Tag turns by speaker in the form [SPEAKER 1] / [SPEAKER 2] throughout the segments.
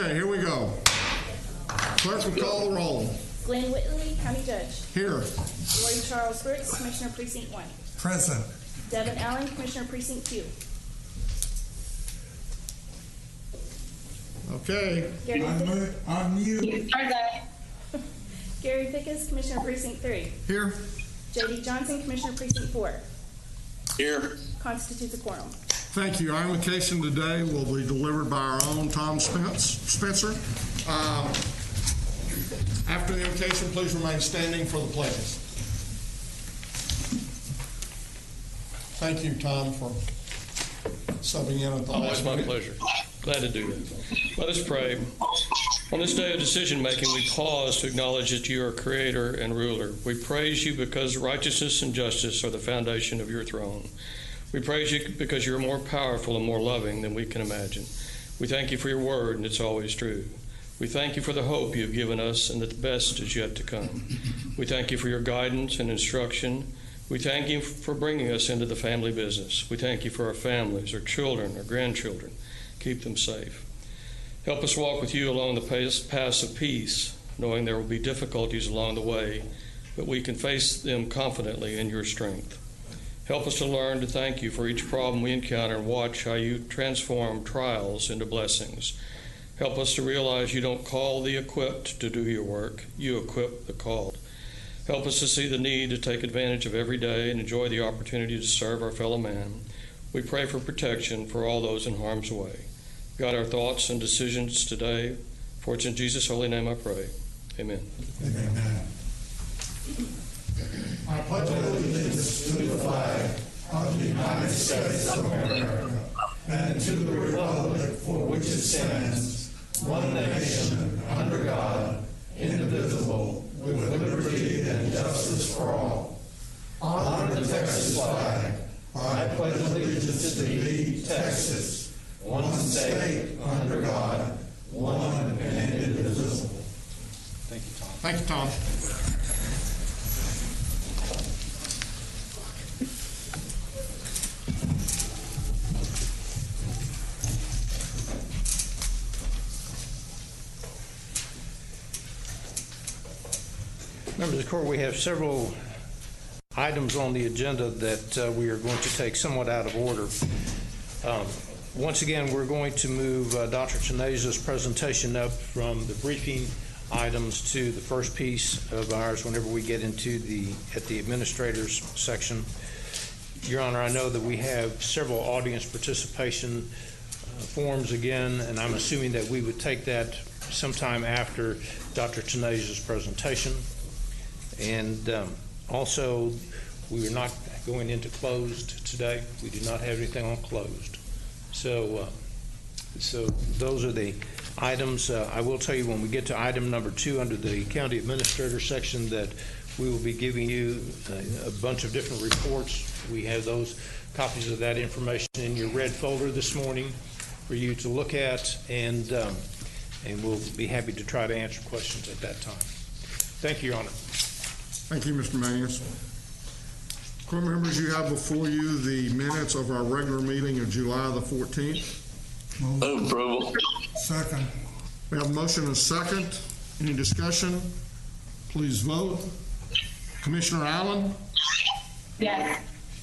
[SPEAKER 1] Okay, here we go. Clerk will call the roll.
[SPEAKER 2] Glenn Whitley, County Judge.
[SPEAKER 1] Here.
[SPEAKER 2] Roy Charles Brooks, Commissioner Precinct 1.
[SPEAKER 3] Present.
[SPEAKER 2] Devin Allen, Commissioner Precinct 2.
[SPEAKER 1] Okay.
[SPEAKER 3] On mute.
[SPEAKER 2] Gary Pickus, Commissioner Precinct 3.
[SPEAKER 1] Here.
[SPEAKER 2] J.D. Johnson, Commissioner Precinct 4.
[SPEAKER 4] Here.
[SPEAKER 2] Constitutes a quorum.
[SPEAKER 1] Thank you. Our invocation today will be delivered by our own Tom Spencer. After the invocation, please remain standing for the pledges. Thank you, Tom, for subbing in at the last minute.
[SPEAKER 4] Always my pleasure. Glad to do that. Let us pray. On this day of decision-making, we pause to acknowledge that you are creator and ruler. We praise you because righteousness and justice are the foundation of your throne. We praise you because you're more powerful and more loving than we can imagine. We thank you for your word, and it's always true. We thank you for the hope you've given us and that the best is yet to come. We thank you for your guidance and instruction. We thank you for bringing us into the family business. We thank you for our families, our children, our grandchildren. Keep them safe. Help us walk with you along the paths of peace, knowing there will be difficulties along the way, but we can face them confidently in your strength. Help us to learn to thank you for each problem we encounter and watch how you transform trials into blessings. Help us to realize you don't call the equipped to do your work, you equip the called. Help us to see the need to take advantage of every day and enjoy the opportunity to serve our fellow man. We pray for protection for all those in harm's way. Guide our thoughts and decisions today, for it's in Jesus' holy name I pray. Amen.
[SPEAKER 3] Amen. I pledge allegiance to the flag of the United States of America and to the republic for which it stands, one nation, under God, indivisible, with liberty and justice for all. Honor the Texas flag. I pledge allegiance to thee, Texas, one state, under God, one and indivisible.
[SPEAKER 4] Thank you, Tom.
[SPEAKER 1] Thank you, Tom.
[SPEAKER 5] Members of the court, we have several items on the agenda that we are going to take somewhat out of order. Once again, we're going to move Dr. Tenaza's presentation up from the briefing items to the first piece of ours whenever we get into the administrator's section. Your Honor, I know that we have several audience participation forms again, and I'm assuming that we would take that sometime after Dr. Tenaza's presentation. And also, we are not going into closed today. We do not have anything on closed. So those are the items. I will tell you when we get to item number 2 under the county administrator section that we will be giving you a bunch of different reports. We have those copies of that information in your red folder this morning for you to look at, and we'll be happy to try to answer questions at that time. Thank you, Your Honor.
[SPEAKER 1] Thank you, Mr. Manius. Court members, you have before you the minutes of our regular meeting of July the 14th.
[SPEAKER 4] Move approval.
[SPEAKER 3] Second.
[SPEAKER 1] We have a motion and a second. Any discussion? Please vote. Commissioner Allen?
[SPEAKER 6] Yes.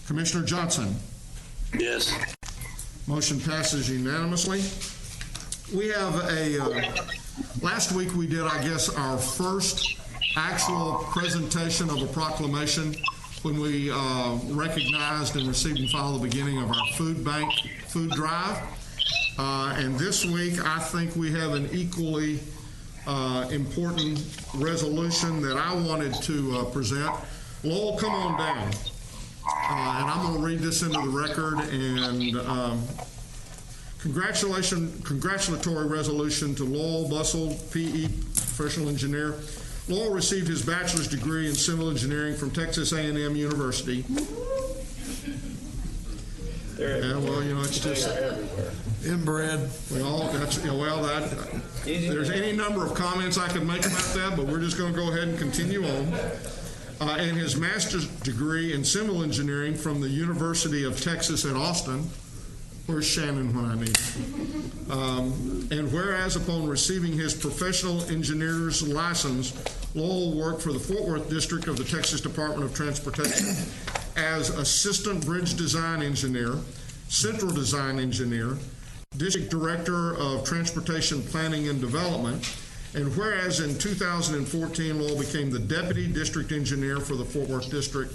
[SPEAKER 1] Commissioner Johnson?
[SPEAKER 4] Yes.
[SPEAKER 1] Motion passes unanimously. We have last week we did, I guess, our first actual presentation of a proclamation when we recognized and received and filed the beginning of our food bank food drive. And this week, I think we have an equally important resolution that I wanted to present. Lowell, come on down. And I'm going to read this into the record. And congratulatory resolution to Lowell Bussell, PE, professional engineer. Lowell received his bachelor's degree in civil engineering from Texas A&M University. Yeah, well, you know, it's just
[SPEAKER 3] Inbred.
[SPEAKER 1] There's any number of comments I could make about that, but we're just going to go ahead and continue on. And his master's degree in civil engineering from the University of Texas at Austin. Where's Shannon when I need her? And whereas upon receiving his professional engineer's license, Lowell worked for the Fort Worth District of the Texas Department of Transportation as Assistant Bridge Design Engineer, Central Design Engineer, District Director of Transportation Planning and Development, and whereas in 2014, Lowell became the Deputy District Engineer for the Fort Worth District,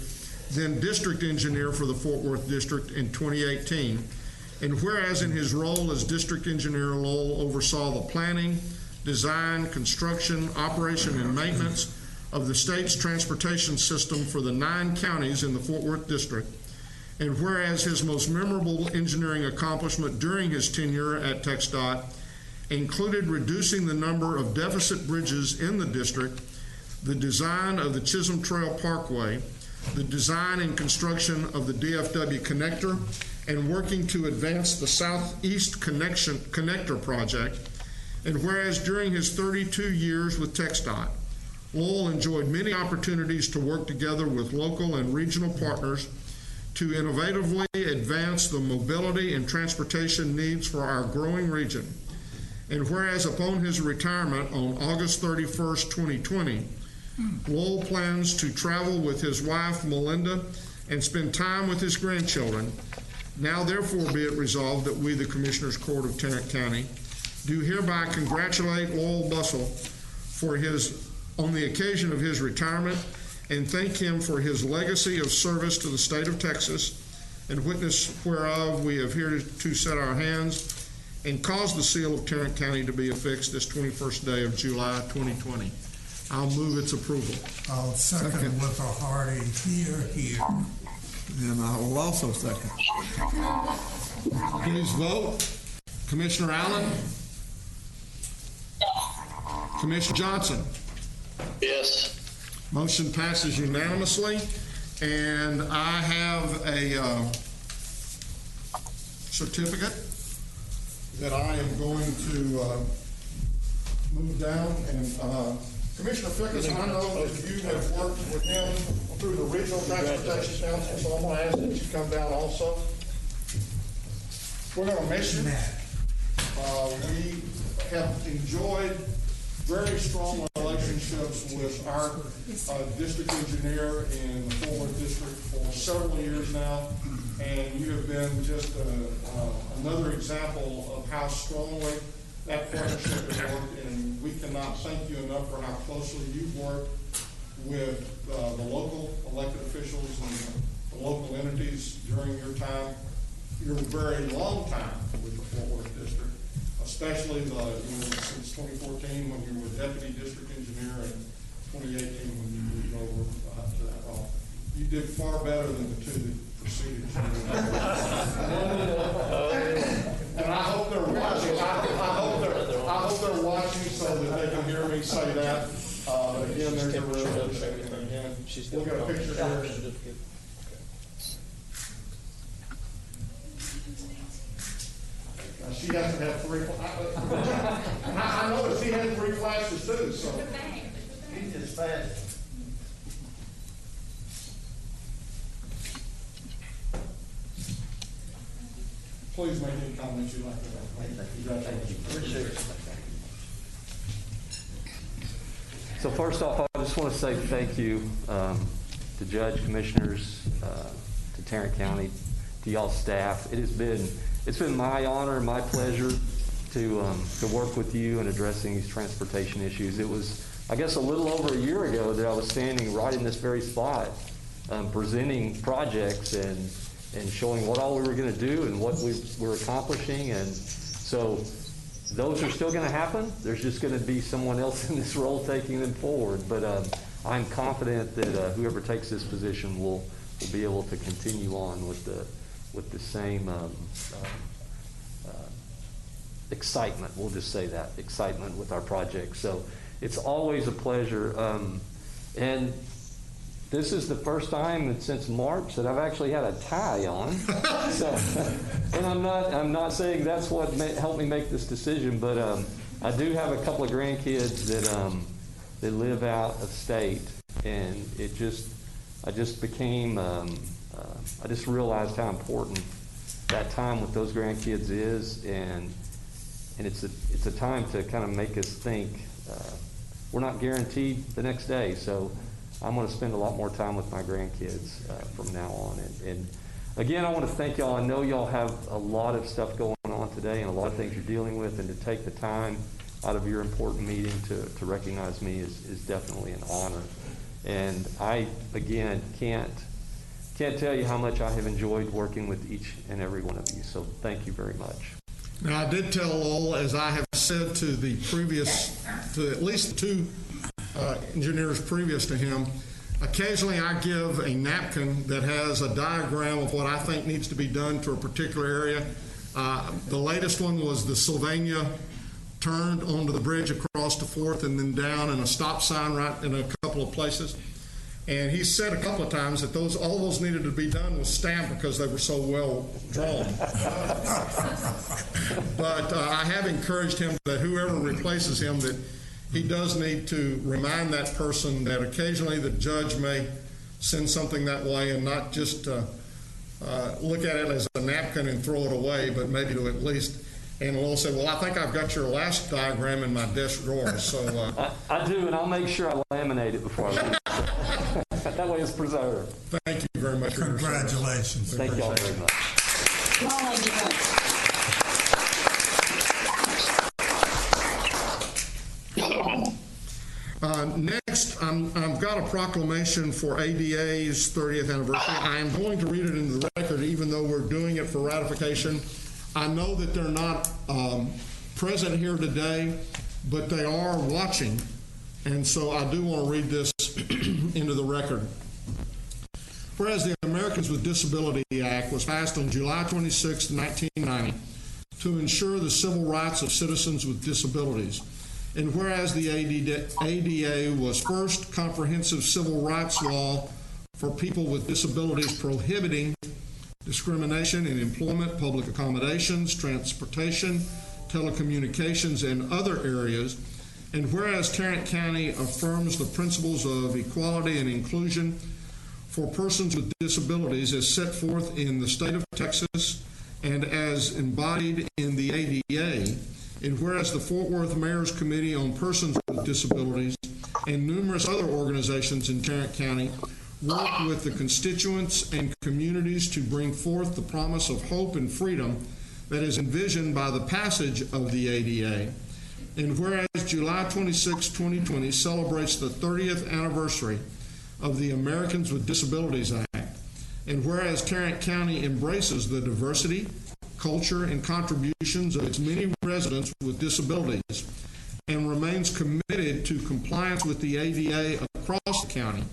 [SPEAKER 1] then District Engineer for the Fort Worth District in 2018, and whereas in his role as District Engineer, Lowell oversaw the planning, design, construction, operation, and maintenance of the state's transportation system for the 9 counties in the Fort Worth District, and whereas his most memorable engineering accomplishment during his tenure at TxDOT included reducing the number of deficit bridges in the district, the design of the Chisholm Trail Parkway, the design and construction of the DFW connector, and working to advance the Southeast Connector project. And whereas during his 32 years with TxDOT, Lowell enjoyed many opportunities to work together with local and regional partners to innovatively advance the mobility and transportation needs for our growing region. And whereas upon his retirement on August 31st, 2020, Lowell plans to travel with his wife, Melinda, and spend time with his grandchildren. Now therefore be it resolved that we, the Commissioners Court of Tarrant County, do hereby congratulate Lowell Bussell on the occasion of his retirement and thank him for his legacy of service to the state of Texas, and witness whereof we have here to set our hands and cause the seal of Tarrant County to be affixed this 21st day of July 2020. I'll move its approval.
[SPEAKER 3] I'll second with a hearty here.
[SPEAKER 7] And I will also second.
[SPEAKER 1] Please vote. Commissioner Allen? Commissioner Johnson?
[SPEAKER 8] Yes.
[SPEAKER 1] Motion passes unanimously, and I have a certificate that I am going to move down. And Commissioner Fickus, I know that you have worked with him through the Regional Transportation Council, so I'm going to ask that you come down also. We're going to miss you. We have enjoyed very strong relationships with our district engineer in the Fort Worth District for several years now, and you have been just another example of how strongly that partnership has worked, and we cannot thank you enough for how closely you've worked with the local elected officials and the local entities during your time, your very long time with the Fort Worth District, especially since 2014 when you were deputy district engineer and 2018 when you moved over to that role. You did far better than the two that preceded you. And I hope they're watching. I hope they're watching so that they can hear me say that. Again, there's a resolution. And again, we'll get a picture here. She has to have 3. I noticed he had 3 flashes too, so. He's just fast. Please make any comments you like to make. Appreciate it.
[SPEAKER 9] So first off, I just want to say thank you to Judge, Commissioners, to Tarrant County, to y'all staff. It's been my honor and my pleasure to work with you in addressing these transportation issues. It was, I guess, a little over a year ago that I was standing right in this very spot, presenting projects and showing what all we were going to do and what we were accomplishing. And so those are still going to happen. There's just going to be someone else in this role taking them forward. But I'm confident that whoever takes this position will be able to continue on with the same excitement. We'll just say that, excitement with our project. So it's always a pleasure. And this is the first time since March that I've actually had a tie on. So, and I'm not saying that's what helped me make this decision, but I do have a couple of grandkids that live out of state, and I just realized how important that time with those grandkids is, and it's a time to kind of make us think. We're not guaranteed the next day, so I'm going to spend a lot more time with my grandkids from now on. And again, I want to thank y'all. I know y'all have a lot of stuff going on today and a lot of things you're dealing with, and to take the time out of your important meeting to recognize me is definitely an honor. And I, again, can't tell you how much I have enjoyed working with each and every one of you. So thank you very much.
[SPEAKER 1] Now, I did tell Lowell, as I have said to at least two engineers previous to him, occasionally I give a napkin that has a diagram of what I think needs to be done to a particular area. The latest one was the Sylvania turned onto the bridge across to 4th and then down, and a stop sign right in a couple of places. And he said a couple of times that all those needed to be done was stamped because they were so well drawn. But I have encouraged him that whoever replaces him, that he does need to remind that person that occasionally the judge may send something that way, and not just look at it as a napkin and throw it away, but maybe to at least. And we'll say, well, I think I've got your last diagram in my desk drawer. So
[SPEAKER 9] I do, and I'll make sure I laminate it before I leave. That way it's preserved.
[SPEAKER 1] Thank you very much.
[SPEAKER 3] Congratulations.
[SPEAKER 9] Thank y'all very much.
[SPEAKER 1] Next, I've got a proclamation for ADA's 30th anniversary. I am going to read it into the record, even though we're doing it for ratification. I know that they're not present here today, but they are watching, and so I do want to read this into the record. Whereas the Americans with Disability Act was passed on July 26, 1990 to ensure the civil rights of citizens with disabilities, and whereas the ADA was first comprehensive civil rights law for people with disabilities prohibiting discrimination in employment, public accommodations, transportation, telecommunications, and other areas, and whereas Tarrant County affirms the principles of equality and inclusion for persons with disabilities as set forth in the state of Texas and as embodied in the ADA, and whereas the Fort Worth Mayor's Committee on Persons with Disabilities and numerous other organizations in Tarrant County work with the constituents and communities to bring forth the promise of hope and freedom that is envisioned by the passage of the ADA. And whereas July 26, 2020 celebrates the 30th anniversary of the Americans with Disabilities Act, and whereas Tarrant County embraces the diversity, culture, and contributions of its many residents with disabilities and remains committed to compliance with the ADA across the county,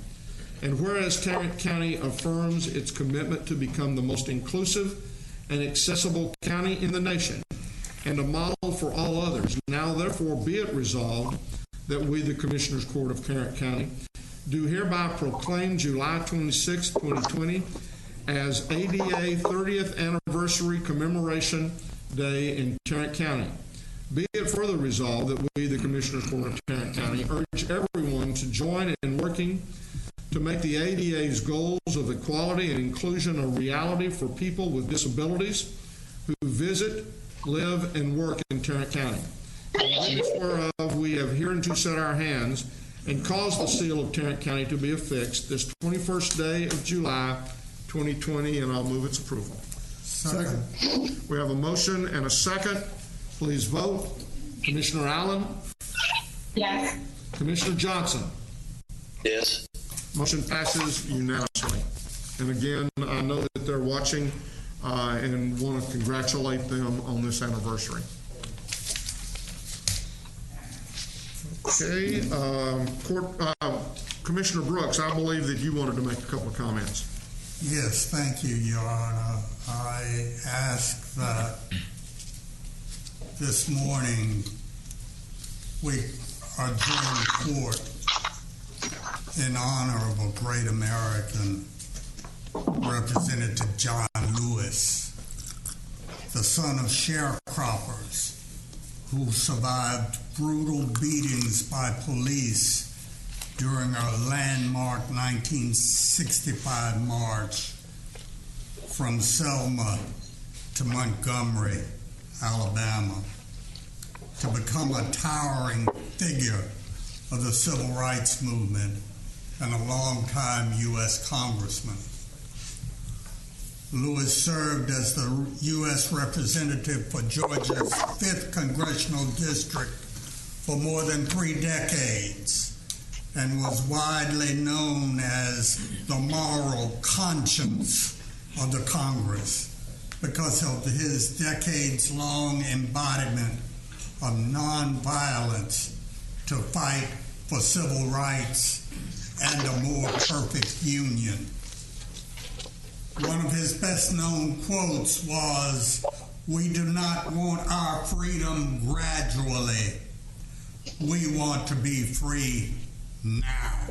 [SPEAKER 1] and whereas Tarrant County affirms its commitment to become the most inclusive and accessible county in the nation and a model for all others, now therefore be it resolved that we, the Commissioners Court of Tarrant County, do hereby proclaim July 26, 2020 as ADA 30th Anniversary Commemoration Day in Tarrant County. Be it further resolved that we, the Commissioners Court of Tarrant County, urge everyone to join in working to make the ADA's goals of equality and inclusion a reality for people with disabilities who visit, live, and work in Tarrant County. Whereof we have hereunto set our hands and caused the seal of Tarrant County to be affixed this 21st day of July, 2020, and I'll move its approval.
[SPEAKER 3] Second.
[SPEAKER 1] We have a motion and a second. Please vote. Commissioner Allen?
[SPEAKER 6] Yes.
[SPEAKER 1] Commissioner Johnson?
[SPEAKER 8] Yes.
[SPEAKER 1] Motion passes unanimously. And again, I know that they're watching and want to congratulate them on this anniversary. Okay, Commissioner Brooks, I believe that you wanted to make a couple of comments.
[SPEAKER 3] Yes, thank you, Your Honor. I ask that this morning we adjourn court in honor of a great American, Representative John Lewis, the son of sharecroppers who survived brutal beatings by police during a landmark 1965 march from Selma to Montgomery, Alabama, to become a towering figure of the civil rights movement and a longtime U.S. congressman. Lewis served as the U.S. representative for Georgia's 5th Congressional District for more than 3 decades and was widely known as the moral conscience of the Congress because of his decades-long embodiment of nonviolence to fight for civil rights and a more perfect union. One of his best-known quotes was, "We do not want our freedom gradually. We want to be free now."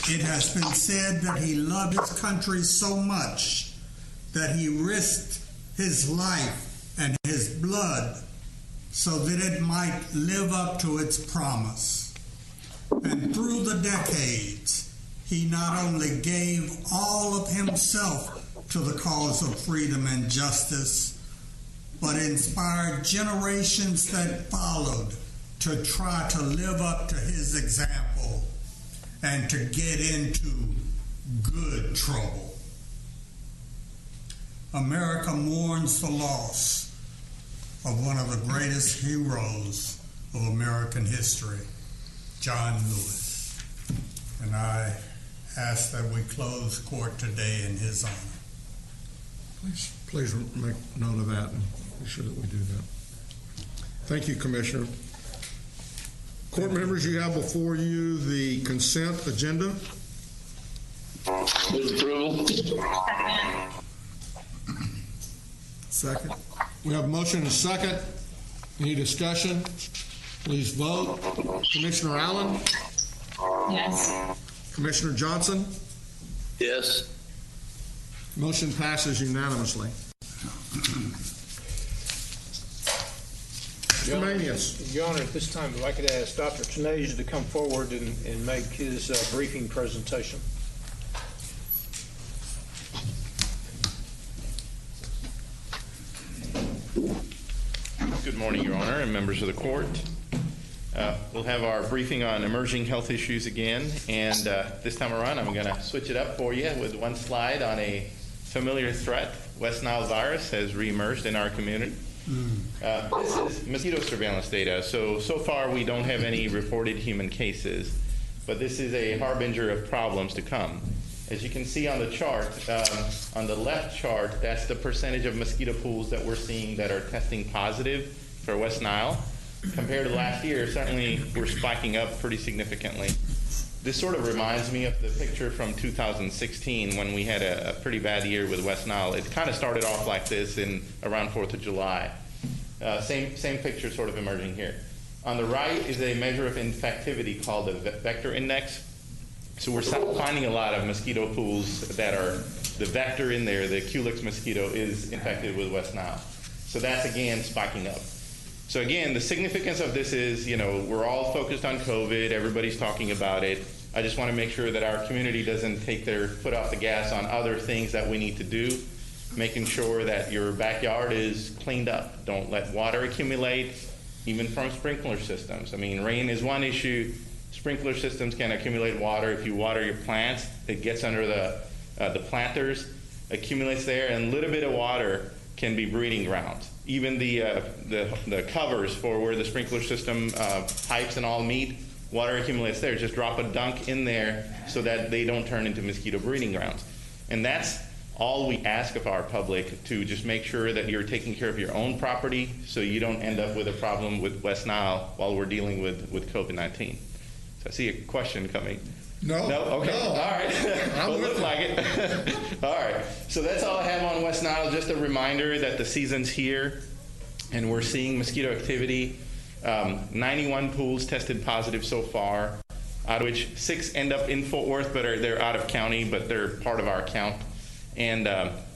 [SPEAKER 3] It has been said that he loved his country so much that he risked his life and his blood so that it might live up to its promise. And through the decades, he not only gave all of himself to the cause of freedom and justice, but inspired generations that followed to try to live up to his example and to get into good trouble. America mourns the loss of one of the greatest heroes of American history, John Lewis. And I ask that we close court today in his honor.
[SPEAKER 1] Please make note of that and be sure that we do that. Thank you, Commissioner. Court members, you have before you the consent agenda.
[SPEAKER 8] Move approval.
[SPEAKER 7] Second.
[SPEAKER 1] We have a motion and a second. Any discussion? Please vote. Commissioner Allen?
[SPEAKER 6] Yes.
[SPEAKER 1] Commissioner Johnson?
[SPEAKER 8] Yes.
[SPEAKER 1] Motion passes unanimously. Mr. Manius.
[SPEAKER 5] Your Honor, at this time, if I could ask Dr. Tanasia to come forward and make his briefing presentation.
[SPEAKER 10] Good morning, Your Honor, and members of the court. We'll have our briefing on emerging health issues again, and this time around I'm going to switch it up for you with one slide on a familiar threat. West Nile virus has reemerged in our community. This is mosquito surveillance data. So far we don't have any reported human cases, but this is a harbinger of problems to come. As you can see on the chart, on the left chart, that's the percentage of mosquito pools that we're seeing that are testing positive for West Nile. Compared to last year, certainly we're spiking up pretty significantly. This sort of reminds me of the picture from 2016 when we had a pretty bad year with West Nile. It kind of started off like this in around 4th of July. Same picture sort of emerging here. On the right is a measure of infectivity called the vector index. So we're finding a lot of mosquito pools that are, the vector in there, the Culex mosquito, is infected with West Nile. So that's again spiking up. So again, the significance of this is, we're all focused on COVID, everybody's talking about it. I just want to make sure that our community doesn't take their foot off the gas on other things that we need to do, making sure that your backyard is cleaned up. Don't let water accumulate, even from sprinkler systems. I mean, rain is one issue. Sprinkler systems can accumulate water. If you water your plants, it gets under the planters, accumulates there, and a little bit of water can be breeding grounds. Even the covers for where the sprinkler system pipes and all meet, water accumulates there. Just drop a dunk in there so that they don't turn into mosquito breeding grounds. And that's all we ask of our public, to just make sure that you're taking care of your own property so you don't end up with a problem with West Nile while we're dealing with COVID-19. So I see a question coming.
[SPEAKER 1] No.
[SPEAKER 10] No? Okay.
[SPEAKER 1] No.
[SPEAKER 10] All right. Well, look like it. All right. So that's all I have on West Nile. Just a reminder that the season's here and we're seeing mosquito activity. 91 pools tested positive so far, out of which 6 end up in Fort Worth, but they're out of county, but they're part of our count. And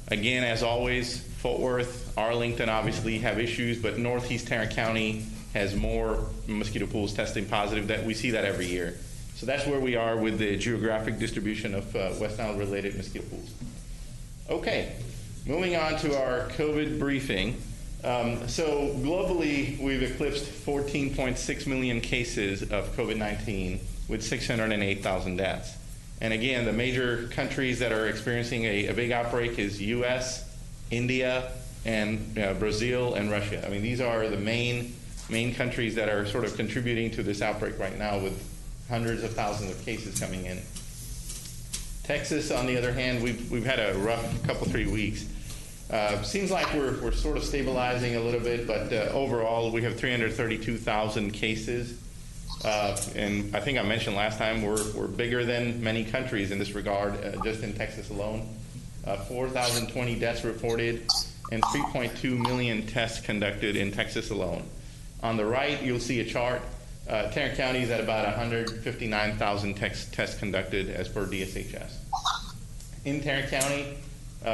[SPEAKER 10] again, as always, Fort Worth, Arlington obviously have issues, but Northeast Tarrant County has more mosquito pools testing positive. That we see that every year. So that's where we are with the geographic distribution of West Nile related mosquito pools. Okay, Moving on to our COVID briefing. So globally, we've eclipsed 14.6 million cases of COVID-19 with 608,000 deaths. And again, the major countries that are experiencing a big outbreak is U.S., India, and Brazil and Russia. I mean, these are the main countries that are sort of contributing to this outbreak right now, with hundreds of thousands of cases coming in. Texas, on the other hand, we've had a rough couple, 3 weeks. Seems like we're sort of stabilizing a little bit, but overall we have 332,000 cases. And I think I mentioned last time we're bigger than many countries in this regard, just in Texas alone. 4,020 deaths reported and 3.2 million tests conducted in Texas alone. On the right, you'll see a chart. Tarrant County is at about 159,000 tests conducted as per DSHS. In Tarrant County,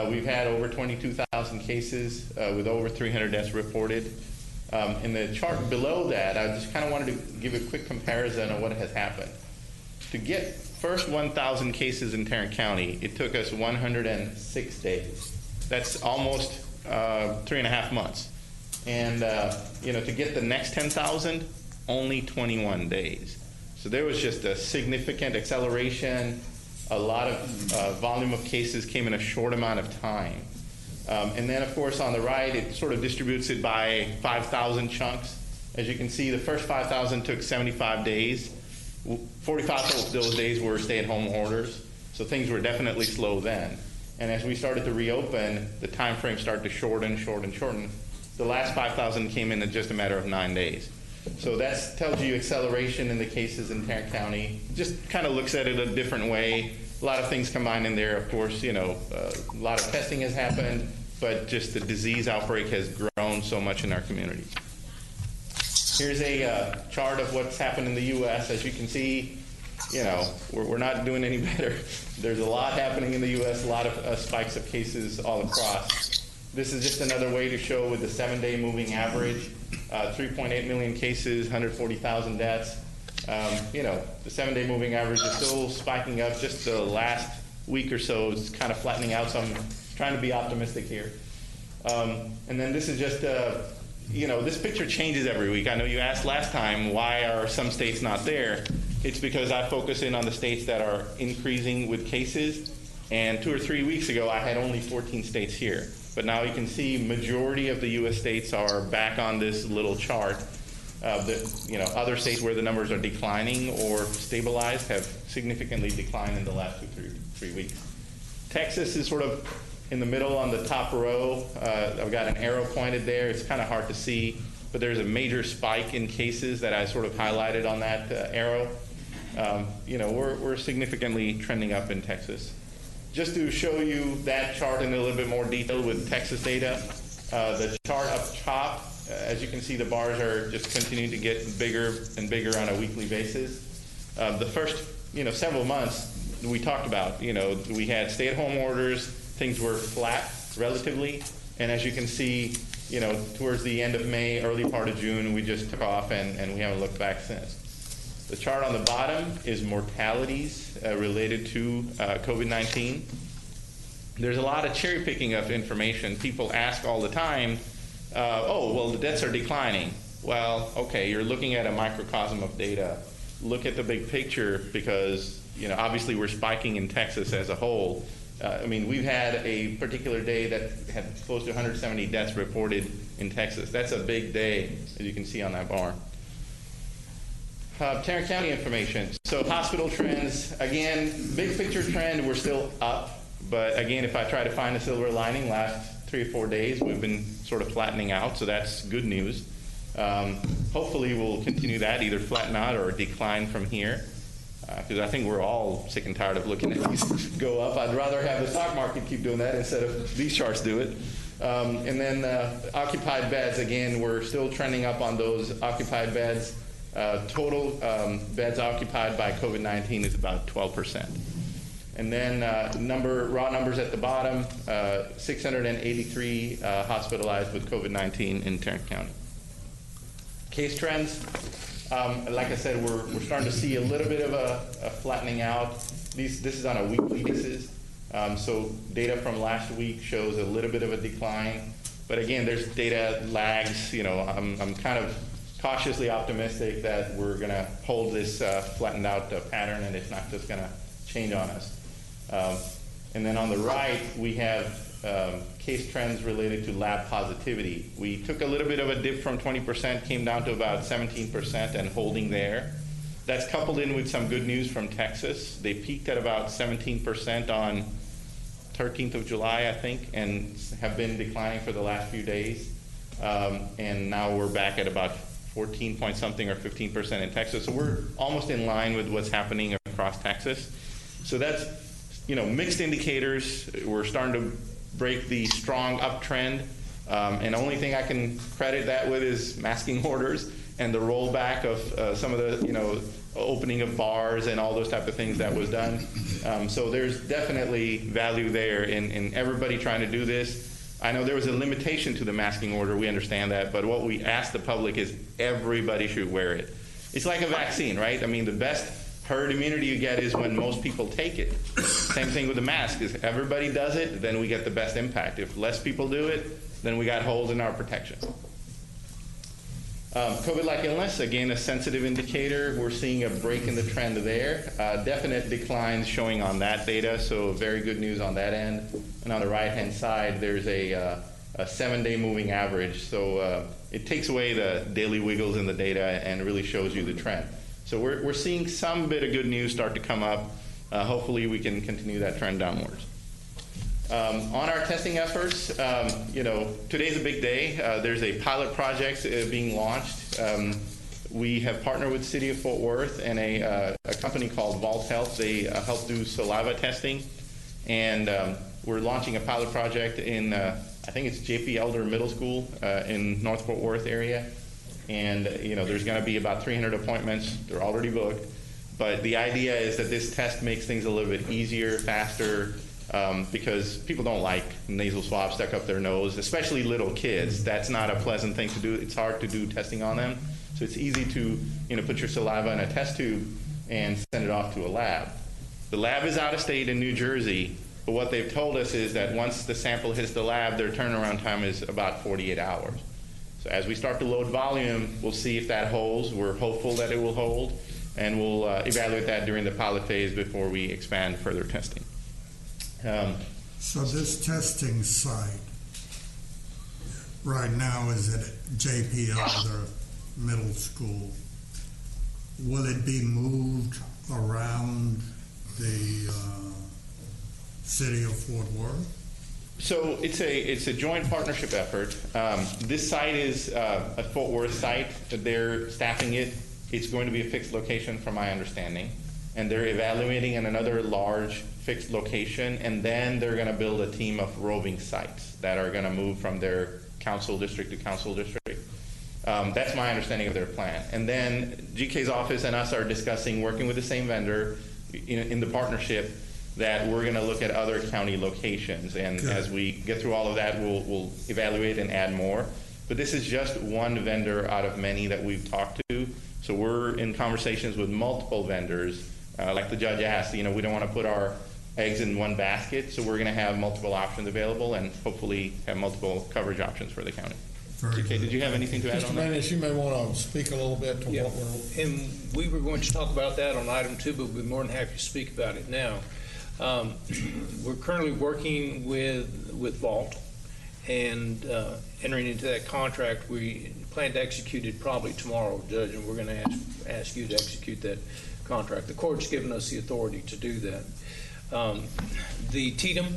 [SPEAKER 10] we've had over 22,000 cases with over 300 deaths reported. In the chart below that, I just kind of wanted to give a quick comparison of what has happened. To get first 1,000 cases in Tarrant County, it took us 106 days. That's almost 3.5 months. And to get the next 10,000, only 21 days. So there was just a significant acceleration. A lot of volume of cases came in a short amount of time. And then, of course, on the right, it sort of distributes it by 5,000 chunks. As you can see, the first 5,000 took 75 days. 45 of those days were stay-at-home orders, so things were definitely slow then. And as we started to reopen, the time frame started to shorten. The last 5,000 came in just a matter of 9 days. So that tells you acceleration in the cases in Tarrant County. Just kind of looks at it a different way. A lot of things combined in there. Of course, a lot of testing has happened, but just the disease outbreak has grown so much in our community. Here's a chart of what's happened in the U.S. As you can see, we're not doing any better. There's a lot happening in the U.S., a lot of spikes of cases all across. This is just another way to show with the 7-day moving average, 3.8 million cases, 140,000 deaths. The 7-day moving average is still spiking up. Just the last week or so, it's kind of flattening out, so I'm trying to be optimistic here. And then this is just, this picture changes every week. I know you asked last time, why are some states not there? It's because I focus in on the states that are increasing with cases. And 2 or 3 weeks ago, I had only 14 states here. But now you can see majority of the U.S. states are back on this little chart. Other states where the numbers are declining or stabilized have significantly declined in the last 3 weeks. Texas is sort of in the middle on the top row. I've got an arrow pointed there. It's kind of hard to see, but there's a major spike in cases that I sort of highlighted on that arrow. We're significantly trending up in Texas. Just to show you that chart in a little bit more detail with Texas data, the chart up top, as you can see, the bars are just continuing to get bigger and bigger on a weekly basis. The first, several months we talked about, we had stay-at-home orders, things were flat relatively, and as you can see, towards the end of May, early part of June, we just took off and we haven't looked back since. The chart on the bottom is mortalities related to COVID-19. There's a lot of cherry picking of information. People ask all the time, the deaths are declining. Well, okay, you're looking at a microcosm of data. Look at the big picture because, obviously we're spiking in Texas as a whole. We've had a particular day that had close to 170 deaths reported in Texas. That's a big day, as you can see on that bar. Tarrant County information. So hospital trends, again, big picture trend, we're still up. But again, if I try to find a silver lining, last 3 or 4 days, we've been sort of flattening out. So that's good news. Hopefully we'll continue that, either flatten out or decline from here. Because I think we're all sick and tired of looking at these go up. I'd rather have the stock market keep doing that instead of these charts do it. And then occupied beds, again, we're still trending up on those occupied beds. Total beds occupied by COVID-19 is about 12%. And then raw numbers at the bottom, 683 hospitalized with COVID-19 in Tarrant County. Case trends, like I said, we're starting to see a little bit of a flattening out. This is on a weekly basis. So data from last week shows a little bit of a decline. But again, there's data lags. I'm kind of cautiously optimistic that we're going to hold this flattened out pattern, and it's not just going to change on us. And then on the right, we have case trends related to lab positivity. We took a little bit of a dip from 20%, came down to about 17% and holding there. That's coupled in with some good news from Texas. They peaked at about 17% on 13th of July, I think, and have been declining for the last few days. And now we're back at about 14 point something or 15% in Texas. So we're almost in line with what's happening across Texas. So that's, mixed indicators. We're starting to break the strong uptrend. And the only thing I can credit that with is masking orders and the rollback of some of the, opening of bars and all those type of things that was done. So there's definitely value there in everybody trying to do this. I know there was a limitation to the masking order. We understand that. But what we ask the public is everybody should wear it. It's like a vaccine, right? I mean, the best herd immunity you get is when most people take it. Same thing with the mask. If everybody does it, then we get the best impact. If less people do it, then we got holes in our protection. COVID-like illness, again, a sensitive indicator. We're seeing a break in the trend there. Definite declines showing on that data, so very good news on that end. And on the right-hand side, there's a 7-day moving average. So it takes away the daily wiggles in the data and really shows you the trend. So we're seeing some bit of good news start to come up. Hopefully we can continue that trend downwards. On our testing efforts, today's a big day. There's a pilot project being launched. We have partnered with the City of Fort Worth and a company called Vault Health. They help do saliva testing. And we're launching a pilot project in, I think it's J.P. Elder Middle School in North Fort Worth area. And, there's going to be about 300 appointments. They're already booked. But the idea is that this test makes things a little bit easier, faster, because people don't like nasal swabs stuck up their nose, especially little kids. That's not a pleasant thing to do. It's hard to do testing on them. So it's easy to put your saliva in a test tube and send it off to a lab. The lab is out of state in New Jersey, but what they've told us is that once the sample hits the lab, their turnaround time is about 48 hours. So as we start to load volume, we'll see if that holds. We're hopeful that it will hold, and we'll evaluate that during the pilot phase before we expand further testing.
[SPEAKER 7] So this testing site right now is at J.P. Elder Middle School. Will it be moved around the city of Fort Worth?
[SPEAKER 10] So it's a joint partnership effort. This site is a Fort Worth site. They're staffing it. It's going to be a fixed location from my understanding. And they're evaluating in another large fixed location, and then they're going to build a team of roving sites that are going to move from their council district to council district. That's my understanding of their plan. And then GK's office and us are discussing, working with the same vendor in the partnership, that we're going to look at other county locations. And as we get through all of that, we'll evaluate and add more. But this is just one vendor out of many that we've talked to. So we're in conversations with multiple vendors. Like the judge asked, we don't want to put our eggs in one basket, so we're going to have multiple options available and hopefully have multiple coverage options for the county. GK, did you have anything to add on that?
[SPEAKER 3] Mr. Manis, you may want to speak a little bit to what we're...
[SPEAKER 5] And we were going to talk about that on item 2, but we'd be more than happy to speak about it now. We're currently working with Vault and entering into that contract. We plan to execute it probably tomorrow, Judge, and we're going to ask you to execute that contract. The court's given us the authority to do that. The TDM,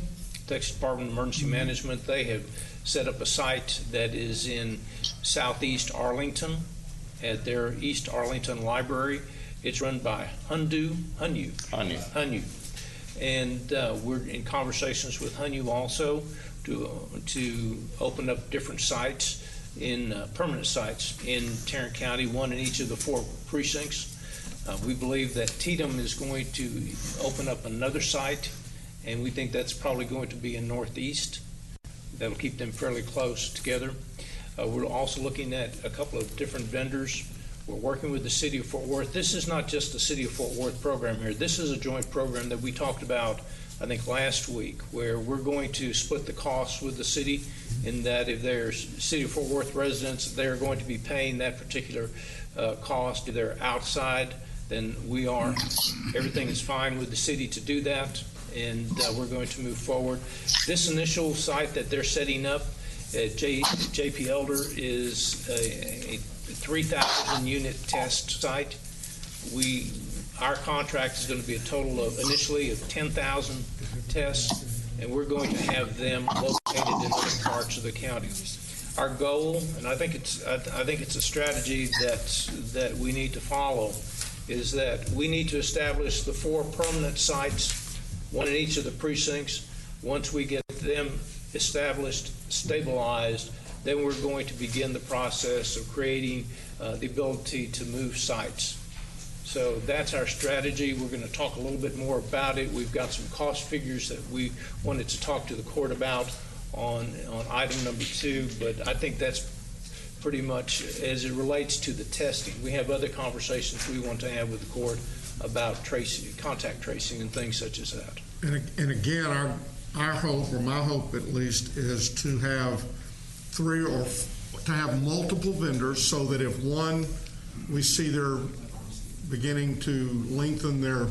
[SPEAKER 5] Texas Department of Emergency Management, they have set up a site that is in southeast Arlington at their East Arlington Library. It's run by Hunyu. And we're in conversations with Hunyu also to open up different sites, permanent sites in Tarrant County, one in each of the 4 precincts. We believe that TDM is going to open up another site, and we think that's probably going to be in Northeast. That'll keep them fairly close together. We're also looking at a couple of different vendors. We're working with the City of Fort Worth. This is not just the City of Fort Worth program here. This is a joint program that we talked about I think last week, where we're going to split the costs with the city, in that if there's City of Fort Worth residents, they're going to be paying that particular cost. If they're outside, then we are. Everything is fine with the city to do that, and we're going to move forward. This initial site that they're setting up at JP Elder is a 3,000 unit test site. Our contract is going to be a total of initially of 10,000 tests, and we're going to have them located in different parts of the county. Our goal, and I think it's a strategy that we need to follow, is that we need to establish the 4 permanent sites, one in each of the precincts. Once we get them established, stabilized, then we're going to begin the process of creating the ability to move sites. So that's our strategy. We're going to talk a little bit more about it. We've got some cost figures that we wanted to talk to the court about on item number 2, but I think that's pretty much as it relates to the testing. We have other conversations we want to have with the court about tracing, contact tracing, and things such as that.
[SPEAKER 1] And again, our hope, or my hope at least, is to have multiple vendors, so that if one, we see they're beginning to lengthen their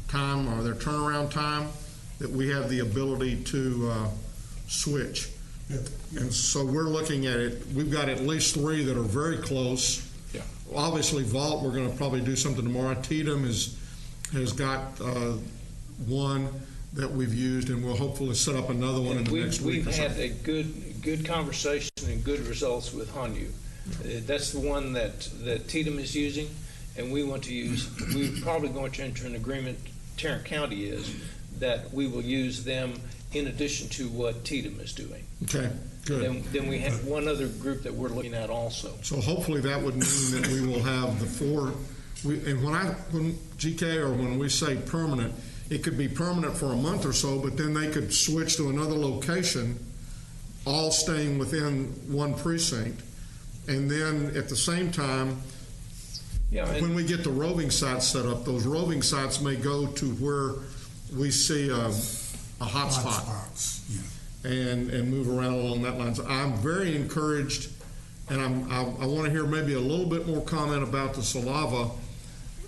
[SPEAKER 1] time or their turnaround time, that we have the ability to switch. And so we're looking at it. We've got at least 3 that are very close.
[SPEAKER 5] Yeah.
[SPEAKER 1] Obviously, Vault, we're going to probably do something tomorrow. Tatum has got one that we've used, and we'll hopefully set up another one in the next week.
[SPEAKER 5] We've had a good conversation and good results with Hanyu. That's the one that Tatum is using, and we want to use. We're probably going to enter an agreement, Tarrant County is, that we will use them in addition to what Tatum is doing.
[SPEAKER 1] Okay, good.
[SPEAKER 5] Then we have one other group that we're looking at also.
[SPEAKER 1] So hopefully that would mean that we will have the 4. And when GK, or when we say permanent, it could be permanent for a month or so, but then they could switch to another location, all staying within one precinct. And then at the same time, when we get the roving sites set up, those roving sites may go to where we see a hot spot, and move around along that line. So I'm very encouraged, and I want to hear maybe a little bit more comment about the saliva,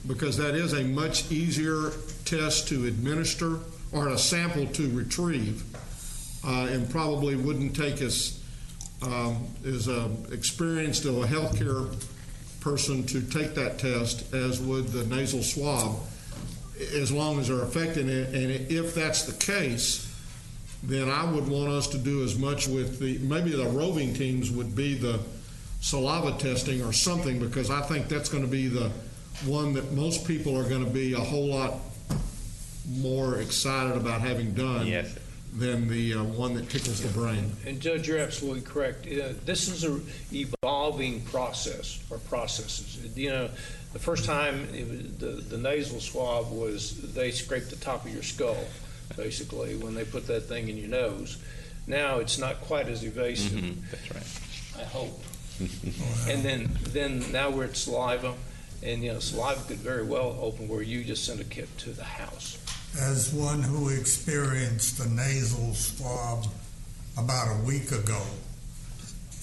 [SPEAKER 1] because that is a much easier test to administer, or a sample to retrieve, and probably wouldn't take as experienced of a healthcare person to take that test as would the nasal swab, as long as they're affecting it. And if that's the case, then I would want us to do as much with maybe the roving teams would be the saliva testing or something, because I think that's going to be the one that most people are going to be a whole lot more excited about having done.
[SPEAKER 10] Yes,
[SPEAKER 1] than the one that tickles the brain.
[SPEAKER 5] And Judge, you're absolutely correct. This is an evolving process, or processes. The first time the nasal swab was, they scraped the top of your skull, basically, when they put that thing in your nose. Now it's not quite as evasive.
[SPEAKER 10] Mm-hmm. That's right.
[SPEAKER 5] I hope. And then now we're at saliva, and saliva could very well open where you just send a kit to the house.
[SPEAKER 7] As one who experienced the nasal swab about a week ago,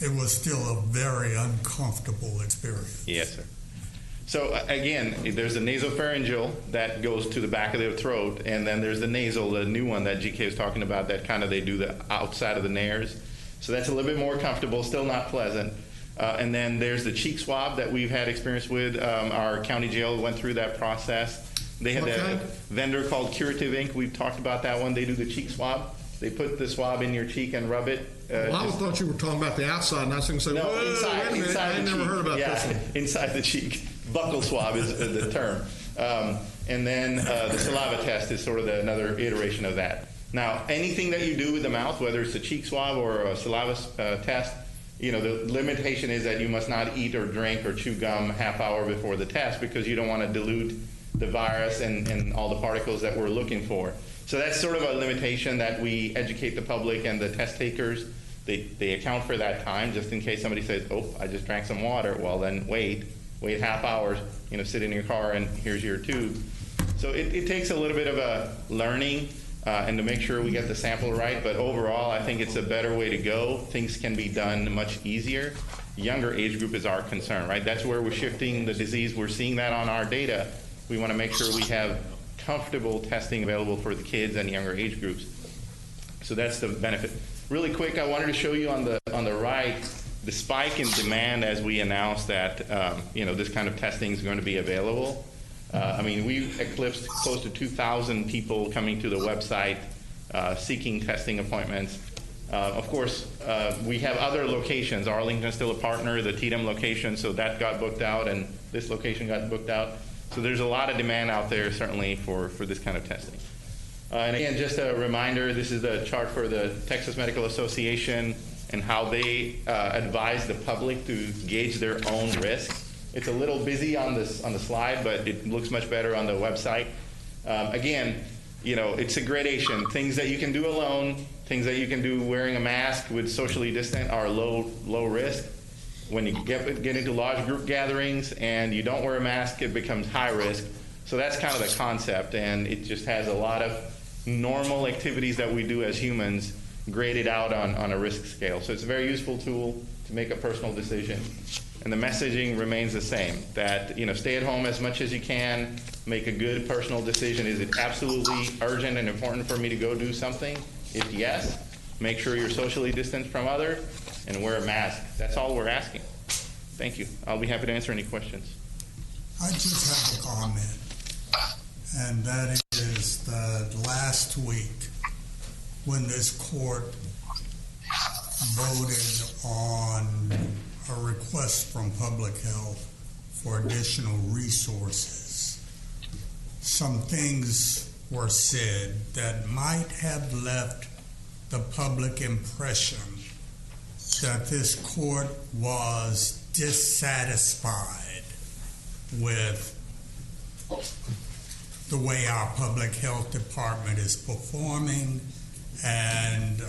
[SPEAKER 7] it was still a very uncomfortable experience.
[SPEAKER 10] Yes, sir. So again, there's a nasopharyngeal that goes to the back of the throat, and then there's the nasal, the new one that GK is talking about, that kind of they do the outside of the nares. So that's a little bit more comfortable, still not pleasant. And then there's the cheek swab that we've had experience with. Our county jail went through that process. They had a vendor called Curative Inc. We've talked about that one. They do the cheek swab. They put the swab in your cheek and rub it.
[SPEAKER 1] Well, I thought you were talking about the outside, and I was going to say,
[SPEAKER 10] no,
[SPEAKER 1] inside I never heard about this one.
[SPEAKER 10] Inside the cheek. Buccal swab is the term. And then the saliva test is sort of another iteration of that. Now, anything that you do with the mouth, whether it's a cheek swab or a saliva test, the limitation is that you must not eat or drink or chew gum half hour before the test, because you don't want to dilute the virus and all the particles that we're looking for. So that's sort of a limitation that we educate the public and the test takers. They account for that time, just in case somebody says, oh, I just drank some water. Well, then wait half hours, sit in your car and here's your tube. So it takes a little bit of a learning. and to make sure we get the sample right. But overall, I think it's a better way to go. Things can be done much easier. Younger age group is our concern, right? That's where we're shifting the disease. We're seeing that on our data. We want to make sure we have comfortable testing available for the kids and younger age groups. So that's the benefit. Really quick, I wanted to show you on the right the spike in demand as we announced that this kind of testing is going to be available. I mean, we eclipsed close to 2,000 people coming to the website seeking testing appointments. Of course, we have other locations. Arlington's still a partner, the Tatum location, so that got booked out, and this location got booked out. So there's a lot of demand out there, certainly, for this kind of testing. And again, just a reminder, this is the chart for the Texas Medical Association and how they advise the public to gauge their own risk. It's a little busy on the slide, but it looks much better on the website. Again, it's a gradation. Things that you can do alone, things that you can do wearing a mask with socially distant are low risk. When you get into large group gatherings and you don't wear a mask, it becomes high risk. So that's kind of the concept, and it just has a lot of normal activities that we do as humans graded out on a risk scale. So it's a very useful tool to make a personal decision. And the messaging remains the same, that stay at home as much as you can, make a good personal decision. Is it absolutely urgent and important for me to go do something? If yes, make sure you're socially distanced from others and wear a mask. That's all we're asking. Thank you. I'll be happy to answer any questions.
[SPEAKER 7] I just have a comment, and that is that last week when this court voted on a request from Public Health for additional resources, some things were said that might have left the public impression that this court was dissatisfied with the way our public health department is performing and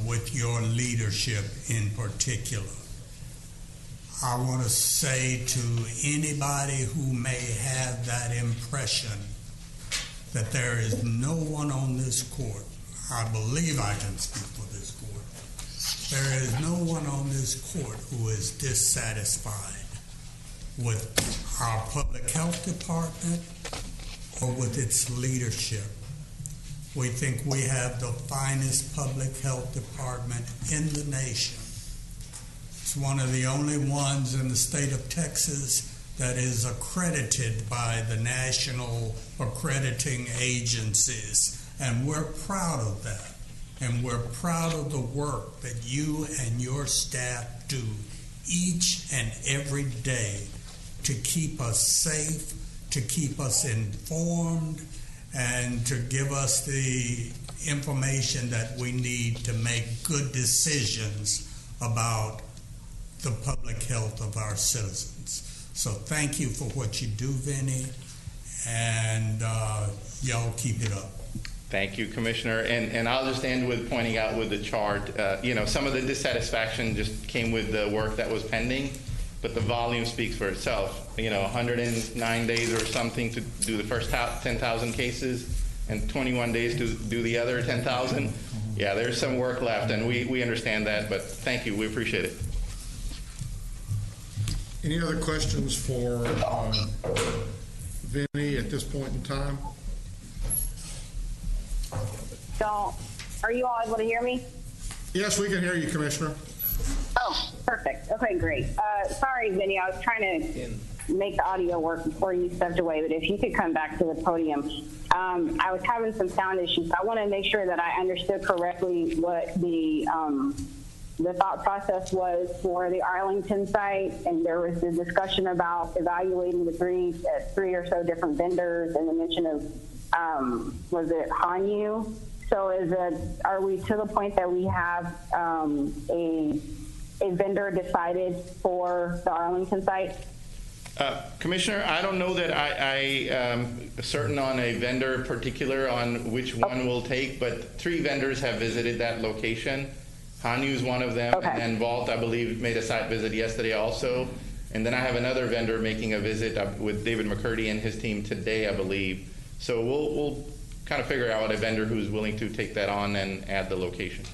[SPEAKER 7] with your leadership in particular. I want to say to anybody who may have that impression that there is no one on this court, I believe I can speak for this court, there is no one on this court who is dissatisfied with our public health department or with its leadership. We think we have the finest public health department in the nation. It's one of the only ones in the state of Texas that is accredited by the national accrediting agencies, and we're proud of that. And we're proud of the work that you and your staff do each and every day to keep us safe, to keep us informed, and to give us the information that we need to make good decisions about the public health of our citizens. So thank you for what you do, Vinny, and y'all keep it up.
[SPEAKER 10] Thank you, Commissioner. And I'll just end with pointing out with the chart, some of the dissatisfaction just came with the work that was pending, but the volume speaks for itself. 109 days or something to do the first 10,000 cases and 21 days to do the other 10,000. Yeah, there's some work left, and we understand that, but thank you. We appreciate it.
[SPEAKER 1] Any other questions for Vinny at this point in time?
[SPEAKER 11] So, are you all able to hear me?
[SPEAKER 1] Yes, we can hear you, Commissioner.
[SPEAKER 11] Oh, perfect. Okay, great. Sorry, Vinny, I was trying to make the audio work before you stepped away, but if you could come back to the podium. I was having some sound issues. I want to make sure that I understood correctly what the thought process was for the Arlington site, and there was a discussion about evaluating the three or so different vendors, and the mention of, was it Hanyu? So are we to the point that we have a vendor decided for the Arlington site?
[SPEAKER 10] Commissioner, I don't know that I am certain on a vendor particular on which one we'll take, but 3 vendors have visited that location. Hanyu is one of them, and then Vault, I believe, made a site visit yesterday also. And then I have another vendor making a visit with David McCurdy and his team today, I believe. So we'll kind of figure out a vendor who's willing to take that on and add the location.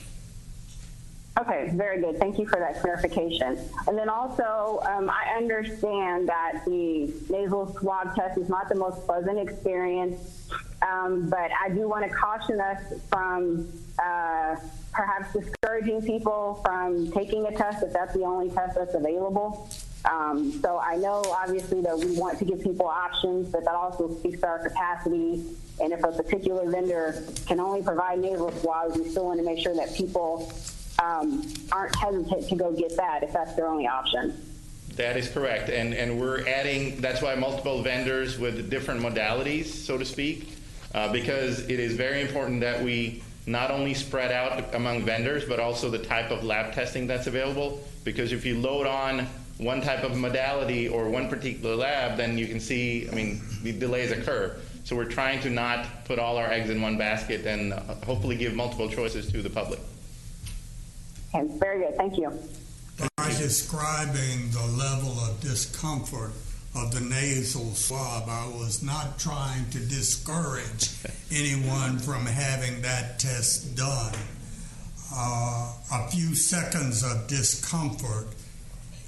[SPEAKER 11] Okay, very good. Thank you for that clarification. And then also, I understand that the nasal swab test is not the most pleasant experience, but I do want to caution us from perhaps discouraging people from taking a test if that's the only test that's available. So I know obviously that we want to give people options, but that also speaks to our capacity. And if a particular vendor can only provide nasal swabs, we still want to make sure that people aren't hesitant to go get that if that's their only option.
[SPEAKER 10] That is correct, and we're adding, that's why multiple vendors with different modalities, so to speak, because it is very important that we not only spread out among vendors, but also the type of lab testing that's available, because if you load on one type of modality or one particular lab, then you can see, I mean, the delays occur. So we're trying to not put all our eggs in one basket and hopefully give multiple choices to the public.
[SPEAKER 11] Okay, very good. Thank you.
[SPEAKER 7] By describing the level of discomfort of the nasal swab, I was not trying to discourage anyone from having that test done. A few seconds of discomfort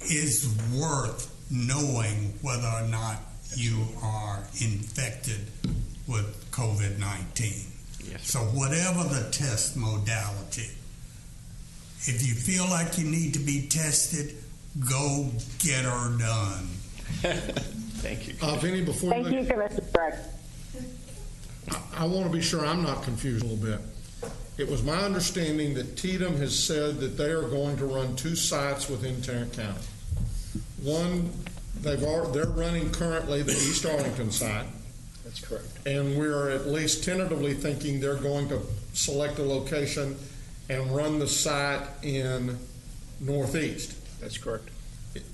[SPEAKER 7] is worth knowing whether or not you are infected with COVID-19.
[SPEAKER 10] Yes.
[SPEAKER 7] So whatever the test modality, if you feel like you need to be tested, go get her done.
[SPEAKER 10] Thank you.
[SPEAKER 1] Vinny, before
[SPEAKER 11] Thank you, Commissioner Stark.
[SPEAKER 1] I want to be sure I'm not confused a little bit. It was my understanding that Tatum has said that they are going to run 2 sites within Tarrant County. One, they're running currently the East Arlington site.
[SPEAKER 4] That's correct.
[SPEAKER 1] And we're at least tentatively thinking they're going to select a location and run the site in Northeast.
[SPEAKER 4] That's correct.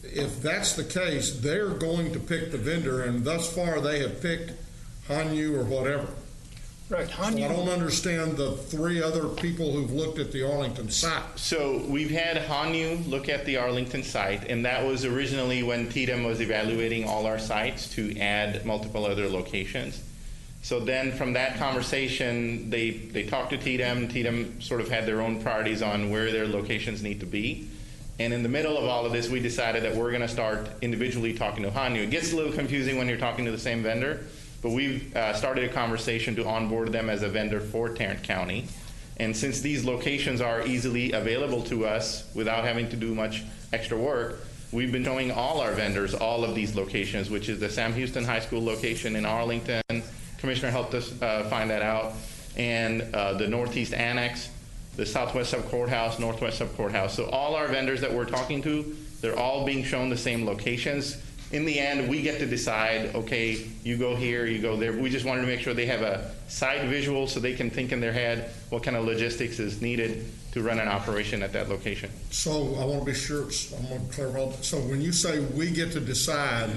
[SPEAKER 1] If that's the case, they're going to pick the vendor, and thus far they have picked Hanyu or whatever.
[SPEAKER 4] Right.
[SPEAKER 1] So I don't understand the 3 other people who've looked at the Arlington site.
[SPEAKER 10] So we've had Hanyu look at the Arlington site, and that was originally when Tatum was evaluating all our sites to add multiple other locations. So then from that conversation, they talked to Tatum. Tatum sort of had their own priorities on where their locations need to be. And in the middle of all of this, we decided that we're going to start individually talking to Hanyu. It gets a little confusing when you're talking to the same vendor, but we've started a conversation to onboard them as a vendor for Tarrant County. And since these locations are easily available to us without having to do much extra work, we've been showing all our vendors all of these locations, which is the Sam Houston High School location in Arlington. Commissioner helped us find that out. And the Northeast Annex, the Southwest Sub Courthouse, Northwest Sub Courthouse. So all our vendors that we're talking to, they're all being shown the same locations. In the end, we get to decide, okay, you go here, you go there. We just wanted to make sure they have a site visual so they can think in their head what kind of logistics is needed to run an operation at that location.
[SPEAKER 1] So I want to be sure, I'm going to clarify. So when you say we get to decide,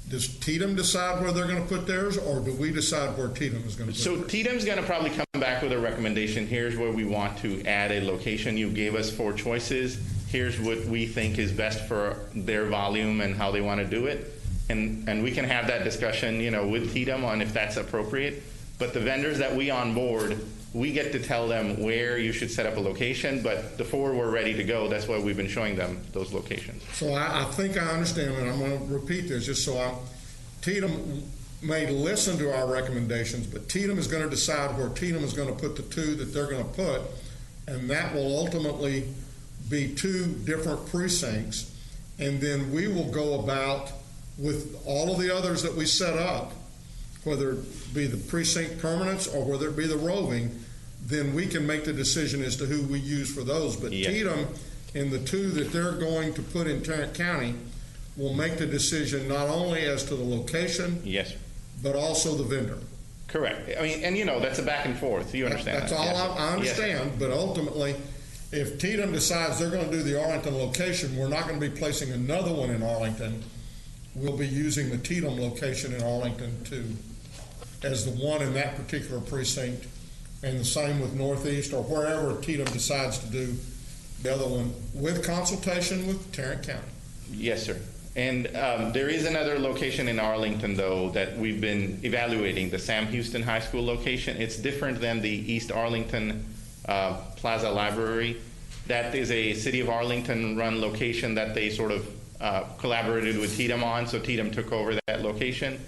[SPEAKER 1] does Tatum decide where they're going to put theirs, or do we decide where Tatum is going to put
[SPEAKER 10] So
[SPEAKER 1] theirs?
[SPEAKER 10] Tatum's going to probably come back with a recommendation. Here's where we want to add a location. You gave us 4 choices. Here's what we think is best for their volume and how they want to do it. And we can have that discussion, you know, with Tatum on if that's appropriate. But the vendors that we onboard, we get to tell them where you should set up a location, but the 4 were ready to go. That's why we've been showing them those locations.
[SPEAKER 1] So I think I understand, and I'm going to repeat this just so Tatum may listen to our recommendations, but Tatum is going to decide where Tatum is going to put the 2 that they're going to put, and that will ultimately be 2 different precincts, and then we will go about with all of the others that we set up, whether it be the precinct permanents or whether it be the roving, then we can make the decision as to who we use for those. But
[SPEAKER 10] Yes.
[SPEAKER 1] Tatum, in the 2 that they're going to put in Tarrant County, will make the decision not only as to the location,
[SPEAKER 10] Yes,
[SPEAKER 1] but also the vendor.
[SPEAKER 10] correct. I mean, and you know, that's a back and forth. You understand
[SPEAKER 1] That's
[SPEAKER 10] that.
[SPEAKER 1] all
[SPEAKER 10] Yes.
[SPEAKER 1] I understand, but ultimately, if Tatum decides they're going to do the Arlington location, we're not going to be placing another one in Arlington. We'll be using the Tatum location in Arlington as the one in that particular precinct, and the same with Northeast or wherever Tatum decides to do the other one, with consultation with Tarrant County.
[SPEAKER 10] Yes, sir. And there is another location in Arlington, though, that we've been evaluating, the Sam Houston High School location. It's different than the East Arlington Plaza Library. That is a City of Arlington-run location that they sort of collaborated with TDM on, so TDM took over that location.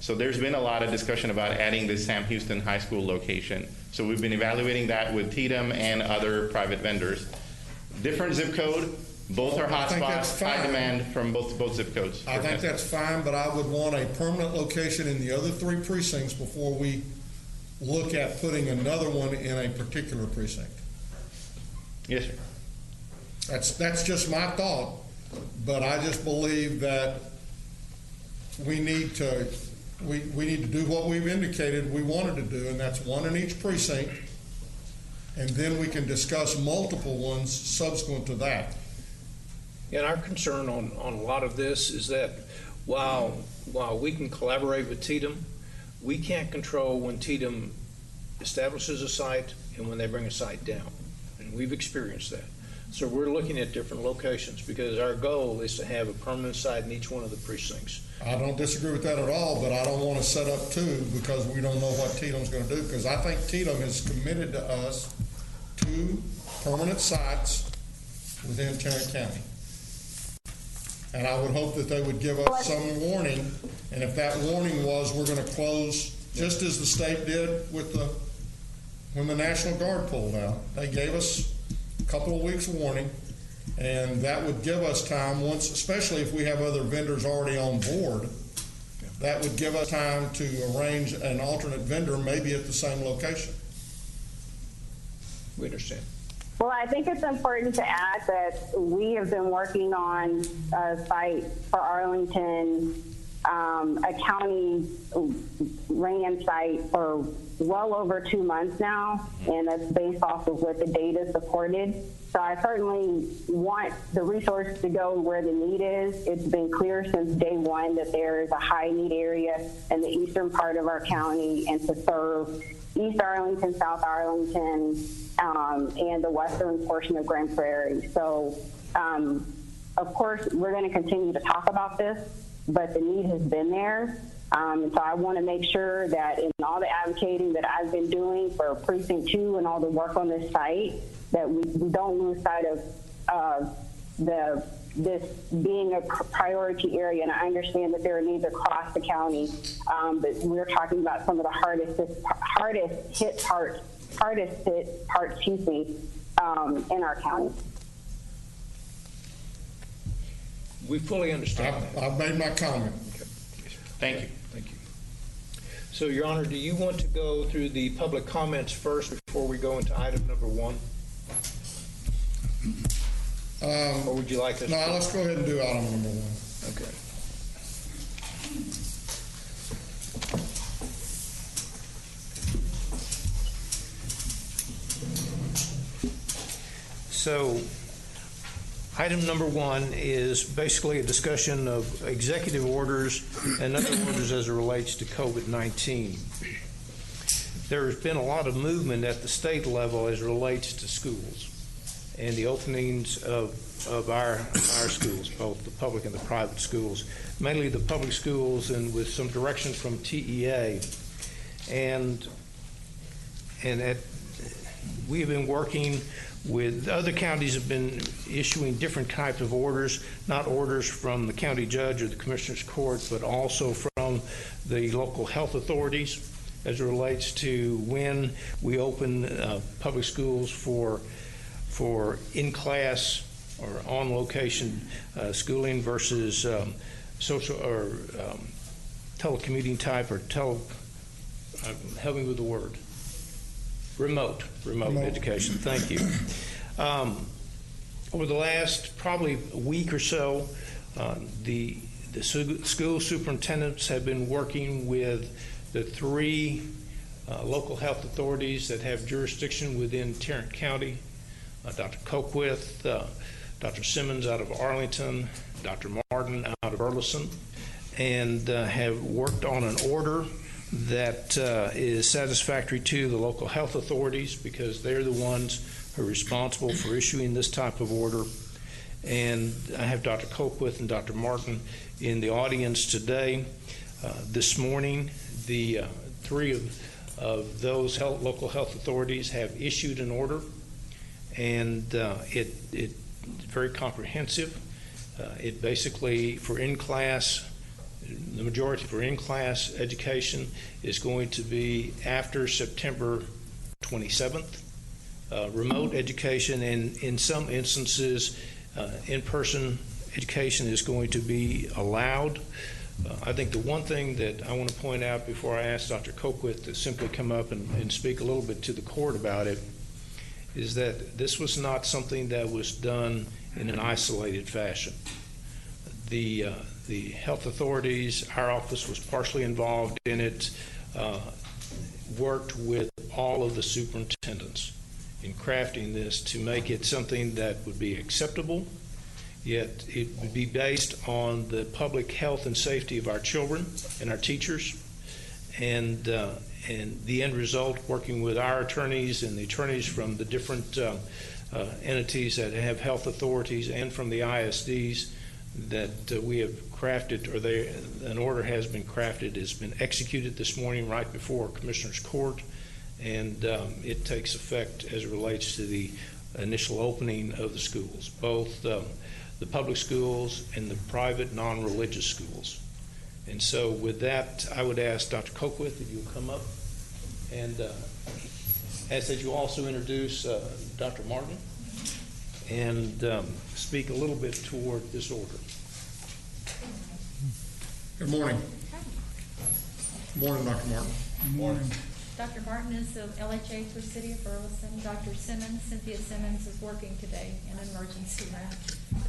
[SPEAKER 10] So there's been a lot of discussion about adding this Sam Houston High School location. So we've been evaluating that with TDM and other private vendors. Different zip code. Both are hotspots, high demand from both zip codes.
[SPEAKER 1] I think that's fine, but I would want a permanent location in the other 3 precincts before we look at putting another one in a particular precinct.
[SPEAKER 10] Yes, sir.
[SPEAKER 1] That's just my thought, but I just believe that we need to do what we've indicated we wanted to do, and that's 1 in each precinct, and then we can discuss multiple ones subsequent to that.
[SPEAKER 5] And our concern on a lot of this is that while we can collaborate with TDM, we can't control when TDM establishes a site and when they bring a site down. And we've experienced that. So we're looking at different locations because our goal is to have a permanent site in each one of the precincts.
[SPEAKER 1] I don't disagree with that at all, but I don't want to set up 2 because we don't know what TDM's going to do, because I think TDM has committed to us 2 permanent sites within Tarrant County. And I would hope that they would give us some warning, and if that warning was we're going to close, just as the state did with when the National Guard pulled out. They gave us a couple of weeks warning, and that would give us time once, especially if we have other vendors already on board, that would give us time to arrange an alternate vendor maybe at the same location.
[SPEAKER 5] We understand.
[SPEAKER 11] Well, I think it's important to add that we have been working on a site for Arlington, a county ran site for well over 2 months now, and that's based off of what the data supported. So I certainly want the resources to go where the need is. It's been clear since day 1 that there is a high need area in the eastern part of our county, and to serve East Arlington, South Arlington, and the western portion of Grand Prairie. So, of course, we're going to continue to talk about this, but the need has been there. So I want to make sure that in all the advocating that I've been doing for Precinct 2 and all the work on this site, that we don't lose sight of this being a priority area. And I understand that there are needs across the county, but we're talking about some of the hardest hit parts, in our county.
[SPEAKER 5] We fully understand that.
[SPEAKER 1] I've made my comment.
[SPEAKER 5] Okay.
[SPEAKER 10] Thank you.
[SPEAKER 5] Thank you. So, Your Honor, do you want to go through the public comments first before we go into item number 1? Or would you like us
[SPEAKER 1] No,
[SPEAKER 5] to?
[SPEAKER 1] let's go ahead and do item number 1.
[SPEAKER 5] Okay. So, item number 1 is basically a discussion of executive orders and other orders as it relates to COVID-19. There's been a lot of movement at the state level as it relates to schools and the openings of our schools, both the public and the private schools, mainly the public schools, and with some direction from TEA. And we have been working with other counties, have been issuing different types of orders, not orders from the county judge or the commissioner's court, but also from the local health authorities as it relates to when we open public schools for in-class or on-location schooling versus social or telecommuting type or help me with the word. Remote education. Thank you. Over the last probably week or so, the school superintendents have been working with the 3 local health authorities that have jurisdiction within Tarrant County, Dr. Coquith, Dr. Simmons out of Arlington, Dr. Martin out of Burleson, and have worked on an order that is satisfactory to the local health authorities because they're the ones who are responsible for issuing this type of order. And I have Dr. Colquitt and Dr. Martin in the audience today. This morning, the three of those local health authorities have issued an order, and it's very comprehensive. It basically, for in-class, the majority for in-class education is going to be after September 27th. Remote education, and in some instances, in-person education is going to be allowed. I think the one thing that I want to point out before I ask Dr. Colquitt to simply come up and speak a little bit to the court about it is that this was not something that was done in an isolated fashion. The health authorities, our office was partially involved in it, worked with all of the superintendents in crafting this to make it something that would be acceptable, yet it would be based on the public health and safety of our children and our teachers, and the end result, working with our attorneys and the attorneys from the different entities that have health authorities and from the ISDs, that we have crafted, or an order has been crafted, has been executed this morning right before Commissioner's Court, and it takes effect as it relates to the initial opening of the schools, both the public schools and the private non-religious schools. And so with that, I would ask Dr. Colquitt if you'll come up, and ask that you also introduce Dr. Martin and speak a little bit toward this order.
[SPEAKER 1] Good morning. Good morning, Dr. Martin.
[SPEAKER 7] Good morning.
[SPEAKER 12] Dr. Martin is the LHA for City of Burleson. Dr. Simmons, Cynthia Simmons, is working today in an emergency room.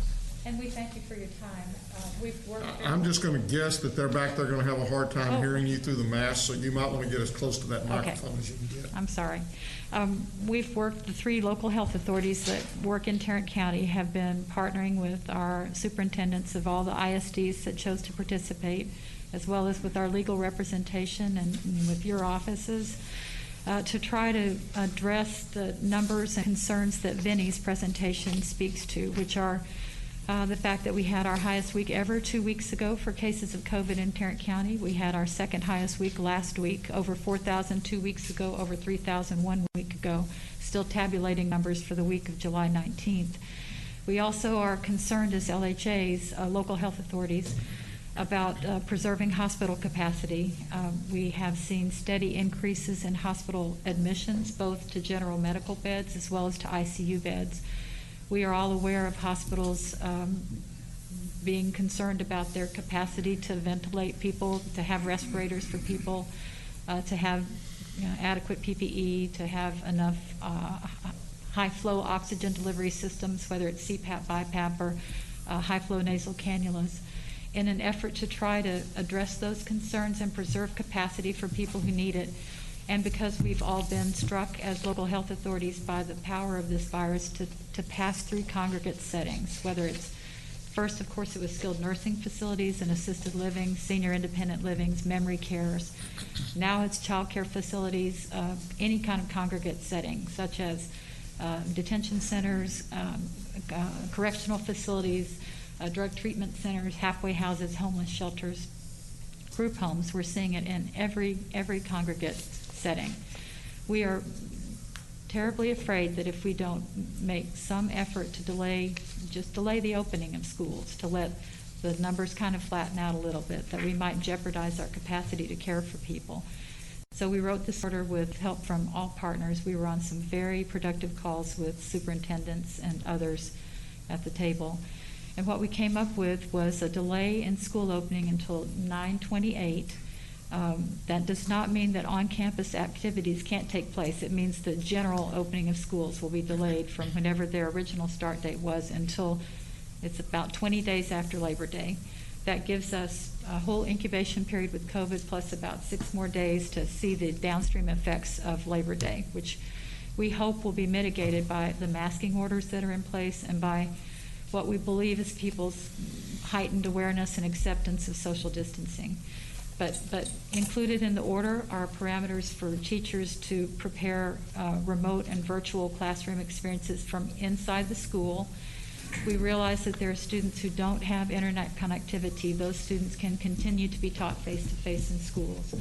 [SPEAKER 12] And we thank you for your time. We've worked.
[SPEAKER 1] I'm just going to guess that they're back there going to have a hard time hearing you through the mask, so you might want to get as close to that microphone as you can get.
[SPEAKER 12] I'm sorry. We've worked, the three local health authorities that work in Tarrant County have been partnering with our superintendents of all the ISDs that chose to participate, as well as with our legal representation and with your offices, to try to address the numbers and concerns that Vinny's presentation speaks to, which are the fact that we had our highest week ever 2 weeks ago for cases of COVID in Tarrant County. We had our second highest week last week, over 4,000 2 weeks ago, over 3,000 1 week ago, still tabulating numbers for the week of July 19th. We also are concerned as LHAs, local health authorities, about preserving hospital capacity. We have seen steady increases in hospital admissions, both to general medical beds as well as to ICU beds. We are all aware of hospitals being concerned about their capacity to ventilate people, to have respirators for people, to have adequate PPE, to have enough high-flow oxygen delivery systems, whether it's CPAP, BiPAP, or high-flow nasal cannulas, in an effort to try to address those concerns and preserve capacity for people who need it. And because we've all been struck as local health authorities by the power of this virus to pass through congregate settings, whether it's, first, of course, it was skilled nursing facilities and assisted living, senior independent livings, memory cares. Now it's child care facilities, any kind of congregate setting, such as detention centers, correctional facilities, drug treatment centers, halfway houses, homeless shelters, group homes. We're seeing it in every congregate setting. We are terribly afraid that if we don't make some effort to delay the opening of schools, to let the numbers kind of flatten out a little bit, that we might jeopardize our capacity to care for people. So we wrote this order with help from all partners. We were on some very productive calls with superintendents and others at the table. And what we came up with was a delay in school opening until 9/28. That does not mean that on-campus activities can't take place. It means the general opening of schools will be delayed from whenever their original start date was until it's about 20 days after Labor Day. That gives us a whole incubation period with COVID plus about 6 more days to see the downstream effects of Labor Day, which we hope will be mitigated by the masking orders that are in place and by what we believe is people's heightened awareness and acceptance of social distancing. But included in the order are parameters for teachers to prepare remote and virtual classroom experiences from inside the school, We realize that there are students who don't have internet connectivity. Those students can continue to be taught face-to-face in schools.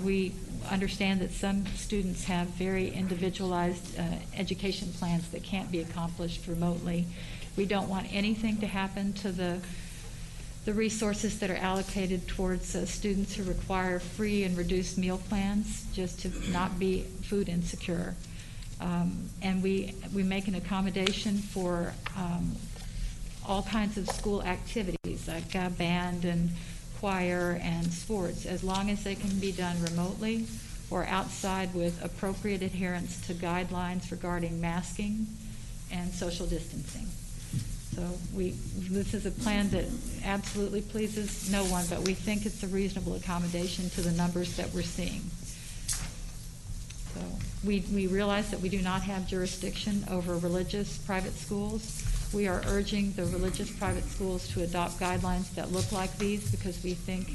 [SPEAKER 12] We understand that some students have very individualized education plans that can't be accomplished remotely. We don't want anything to happen to the resources that are allocated towards students who require free and reduced meal plans, just to not be food insecure. And we make an accommodation for all kinds of school activities, like band and choir and sports, as long as they can be done remotely or outside with appropriate adherence to guidelines regarding masking and social distancing. So this is a plan that absolutely pleases no one, but we think it's a reasonable accommodation to the numbers that we're seeing. So we realize that we do not have jurisdiction over religious private schools. We are urging the religious private schools to adopt guidelines that look like these, because we think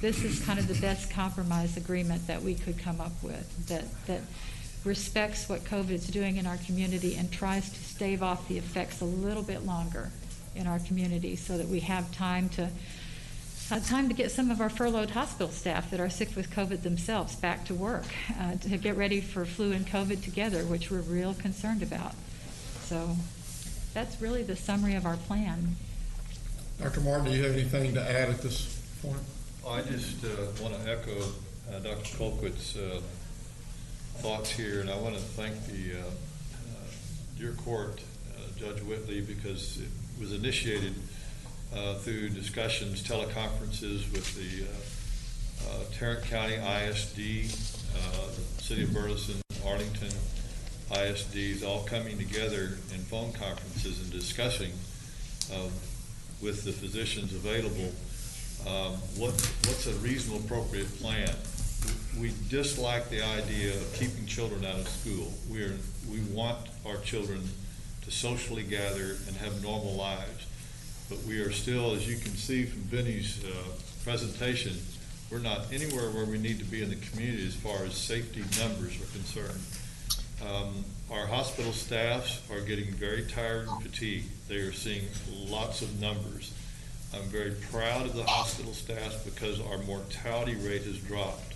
[SPEAKER 12] this is kind of the best compromise agreement that we could come up with, that respects what COVID is doing in our community and tries to stave off the effects a little bit longer in our community, so that we have time to get some of our furloughed hospital staff that are sick with COVID themselves back to work, to get ready for flu and COVID together, which we're real concerned about. So that's really the summary of our plan.
[SPEAKER 1] Dr. Martin, do you have anything to add at this point?
[SPEAKER 13] I just want to echo Dr. Colquitt's thoughts here, and I want to thank the your court, Judge Whitley, because it was initiated through discussions, teleconferences with the Tarrant County ISD, the City of Burleson, Arlington ISDs, all coming together in phone conferences and discussing with the physicians available what's a reasonable, appropriate plan. We dislike the idea of keeping children out of school. We want our children to socially gather and have normal lives. But we are still, as you can see from Vinny's presentation, we're not anywhere where we need to be in the community as far as safety numbers are concerned. Our hospital staffs are getting very tired and fatigued. They are seeing lots of numbers. I'm very proud of the hospital staff because our mortality rate has dropped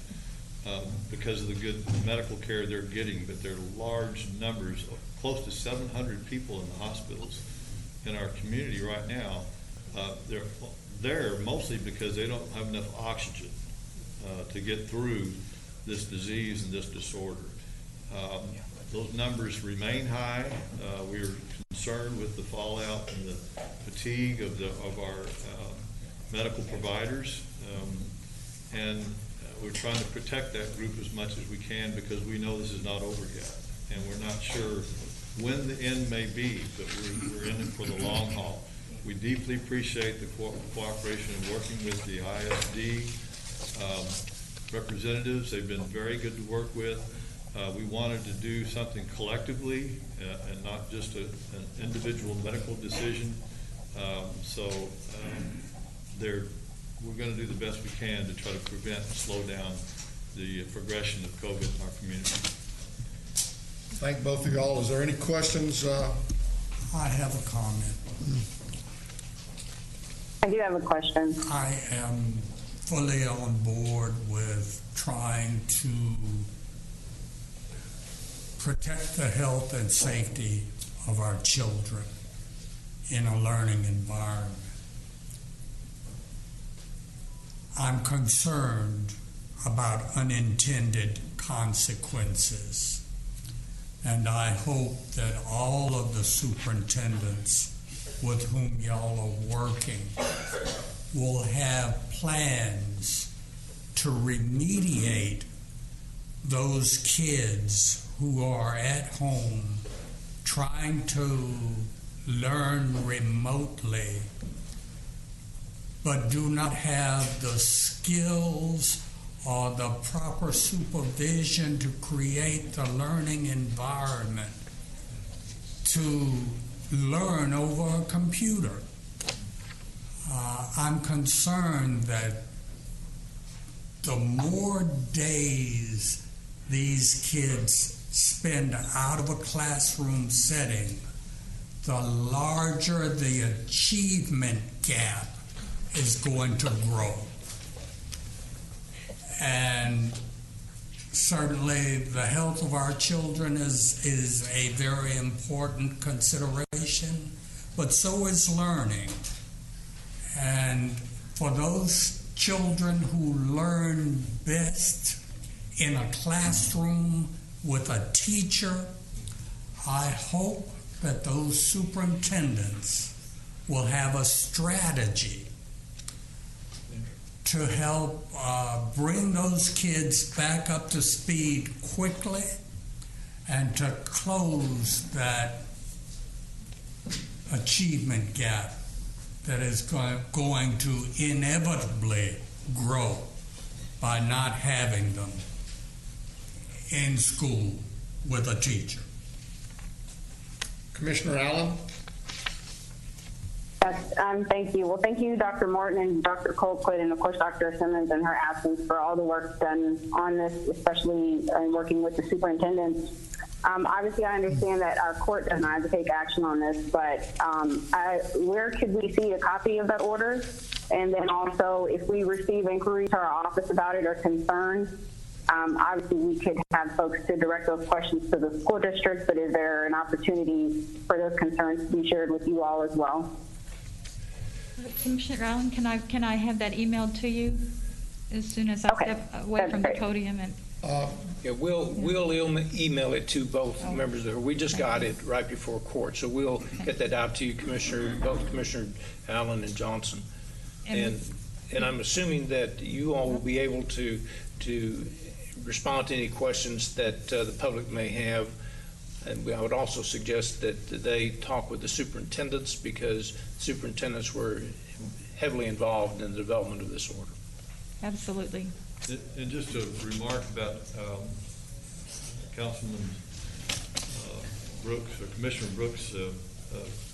[SPEAKER 13] because of the good medical care they're getting, but there are large numbers, close to 700 people in the hospitals in our community right now. They're there mostly because they don't have enough oxygen to get through this disease and this disorder. Those numbers remain high. We are concerned with the fallout and the fatigue of our medical providers, and we're trying to protect that group as much as we can, because we know this is not over yet, and we're not sure when the end may be, but we're in it for the long haul. We deeply appreciate the cooperation and working with the ISD representatives. They've been very good to work with. We wanted to do something collectively and not just an individual medical decision. We're going to do the best we can to try to prevent and slow down the progression of COVID in our community.
[SPEAKER 1] Thank both of y'all. Is there any questions?
[SPEAKER 7] I have a comment.
[SPEAKER 11] I do have a question.
[SPEAKER 7] I am fully on board with trying to protect the health and safety of our children in a learning environment. I'm concerned about unintended consequences, and I hope that all of the superintendents with whom y'all are working will have plans to remediate those kids who are at home trying to learn remotely but do not have the skills or the proper supervision to create the learning environment to learn over a computer. I'm concerned that the more days these kids spend out of a classroom setting, the larger the achievement gap is going to grow. And certainly the health of our children is a very important consideration, but so is learning. And for those children who learn best in a classroom with a teacher, I hope that those superintendents will have a strategy to help bring those kids back up to speed quickly and to close that achievement gap that is going to inevitably grow by not having them in school with a teacher.
[SPEAKER 1] Commissioner Allen?
[SPEAKER 11] Yes, thank you. Well, thank you, Dr. Morton and Dr. Colquitt, and of course, Dr. Simmons in her absence for all the work done on this, especially in working with the superintendents. Obviously, I understand that our court does not have to take action on this, but where could we see a copy of that order? And then also, if we receive inquiries to our office about it or concerns, obviously we could have folks to direct those questions to the school district, but is there an opportunity for those concerns to be shared with you all as well?
[SPEAKER 12] Commissioner Allen, can I have that emailed to you as soon as I step away from the podium? And
[SPEAKER 5] yeah, we'll email it to both members of the. We just got it right before court, so we'll get that out to you, both Commissioner Allen and Johnson, and I'm assuming that you all will be able to respond to any questions that the public may have. And I would also suggest that they talk with the superintendents, because superintendents were heavily involved in the development of this order.
[SPEAKER 12] Absolutely.
[SPEAKER 13] And just a remark about Councilman Brooks, or Commissioner Brooks'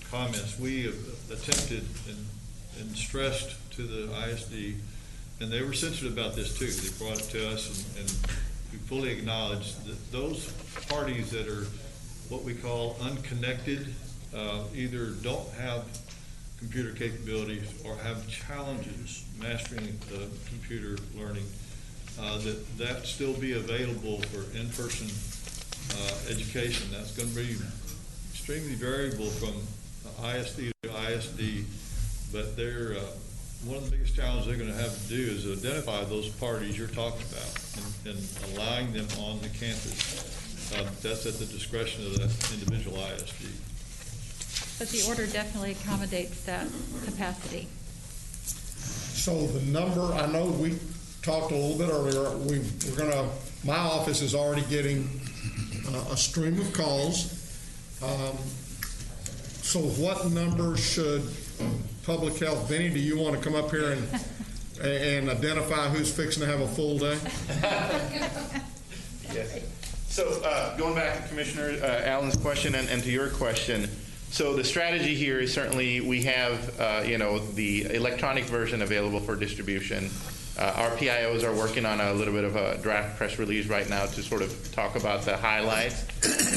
[SPEAKER 13] comments. We have attempted and stressed to the ISD, and they were sensitive about this too. They brought it to us, and we fully acknowledge that those parties that are what we call unconnected, either don't have computer capabilities or have challenges mastering the computer learning, that still be available for in-person education. That's going to be extremely variable from ISD to ISD, but they're one of the biggest challenges they're going to have to do is identify those parties you're talking about and allowing them on the campus. That's at the discretion of that individual ISD.
[SPEAKER 12] But the order definitely accommodates that capacity.
[SPEAKER 1] So the number, I know we talked a little bit earlier, my office is already getting a stream of calls. So what number should Public Health, Benny, do you want to come up here and identify who's fixing to have a full day?
[SPEAKER 10] Yes. So going back to Commissioner Allen's question and to your question, so the strategy here is certainly we have the electronic version available for distribution. Our PIOs are working on a little bit of a draft press release right now to sort of talk about the highlights,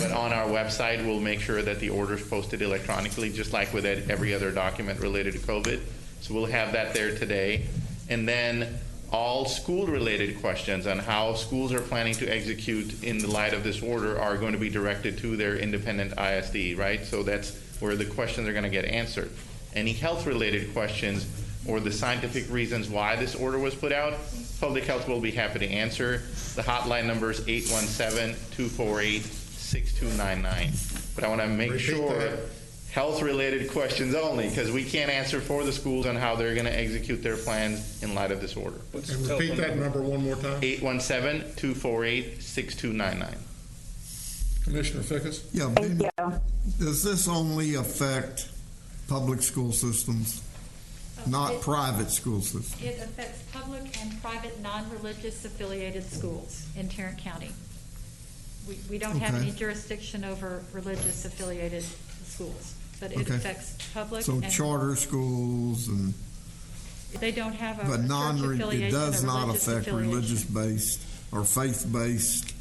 [SPEAKER 10] but on our website we'll make sure that the order is posted electronically, just like with every other document related to COVID. So we'll have that there today. And then all school-related questions on how schools are planning to execute in the light of this order are going to be directed to their independent ISD, right? So that's where the questions are going to get answered. Any health-related questions or the scientific reasons why this order was put out, Public Health will be happy to answer. The hotline number is 817-248-6299. But I want to make sure health-related questions only, because we can't answer for the schools on how they're going to execute their plans in light of this order.
[SPEAKER 1] And repeat that number one more time.
[SPEAKER 10] 817-248-6299.
[SPEAKER 1] Commissioner Fickus?
[SPEAKER 14] Yeah, Ben, does this only affect public school systems, not private school systems?
[SPEAKER 12] It affects public and private non-religious affiliated schools in Tarrant County. We don't have any jurisdiction over religious affiliated schools, but it affects public.
[SPEAKER 14] So and charter schools and
[SPEAKER 12] they don't have a
[SPEAKER 14] but
[SPEAKER 12] it
[SPEAKER 14] does not affect religious-based or faith-based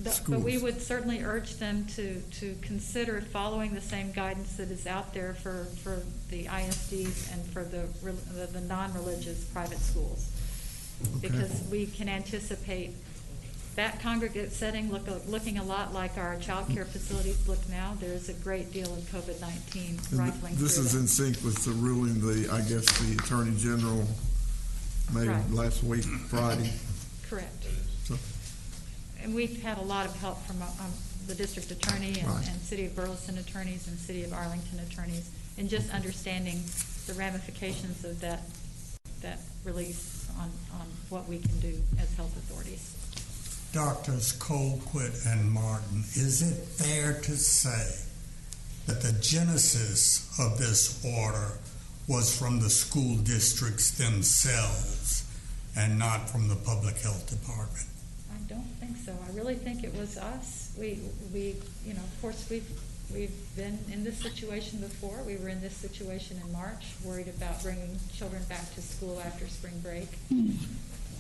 [SPEAKER 12] But we would certainly urge them to consider following the same guidance that is out there for the ISDs and for the non-religious private schools.
[SPEAKER 14] Okay.
[SPEAKER 12] Because we can anticipate that congregate setting looking a lot like our child care facilities look now. There's a great deal of COVID-19 rifling
[SPEAKER 14] This
[SPEAKER 12] through
[SPEAKER 14] is
[SPEAKER 12] them.
[SPEAKER 14] in sync with the ruling the Attorney General made
[SPEAKER 12] Right.
[SPEAKER 14] last week, Friday.
[SPEAKER 12] Correct.
[SPEAKER 14] So,
[SPEAKER 12] And we've had a lot of help from the district attorney
[SPEAKER 14] Right.
[SPEAKER 12] and City of Burleson attorneys and City of Arlington attorneys in just understanding the ramifications of that release on what we can do as health authorities.
[SPEAKER 7] Doctors Colquitt and Martin, is it fair to say that the genesis of this order was from the school districts themselves and not from the public health department?
[SPEAKER 12] I don't think so. I really think it was us. We of course, we've been in this situation before. We were in this situation in March, worried about bringing children back to school after spring break.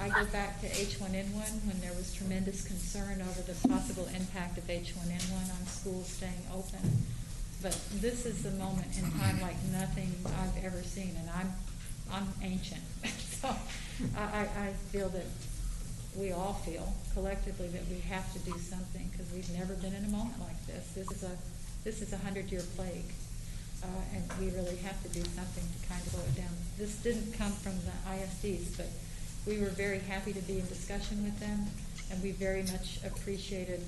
[SPEAKER 12] I go back to H1N1 when there was tremendous concern over the possible impact of H1N1 on schools staying open. But this is the moment in time like nothing I've ever seen, and I'm ancient. So I feel that we all feel collectively that we have to do something because we've never been in a moment like this. This is a 100-year plague, and we really have to do something to kind of slow it down. This didn't come from the ISDs, but we were very happy to be in discussion with them, and we very much appreciated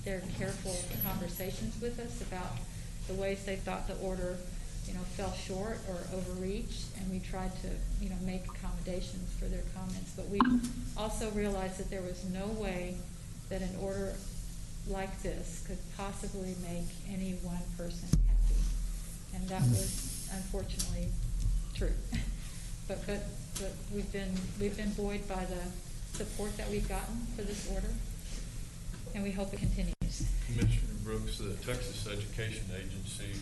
[SPEAKER 12] their careful conversations with us about the ways they thought the order, fell short or overreached, and we tried to, make accommodations for their comments. But we also realized that there was no way that an order like this could possibly make any one person happy, and that was unfortunately true. But we've been buoyed by the support that we've gotten for this order, and we hope it continues.
[SPEAKER 13] Commissioner Brooks, the Texas Education Agency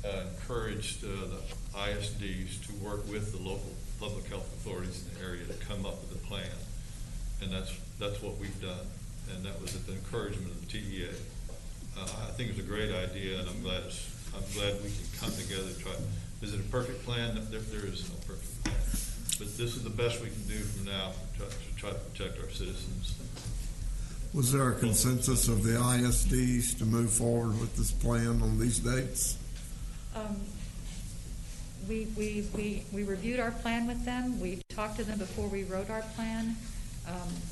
[SPEAKER 13] encouraged the ISDs to work with the local public health authorities in the area to come up with a plan, and that's what we've done, and that was at the encouragement of the TEA. I think it's a great idea, and I'm glad we can come together to try. Is it a perfect plan? There is no perfect plan, but this is the best we can do from now to try to protect our citizens.
[SPEAKER 14] was there a consensus of the ISDs to move forward with this plan on these dates?
[SPEAKER 12] We reviewed our plan with them. We talked to them before we wrote our plan.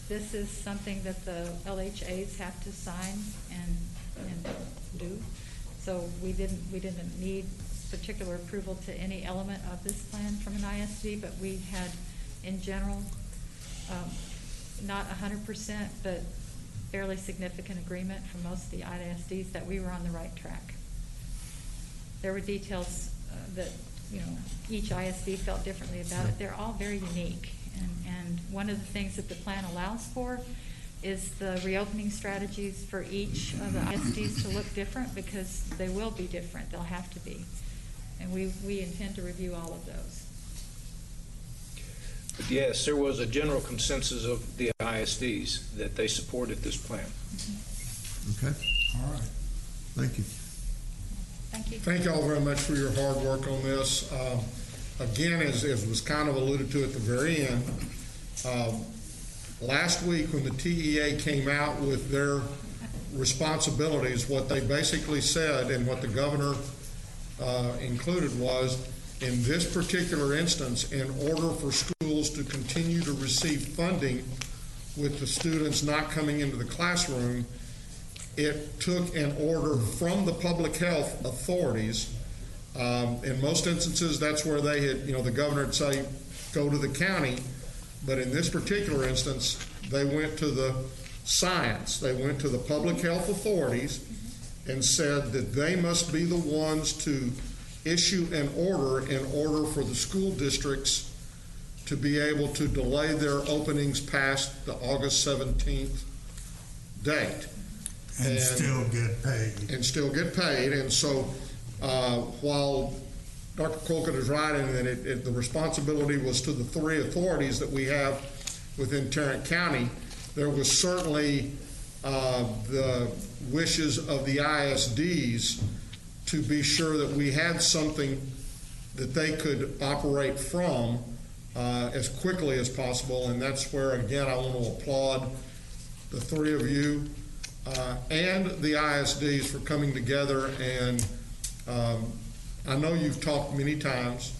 [SPEAKER 12] This is something that the LHAs have to sign and do. So we didn't need particular approval to any element of this plan from an ISD, but we had, in general, not 100%, but fairly significant agreement from most of the ISDs that we were on the right track. There were details that each ISD felt differently about it. They're all very unique, and one of the things that the plan allows for is the reopening strategies for each of the ISDs to look different, because they will be different. They'll have to be, and we intend to review all of those.
[SPEAKER 15] But yes, there was a general consensus of the ISDs that they supported this plan.
[SPEAKER 14] Okay.
[SPEAKER 7] All right.
[SPEAKER 14] Thank you.
[SPEAKER 12] Thank you.
[SPEAKER 1] Thank you all very much for your hard work on this. Again, as was kind of alluded to at the very end, last week when the TEA came out with their responsibilities, what they basically said and what the governor included was, in this particular instance, in order for schools to continue to receive funding with the students not coming into the classroom, it took an order from the public health authorities. In most instances, that's where they had, the governor would say, go to the county. But in this particular instance, they went to the science. They went to the public health authorities and said that they must be the ones to issue an order in order for the school districts to be able to delay their openings past the August 17th date.
[SPEAKER 7] And still get paid.
[SPEAKER 1] And still get paid. And so while Dr. Colquitt is right in that the responsibility was to the three authorities that we have within Tarrant County, there was certainly the wishes of the ISDs to be sure that we had something that they could operate from as quickly as possible. And that's where, again, I want to applaud the three of you and the ISDs for coming together. And I know you've talked many times,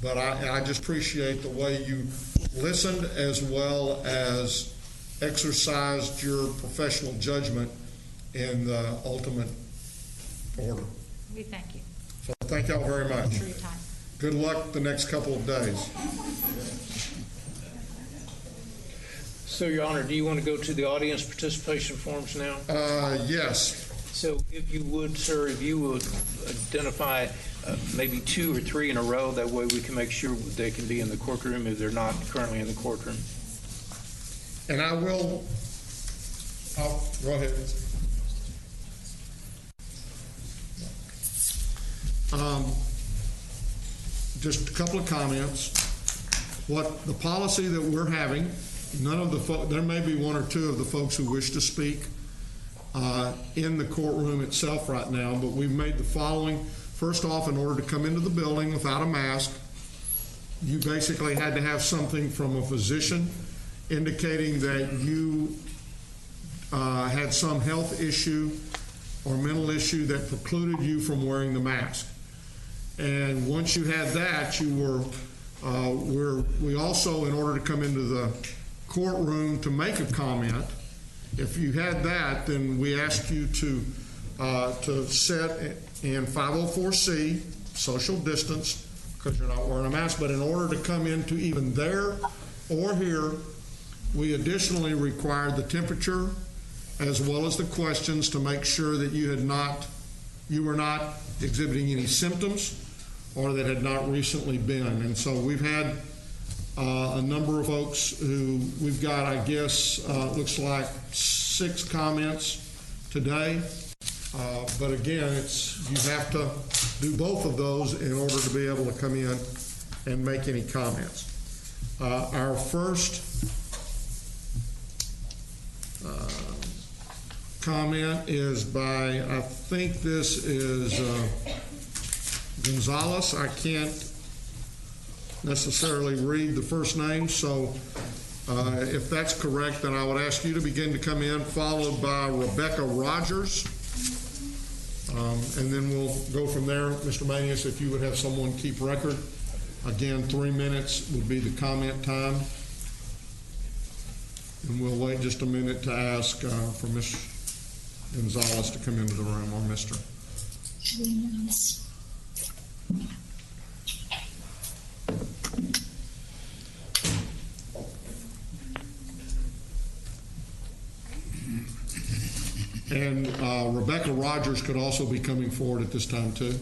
[SPEAKER 1] but I just appreciate the way you listened as well as exercised your professional judgment in the ultimate order.
[SPEAKER 12] We thank you.
[SPEAKER 1] So thank y'all very much.
[SPEAKER 12] For your time.
[SPEAKER 1] Good luck the next couple of days.
[SPEAKER 15] So, Your Honor, do you want to go to the audience participation forms now?
[SPEAKER 1] Yes.
[SPEAKER 15] So if you would, sir, if you would identify maybe 2 or 3 in a row, that way we can make sure they can be in the courtroom if they're not currently in the courtroom.
[SPEAKER 1] And I will, go ahead. Just a couple of comments. What the policy that we're having, none of the there may be 1 or 2 of the folks who wish to speak in the courtroom itself right now, but we've made the following. First off, in order to come into the building without a mask, you basically had to have something from a physician indicating that you had some health issue or mental issue that precluded you from wearing the mask. And once you had that, you were, we also, in order to come into the courtroom to make a comment, if you had that, then we asked you to sit in 504C, social distance, because you're not wearing a mask. But in order to come into even there or here, we additionally required the temperature as well as the questions to make sure that you were not exhibiting any symptoms or that had not recently been. And so we've had a number of folks who we've got, I guess, looks like 6 comments today. But again, you have to do both of those in order to be able to come in and make any comments. Our first comment is by, I think this is Gonzalez. I can't necessarily read the first name, so if that's correct, then I would ask you to begin to come in, followed by Rebecca Rogers, and then we'll go from there. Mr. Manius, if you would have someone keep record. Again, 3 minutes would be the comment time, and we'll wait just a minute to ask for Ms. Gonzalez to come into the room, or Mr. And Rebecca Rogers could also be coming forward at this time too.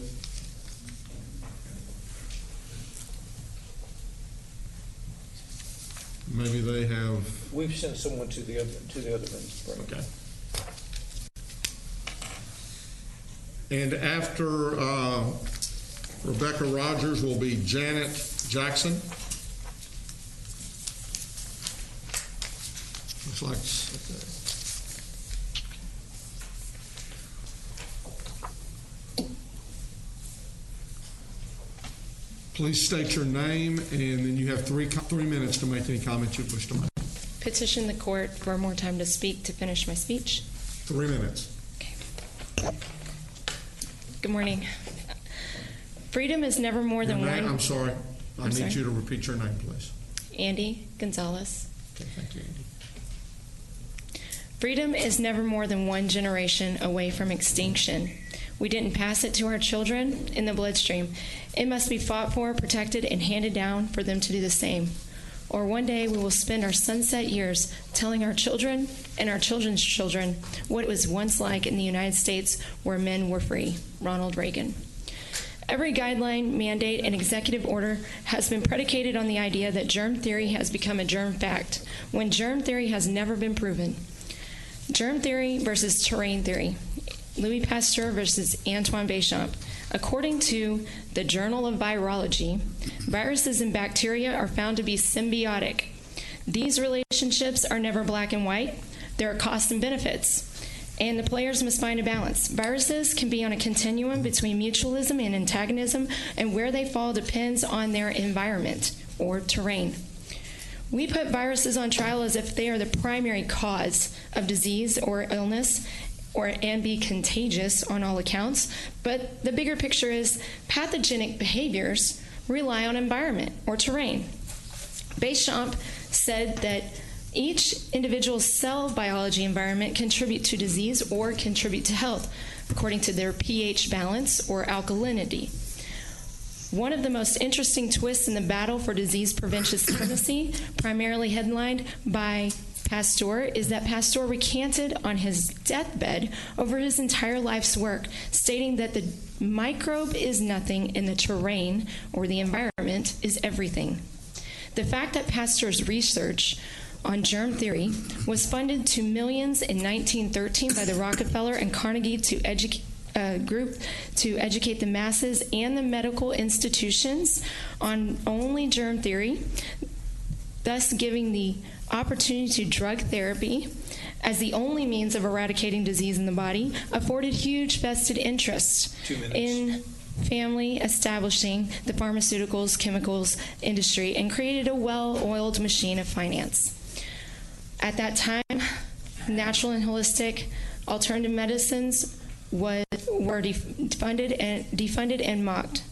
[SPEAKER 1] Maybe they have.
[SPEAKER 15] We've sent someone to the other room.
[SPEAKER 1] Okay. And after Rebecca Rogers will be Janet Jackson. Looks like. Okay. Please state your name, and then you have 3 minutes to make any comments you wish to make.
[SPEAKER 16] Petition the court for more time to speak to finish my speech.
[SPEAKER 1] 3 minutes.
[SPEAKER 16] Okay. Good morning. Freedom is never more than one.
[SPEAKER 1] I'm sorry. I need you to repeat your name, please.
[SPEAKER 16] Andy Gonzalez.
[SPEAKER 1] Okay, thank you, Andy.
[SPEAKER 16] Freedom is never more than one generation away from extinction. We didn't pass it to our children in the bloodstream. It must be fought for, protected, and handed down for them to do the same. Or one day we will spend our sunset years telling our children and our children's children what it was once like in the United States where men were free. Ronald Reagan. Every guideline, mandate, and executive order has been predicated on the idea that germ theory has become a germ fact, when germ theory has never been proven. Germ theory versus terrain theory. Louis Pasteur versus Antoine Béchamp. According to the Journal of Virology, viruses and bacteria are found to be symbiotic. These relationships are never black and white, There are costs and benefits, and the players must find a balance. Viruses can be on a continuum between mutualism and antagonism, and where they fall depends on their environment or terrain. We put viruses on trial as if they are the primary cause of disease or illness, and be contagious on all accounts, but the bigger picture is pathogenic behaviors rely on environment or terrain. Béchamp said that each individual's cell biology environment contribute to disease or contribute to health according to their pH balance or alkalinity. One of the most interesting twists in the battle for disease prevention supremacy, primarily headlined by Pasteur, is that Pasteur recanted on his deathbed over his entire life's work, stating that the microbe is nothing and the terrain or the environment is everything. The fact that Pasteur's research on germ theory was funded to millions in 1913 by the Rockefeller and Carnegie group to educate the masses and the medical institutions on only germ theory, thus giving the opportunity to drug therapy as the only means of eradicating disease in the body, afforded huge vested interest in family establishing the pharmaceuticals, chemicals industry, and created a well-oiled machine of finance. At that time, natural and holistic alternative medicines were defunded and mocked.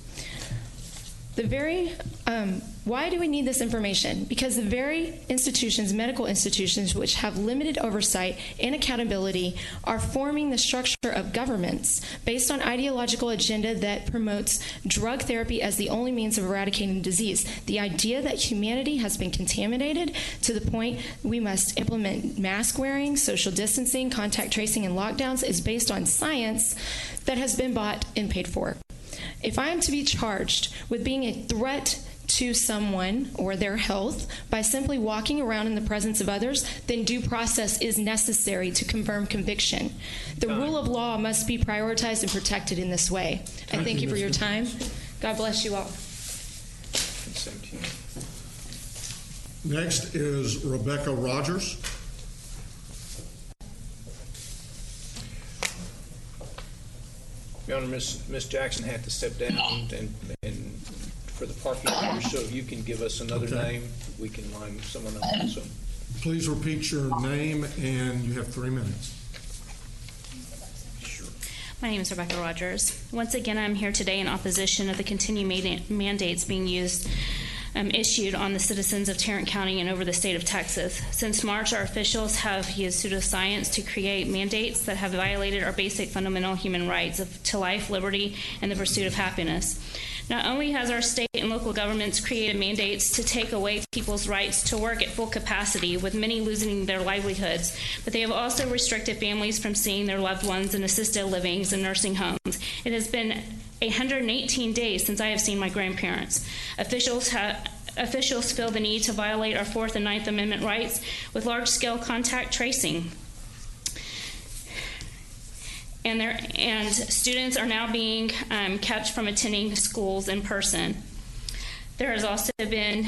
[SPEAKER 16] Why do we need this information? Because the very institutions, medical institutions, which have limited oversight and accountability, are forming the structure of governments based on ideological agenda that promotes drug therapy as the only means of eradicating disease. The idea that humanity has been contaminated to the point we must implement mask wearing, social distancing, contact tracing, and lockdowns is based on science that has been bought and paid for. If I am to be charged with being a threat to someone or their health by simply walking around in the presence of others, then due process is necessary to confirm conviction. The rule of law must be prioritized and protected in this way. I thank you for your time. God bless you all.
[SPEAKER 1] Next is Rebecca Rogers.
[SPEAKER 15] Your Honor, Ms. Jackson had to step down and for the parking meter, so if you can give us another name, we can line someone up also.
[SPEAKER 1] Please repeat your name, and you have 3 minutes.
[SPEAKER 17] My name is Rebecca Rogers. Once again, I'm here today in opposition of the continued mandates being issued on the citizens of Tarrant County and over the state of Texas. Since March, our officials have used pseudoscience to create mandates that have violated our basic fundamental human rights to life, liberty, and the pursuit of happiness. Not only has our state and local governments created mandates to take away people's rights to work at full capacity, with many losing their livelihoods, but they have also restricted families from seeing their loved ones in assisted livings and nursing homes. It has been 118 days since I have seen my grandparents. Officials feel the need to violate our 4th and 9th Amendment rights with large-scale contact tracing. And students are now being kept from attending schools in person. There has also been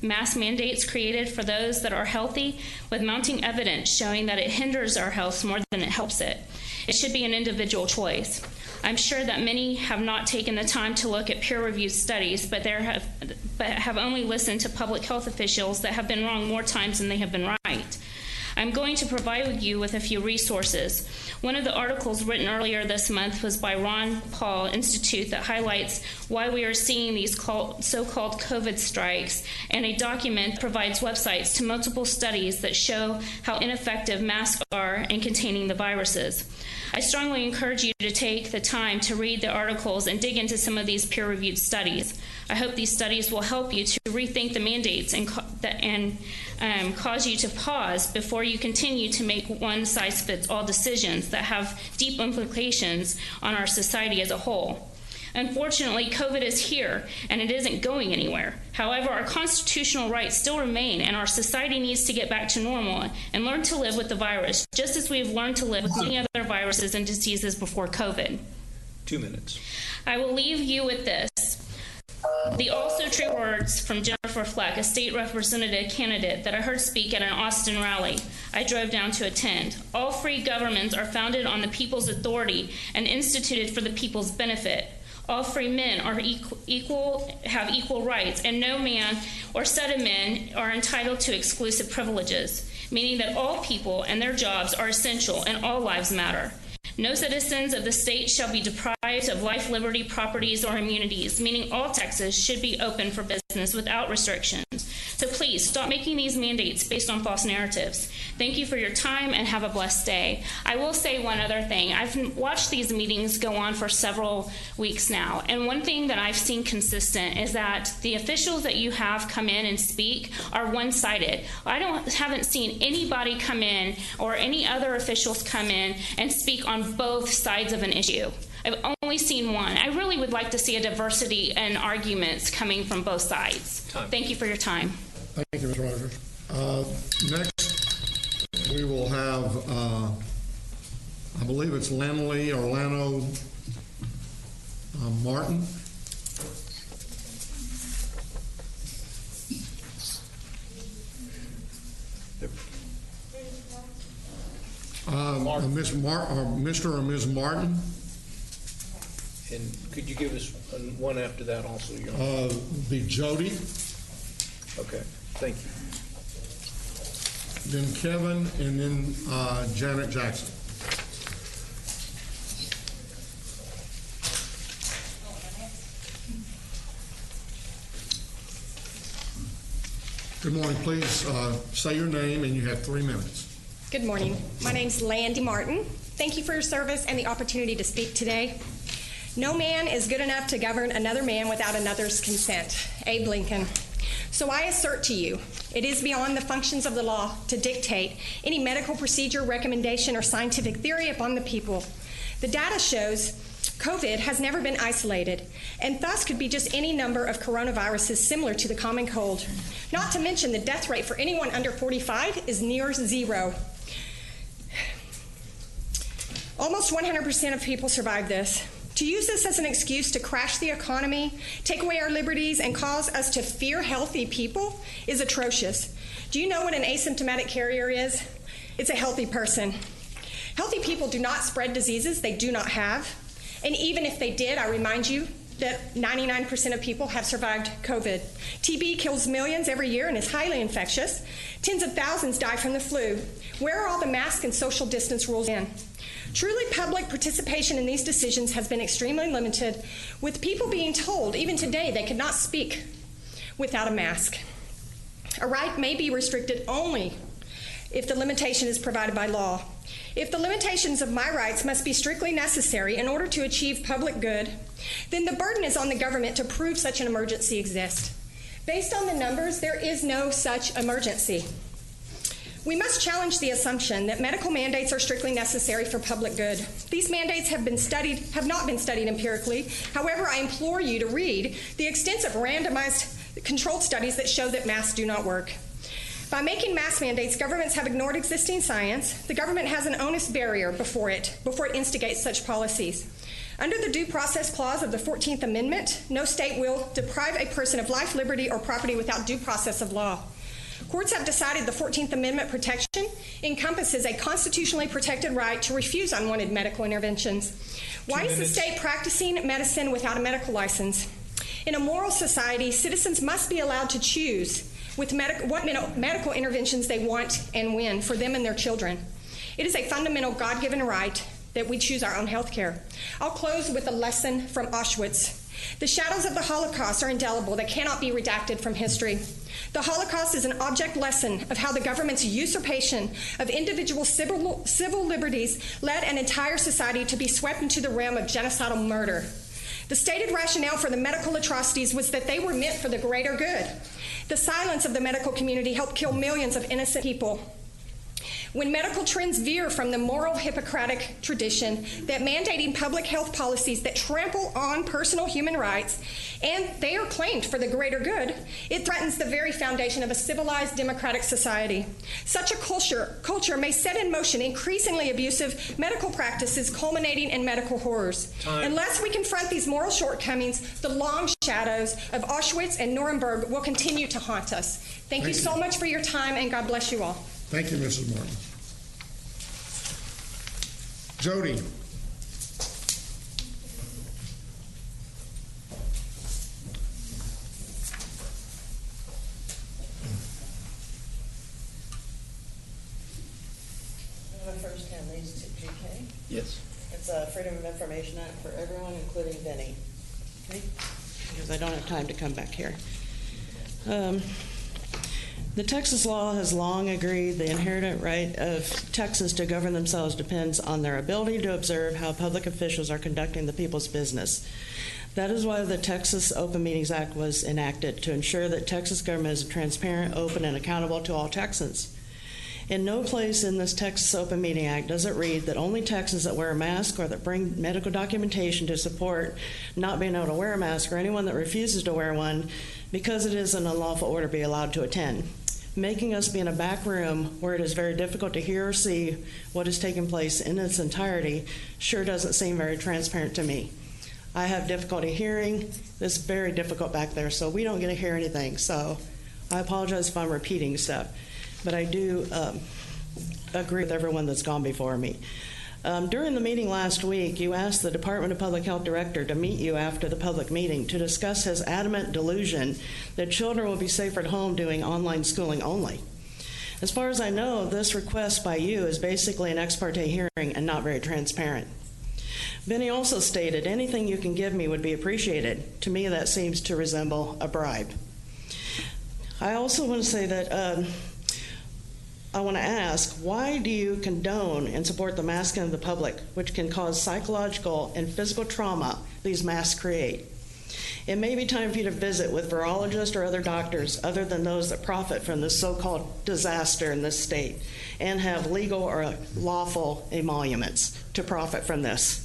[SPEAKER 17] mask mandates created for those that are healthy, with mounting evidence showing that it hinders our health more than it helps it. It should be an individual choice. I'm sure that many have not taken the time to look at peer-reviewed studies, but have only listened to public health officials that have been wrong more times than they have been right. I'm going to provide you with a few resources. One of the articles written earlier this month was by Ron Paul Institute that highlights why we are seeing these so-called COVID strikes, and a document provides websites to multiple studies that show how ineffective masks are in containing the viruses. I strongly encourage you to take the time to read the articles and dig into some of these peer-reviewed studies. I hope these studies will help you to rethink the mandates and cause you to pause before you continue to make one-size-fits-all decisions that have deep implications on our society as a whole. Unfortunately, COVID is here, and it isn't going anywhere. However, our constitutional rights still remain, and our society needs to get back to normal and learn to live with the virus, just as we have learned to live with many other viruses and diseases before COVID.
[SPEAKER 15] 2 minutes.
[SPEAKER 17] I will leave you with this. The also true words from Jennifer Fleck, a state representative candidate that I heard speak at an Austin rally. I drove down to attend. All free governments are founded on the people's authority and instituted for the people's benefit. All free men are have equal rights, and no man or set of men are entitled to exclusive privileges, meaning that all people and their jobs are essential and all lives matter. No citizens of the state shall be deprived of life, liberty, properties, or immunities, meaning all Texas should be open for business without restrictions. So please stop making these mandates based on false narratives. Thank you for your time and have a blessed day. I will say one other thing. I've watched these meetings go on for several weeks now, and one thing that I've seen consistent is that the officials that you have come in and speak are one-sided. I haven't seen anybody come in or any other officials come in and speak on both sides of an issue. I've only seen one. I really would like to see a diversity in arguments coming from both sides. Thank you for your time.
[SPEAKER 1] Thank you, Ms. Rogers. Next, we will have, I believe it's Lanley or Lano Martin. Mr. or Ms. Martin.
[SPEAKER 15] And could you give us one after that also?
[SPEAKER 1] Be Jody.
[SPEAKER 15] Okay, thank you.
[SPEAKER 1] Then Kevin, and then Janet Jackson. Good morning. Please say your name, and you have 3 minutes.
[SPEAKER 18] Good morning. My name's Landy Martin. Thank you for your service and the opportunity to speak today. No man is good enough to govern another man without another's consent. Abe Lincoln. So I assert to you, it is beyond the functions of the law to dictate any medical procedure, recommendation, or scientific theory upon the people. The data shows COVID has never been isolated, and thus could be just any number of coronaviruses similar to the common cold. Not to mention the death rate for anyone under 45 is near zero. Almost 100% of people survive this. To use this as an excuse to crash the economy, take away our liberties, and cause us to fear healthy people is atrocious. Do you know what an asymptomatic carrier is? It's a healthy person. Healthy people do not spread diseases they do not have. And even if they did, I remind you that 99% of people have survived COVID. TB kills millions every year and is highly infectious. Tens of thousands die from the flu. Where are all the mask and social distance rules in? Truly, public participation in these decisions has been extremely limited, with people being told, even today, they could not speak without a mask. A right may be restricted only if the limitation is provided by law. If the limitations of my rights must be strictly necessary in order to achieve public good, then the burden is on the government to prove such an emergency exists. Based on the numbers, there is no such emergency. We must challenge the assumption that medical mandates are strictly necessary for public good. These mandates have not been studied empirically. However, I implore you to read the extensive randomized controlled studies that show that masks do not work. By making mask mandates, governments have ignored existing science. The government has an onus barrier before it instigates such policies. Under the Due Process Clause of the 14th Amendment, no state will deprive a person of life, liberty, or property without due process of law. Courts have decided the 14th Amendment protection encompasses a constitutionally protected right to refuse unwanted medical interventions. Why is the state practicing medicine without a medical license? In a moral society, citizens must be allowed to choose what medical interventions they want and when for them and their children. It is a fundamental God-given right that we choose our own health care. I'll close with a lesson from Auschwitz. The shadows of the Holocaust are indelible. They cannot be redacted from history. The Holocaust is an object lesson of how the government's usurpation of individual civil liberties led an entire society to be swept into the realm of genocidal murder. The stated rationale for the medical atrocities was that they were meant for the greater good. The silence of the medical community helped kill millions of innocent people. When medical trends veer from the moral Hippocratic tradition that mandating public health policies that trample on personal human rights, and they are claimed for the greater good, it threatens the very foundation of a civilized democratic society. Such a culture may set in motion increasingly abusive medical practices culminating in medical horrors. Unless we confront these moral shortcomings, the long shadows of Auschwitz and Nuremberg will continue to haunt us. Thank you so much for your time, and God bless you all.
[SPEAKER 1] Thank you, Mrs. Martin. Jody.
[SPEAKER 19] I'm going to first hand these to GK.
[SPEAKER 15] Yes.
[SPEAKER 19] It's a Freedom of Information Act for everyone, including Benny. Okay? Because I don't have time to come back here. The Texas law has long agreed the inherent right of Texas to govern themselves depends on their ability to observe how public officials are conducting the people's business. That is why the Texas Open Meetings Act was enacted, to ensure that Texas government is transparent, open, and accountable to all Texans. In no place in this Texas Open Meeting Act does it read that only Texans that wear a mask or that bring medical documentation to support not being able to wear a mask, or anyone that refuses to wear one because it is an unlawful order, be allowed to attend. Making us be in a back room where it is very difficult to hear or see what is taking place in its entirety sure doesn't seem very transparent to me. I have difficulty hearing. It's very difficult back there, so we don't get to hear anything. So I apologize if I'm repeating stuff, but I do agree with everyone that's gone before me. During the meeting last week, you asked the Department of Public Health Director to meet you after the public meeting to discuss his adamant delusion that children will be safer at home doing online schooling only. As far as I know, this request by you is basically an ex parte hearing and not very transparent. Benny also stated, anything you can give me would be appreciated. To me, that seems to resemble a bribe. I also want to say that I want to ask, why do you condone and support the masking of the public, which can cause psychological and physical trauma these masks create? It may be time for you to visit with virologists or other doctors other than those that profit from this so-called disaster in this state and have legal or lawful emoluments to profit from this.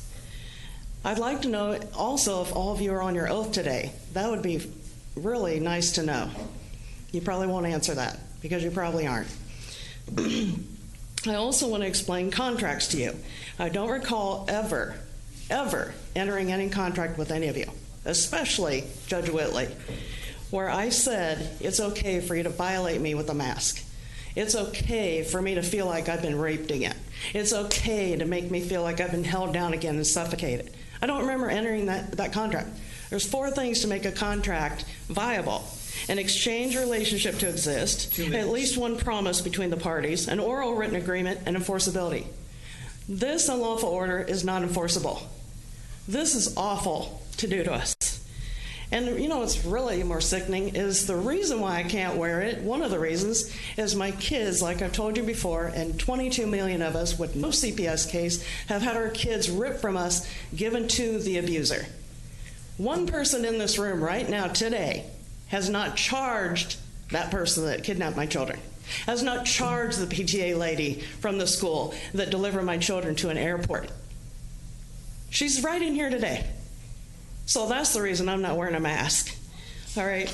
[SPEAKER 19] I'd like to know also if all of you are on your oath today. That would be really nice to know. You probably won't answer that because you probably aren't. I also want to explain contracts to you. I don't recall ever entering any contract with any of you, especially Judge Whitley, where I said it's okay for you to violate me with a mask. It's okay for me to feel like I've been raped again. It's okay to make me feel like I've been held down again and suffocated. I don't remember entering that contract. There's 4 things to make a contract viable. An exchange relationship to exist, at least one promise between the parties, an oral written agreement, and enforceability. This unlawful order is not enforceable. This is awful to do to us. And you know what's really more sickening is the reason why I can't wear it, one of the reasons, is my kids, like I've told you before, and 22 million of us with no CPS case have had our kids ripped from us, given to the abuser. One person in this room right now today has not charged that person that kidnapped my children, has not charged the PTA lady from the school that delivered my children to an airport. She's right in here today. So that's the reason I'm not wearing a mask. All right.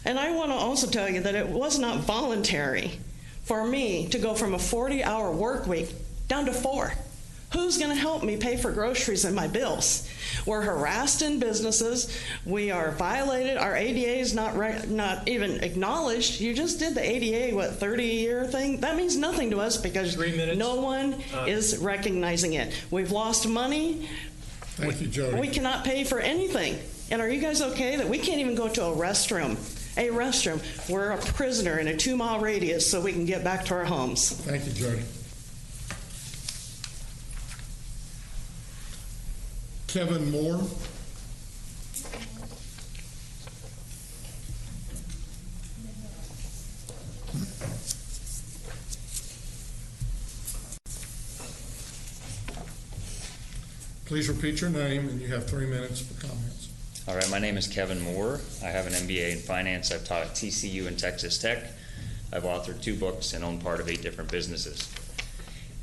[SPEAKER 19] And I want to also tell you that it was not voluntary for me to go from a 40-hour work week down to 4. Who's going to help me pay for groceries and my bills? We're harassed in businesses. We are violated. Our ADA is not even acknowledged. You just did the ADA, 30-year thing? That means nothing to us because no one is recognizing it. We've lost money.
[SPEAKER 1] Thank you, Jody.
[SPEAKER 19] We cannot pay for anything. And are you guys okay that we can't even go to a restroom? We're a prisoner in a 2-mile radius so we can get back to our homes.
[SPEAKER 1] Thank you, Jody. Kevin Moore. Please repeat your name, and you have 3 minutes for comments.
[SPEAKER 20] All right, my name is Kevin Moore. I have an MBA in finance. I've taught at TCU and Texas Tech. I've authored 2 books and own part of 8 different businesses.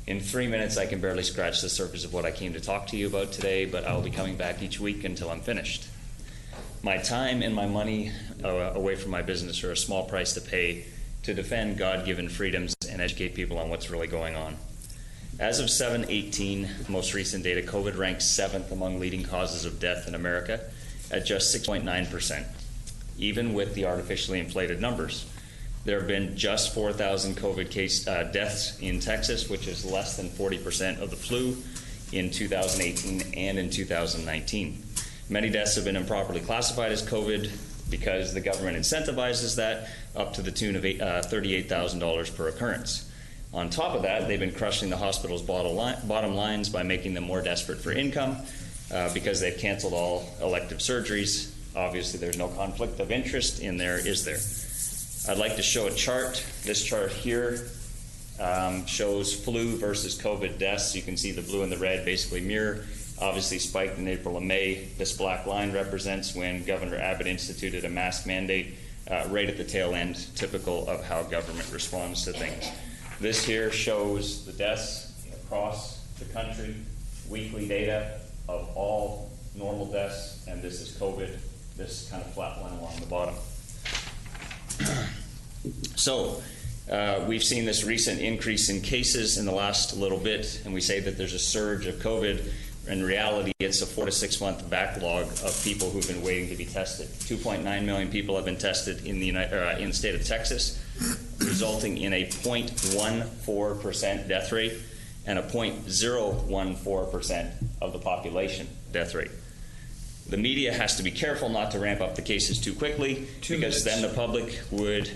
[SPEAKER 20] In 3 minutes, I can barely scratch the surface of what I came to talk to you about today, but I'll be coming back each week until I'm finished. My time and my money away from my business are a small price to pay to defend God-given freedoms and educate people on what's really going on. As of 7/18, most recent data, COVID ranks 7th among leading causes of death in America at just 6.9%, even with the artificially inflated numbers. There have been just 4,000 COVID deaths in Texas, which is less than 40% of the flu in 2018 and in 2019. Many deaths have been improperly classified as COVID because the government incentivizes that up to the tune of $38,000 per occurrence. On top of that, they've been crushing the hospital's bottom lines by making them more desperate for income because they've canceled all elective surgeries. Obviously, there's no conflict of interest in there, is there? I'd like to show a chart. This chart here shows flu versus COVID deaths. You can see the blue and the red basically mirror. Obviously spiked in April and May. This black line represents when Governor Abbott instituted a mask mandate right at the tail end, typical of how government responds to things. This here shows the deaths across the country, weekly data of all normal deaths, and this is COVID, this kind of flat line along the bottom. So we've seen this recent increase in cases in the last little bit, and we say that there's a surge of COVID. In reality, it's a 4 to 6 month backlog of people who've been waiting to be tested. 2.9 million people have been tested in the state of Texas, resulting in a 0.14% death rate and a 0.014% of the population death rate. The media has to be careful not to ramp up the cases too quickly, because then the public would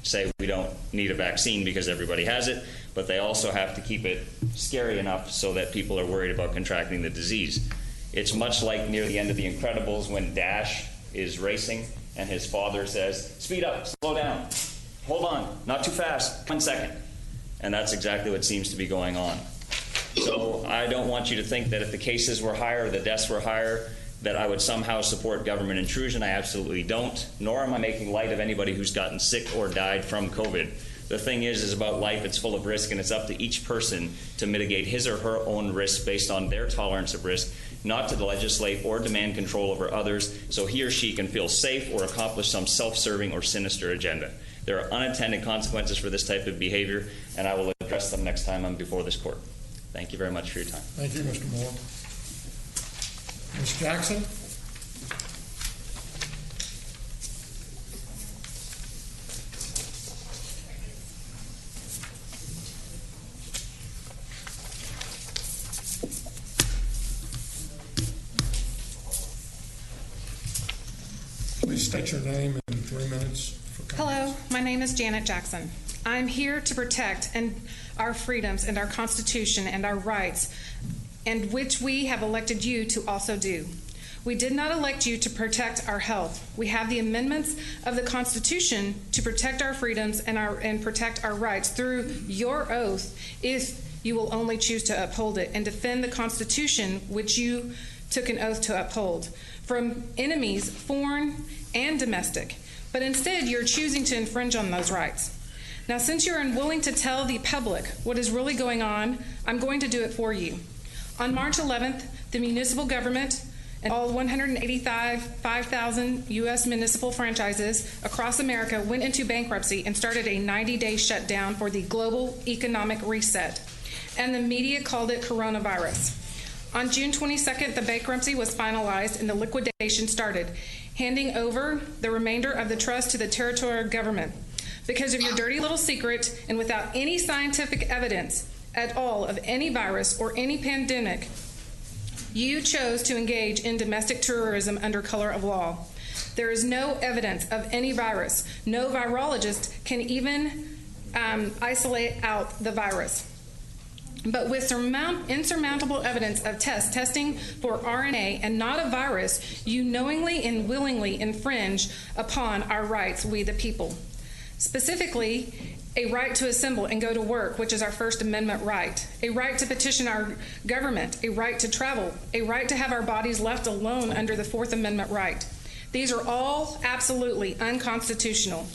[SPEAKER 20] say we don't need a vaccine because everybody has it, but they also have to keep it scary enough so that people are worried about contracting the disease. It's much like near the end of The Incredibles when Dash is racing and his father says, "Speed up, slow down, hold on, not too fast, 1 second." And that's exactly what seems to be going on. So I don't want you to think that if the cases were higher, the deaths were higher, that I would somehow support government intrusion. I absolutely don't, nor am I making light of anybody who's gotten sick or died from COVID. The thing is about life, it's full of risk, and it's up to each person to mitigate his or her own risk based on their tolerance of risk, not to legislate or demand control over others so he or she can feel safe or accomplish some self-serving or sinister agenda. There are unintended consequences for this type of behavior, and I will address them next time I'm before this court. Thank you very much for your time.
[SPEAKER 1] Thank you, Mr. Moore. Ms. Jackson? Please state your name in 3 minutes.
[SPEAKER 21] Hello, my name is Janet Jackson. I'm here to protect our freedoms and our Constitution and our rights, and which we have elected you to also do. We did not elect you to protect our health. We have the amendments of the Constitution to protect our freedoms and protect our rights through your oath, if you will only choose to uphold it and defend the Constitution which you took an oath to uphold from enemies, foreign and domestic. But instead, you're choosing to infringe on those rights. Now, since you're unwilling to tell the public what is really going on, I'm going to do it for you. On March 11th, the municipal government and all 185,000 U.S. municipal franchises across America went into bankruptcy and started a 90-day shutdown for the global economic reset. And the media called it coronavirus. On June 22nd, the bankruptcy was finalized and the liquidation started, handing over the remainder of the trust to the territorial government. Because of your dirty little secret and without any scientific evidence at all of any virus or any pandemic, you chose to engage in domestic tourism under color of law. There is no evidence of any virus. No virologist can even isolate out the virus. But with insurmountable evidence of testing for RNA and not a virus, you knowingly and willingly infringe upon our rights, we the people. Specifically, a right to assemble and go to work, which is our First Amendment right, a right to petition our government, a right to travel, a right to have our bodies left alone under the Fourth Amendment right. These are all absolutely unconstitutional.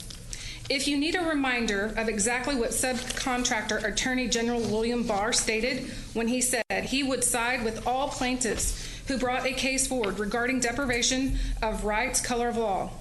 [SPEAKER 21] If you need a reminder of exactly what subcontractor Attorney General William Barr stated when he said he would side with all plaintiffs who brought a case forward regarding deprivation of rights, color of law,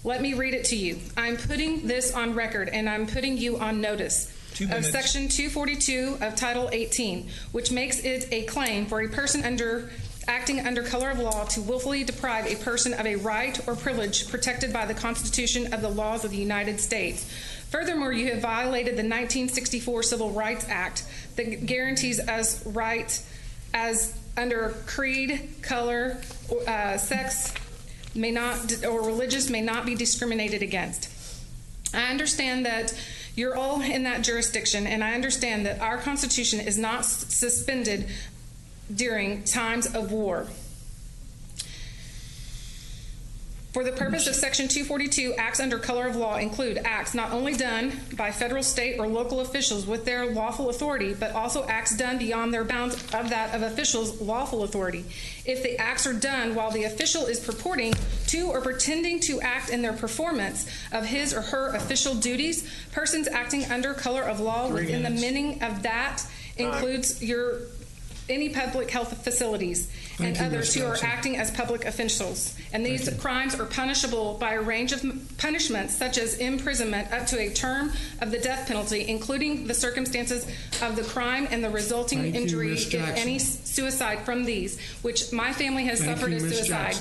[SPEAKER 21] let me read it to you. I'm putting this on record, and I'm putting you on notice of Section 242 of Title 18, which makes it a claim for a person under acting under color of law to willfully deprive a person of a right or privilege protected by the Constitution of the laws of the United States. Furthermore, you have violated the 1964 Civil Rights Act that guarantees us rights as under creed, color, sex may not, or religious may not be discriminated against. I understand that you're all in that jurisdiction, and I understand that our Constitution is not suspended during times of war. For the purpose of Section 242, acts under color of law include acts not only done by federal, state, or local officials with their lawful authority, but also acts done beyond their bounds of that of officials' lawful authority. If the acts are done while the official is purporting to or pretending to act in their performance of his or her official duties, persons acting under color of law within the meaning of that includes any public health facilities and others who are acting as public officials. And these crimes are punishable by a range of punishments, such as imprisonment up to a term of the death penalty, including the circumstances of the crime and the resulting injury, if any suicide from these, which my family has suffered as suicide.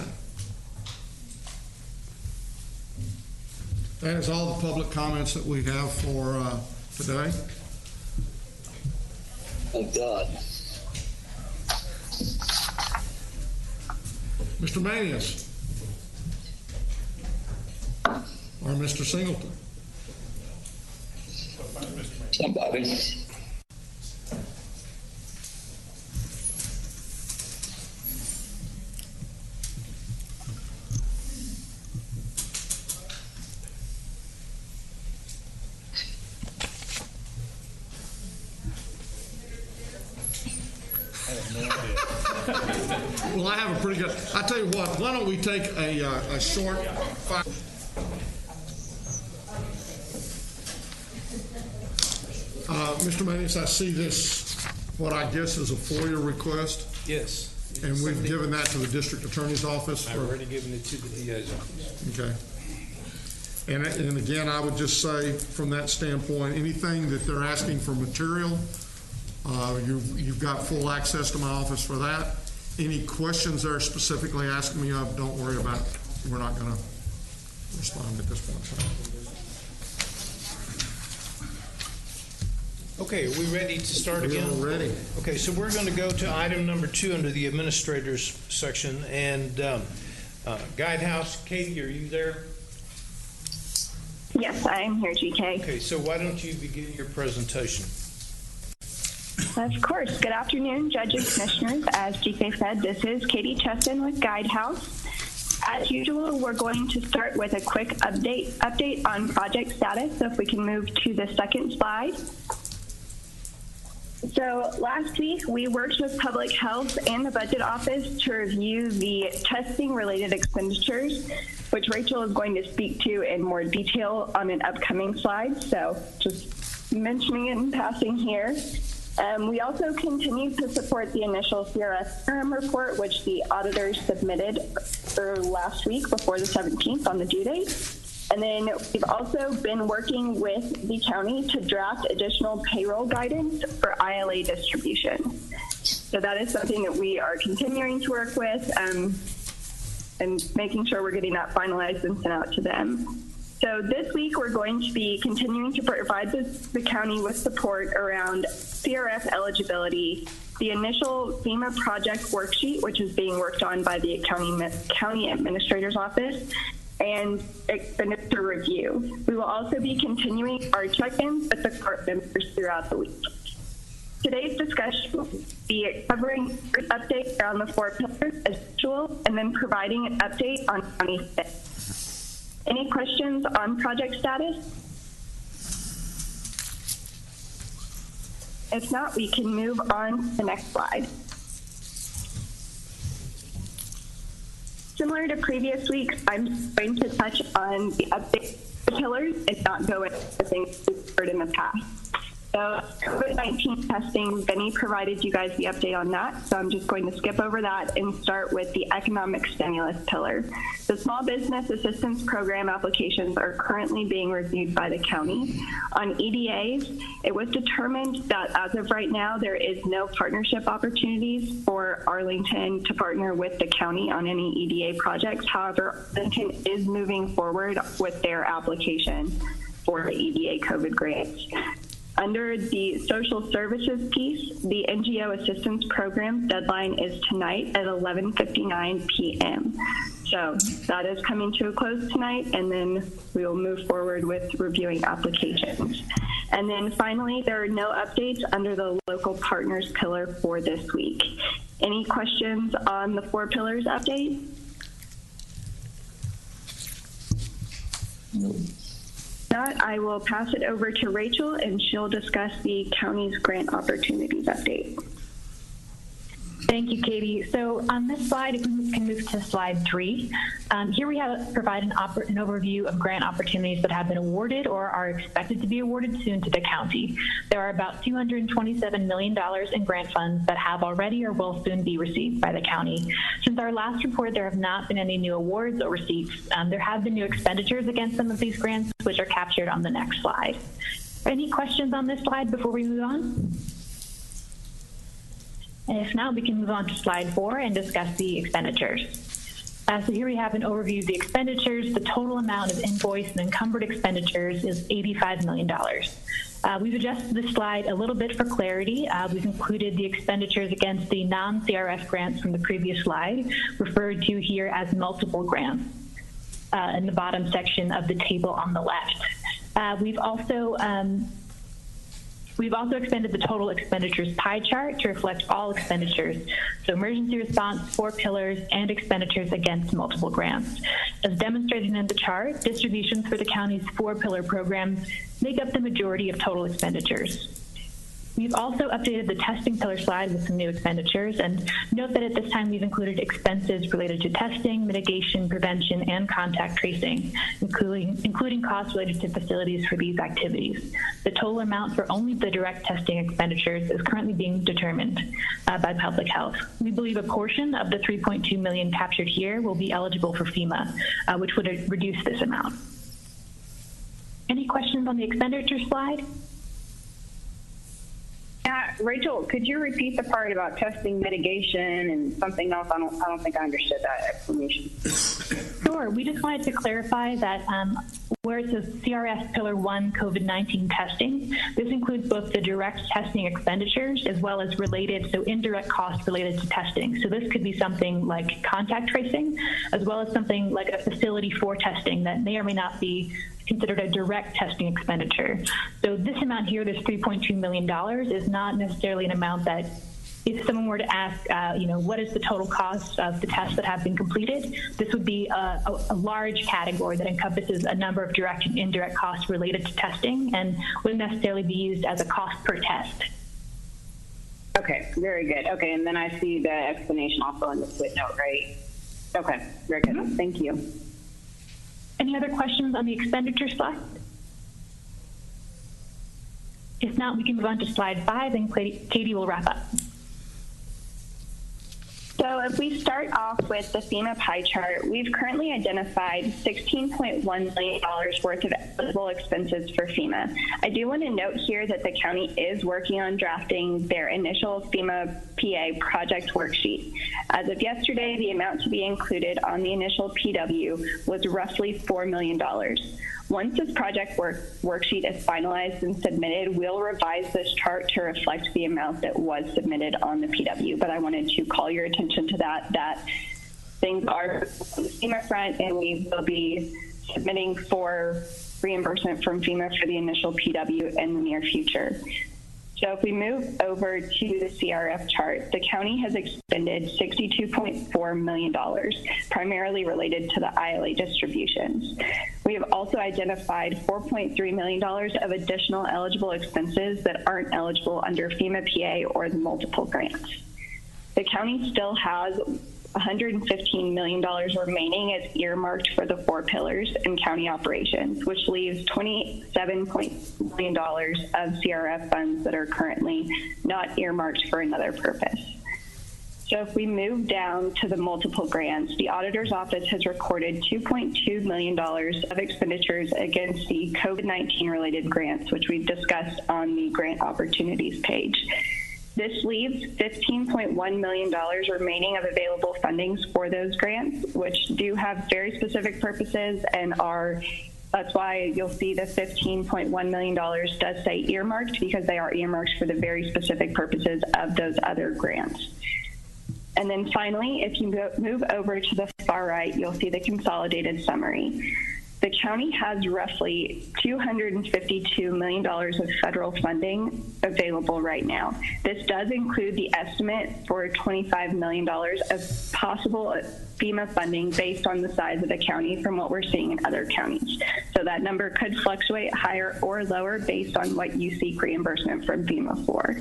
[SPEAKER 1] That is all the public comments that we have for today.
[SPEAKER 8] Thank God.
[SPEAKER 1] Mr. Manius or Mr. Singleton?
[SPEAKER 8] Somebody.
[SPEAKER 1] Well, I have a pretty good. I tell you what. Why don't we take a short Mr. Manius, I see this. What I guess is a FOIA request.
[SPEAKER 5] Yes.
[SPEAKER 1] And we've given that to the district attorney's office.
[SPEAKER 5] I've already given it to the DA's office.
[SPEAKER 1] Okay. And again, I would just say, from that standpoint, anything that they're asking for material, you've got full access to my office for that. Any questions they're specifically asking me of, don't worry about it. We're not going to respond at this point in time.
[SPEAKER 5] Okay, are we ready to start again?
[SPEAKER 1] We're ready.
[SPEAKER 5] Okay, so we're going to go to item number 2 under the administrators section. And Guidehouse, Katie, are you there?
[SPEAKER 2] Yes, I am here, GK.
[SPEAKER 5] Okay, so why don't you begin your presentation?
[SPEAKER 2] Of course. Good afternoon, judges, commissioners. As GK said, this is Katie Cheston with Guidehouse. As usual, we're going to start with a quick update on project status. So if we can move to the second slide. So last week, we worked with Public Health and the Budget Office to review the testing-related expenditures, which Rachel is going to speak to in more detail on an upcoming slide. So just mentioning it in passing here. We also continue to support the initial CRS report, which the auditors submitted last week before the 17th on the due date. And then we've also been working with the county to draft additional payroll guidance for ILA distribution. So that is something that we are continuing to work with and making sure we're getting that finalized and sent out to them. So this week we're going to be continuing to provide the county with support around CRF eligibility, the initial FEMA project worksheet, which is being worked on by the county administrator's office, and expenditure review. We will also be continuing our check-ins with the court members throughout the week. Today's discussion will be covering updates around the 4 pillars as usual, and then providing an update on county fit. Any questions on project status? If not, we can move on to the next slide. Similar to previous weeks, I'm going to touch on the update pillars and not go into the things we've heard in the past. So COVID-19 testing, Benny provided you guys the update on that, so I'm just going to skip over that and start with the economic stimulus pillar. The small business assistance program applications are currently being reviewed by the county. On EDAs, it was determined that as of right now, there is no partnership opportunities for Arlington to partner with the county on any EDA projects. However, Arlington is moving forward with their application for the EDA COVID grants. Under the social services piece, the NGO assistance program deadline is tonight at 11:59 p.m. So that is coming to a close tonight, and then we will move forward with reviewing applications. And then finally, there are no updates under the local partners pillar for this week. Any questions on the 4 pillars update?
[SPEAKER 8] No.
[SPEAKER 2] Not, I will pass it over to Rachel, and she'll discuss the county's grant opportunities update.
[SPEAKER 9] Thank you, Katie. So on this slide, if we can move to slide 3, here we provide an overview of grant opportunities that have been awarded or are expected to be awarded soon to the county. There are about $227 million in grant funds that have already or will soon be received by the county. Since our last report, there have not been any new awards or receipts. There have been new expenditures against some of these grants, which are captured on the next slide. Any questions on this slide before we move on? And if not, we can move on to slide 4 and discuss the expenditures. So here we have an overview of the expenditures. The total amount of invoiced and encumbered expenditures is $85 million. We've adjusted this slide a little bit for clarity. We've included the expenditures against the non-CRF grants from the previous slide, referred to here as multiple grants, in the bottom section of the table on the left. We've also expanded the total expenditures pie chart to reflect all expenditures, so emergency response, 4 pillars, and expenditures against multiple grants. As demonstrated in the chart, distributions for the county's 4-pillar programs make up the majority of total expenditures. We've also updated the testing pillar slide with some new expenditures, and note that at this time we've included expenses related to testing, mitigation, prevention, and contact tracing, including costs related to facilities for these activities. The total amount for only the direct testing expenditures is currently being determined by Public Health. We believe a portion of the $3.2 million captured here will be eligible for FEMA, which would reduce this amount. Any questions on the expenditure slide?
[SPEAKER 11] Rachel, could you repeat the part about testing, mitigation, and something else? I don't think I understood that explanation.
[SPEAKER 9] Sure. We just wanted to clarify that where it says CRF Pillar 1 COVID-19 testing, this includes both the direct testing expenditures as well as related, so indirect costs related to testing. So this could be something like contact tracing, as well as something like a facility for testing that may or may not be considered a direct testing expenditure. So this amount here, this $3.2 million, is not necessarily an amount that if someone were to ask, what is the total cost of the tests that have been completed, this would be a large category that encompasses a number of direct and indirect costs related to testing and wouldn't necessarily be used as a cost per test.
[SPEAKER 11] Okay, very good. Okay, and then I see the explanation also in the footnote, right? Okay, very good. Mm-hmm. Thank you.
[SPEAKER 9] Any other questions on the expenditure slide? If not, we can move on to slide 5, and Katie will wrap up.
[SPEAKER 2] So if we start off with the Fema Pie Chart, we've currently identified $16.1 million worth of eligible expenses for FEMA. I do want to note here that the county is working on drafting their initial FEMA PA project worksheet. As of yesterday, the amount to be included on the initial PW was roughly $4 million. Once this project worksheet is finalized and submitted, we'll revise this chart to reflect the amount that was submitted on the PW. But I wanted to call your attention to that things are on the FEMA front, and we will be submitting for reimbursement from FEMA for the initial PW in the near future. So if we move over to the CRF chart, the county has expended $62.4 million, primarily related to the ILA distributions. We have also identified $4.3 million of additional eligible expenses that aren't eligible under FEMA PA or the multiple grants. The county still has $115 million remaining is earmarked for the 4 pillars in county operations, which leaves $27 million of CRF funds that are currently not earmarked for another purpose. So if we move down to the multiple grants, the auditor's office has recorded $2.2 million of expenditures against the COVID-19 related grants, which we've discussed on the grant opportunities page. This leaves $15.1 million remaining of available fundings for those grants, which do have very specific purposes and that's why you'll see the $15.1 million does say earmarked, because they are earmarked for the very specific purposes of those other grants. And then finally, if you move over to the far right, you'll see the consolidated summary. The county has roughly $252 million of federal funding available right now. This does include the estimate for $25 million of possible FEMA funding based on the size of the county from what we're seeing in other counties. So that number could fluctuate higher or lower based on what you seek reimbursement from FEMA for.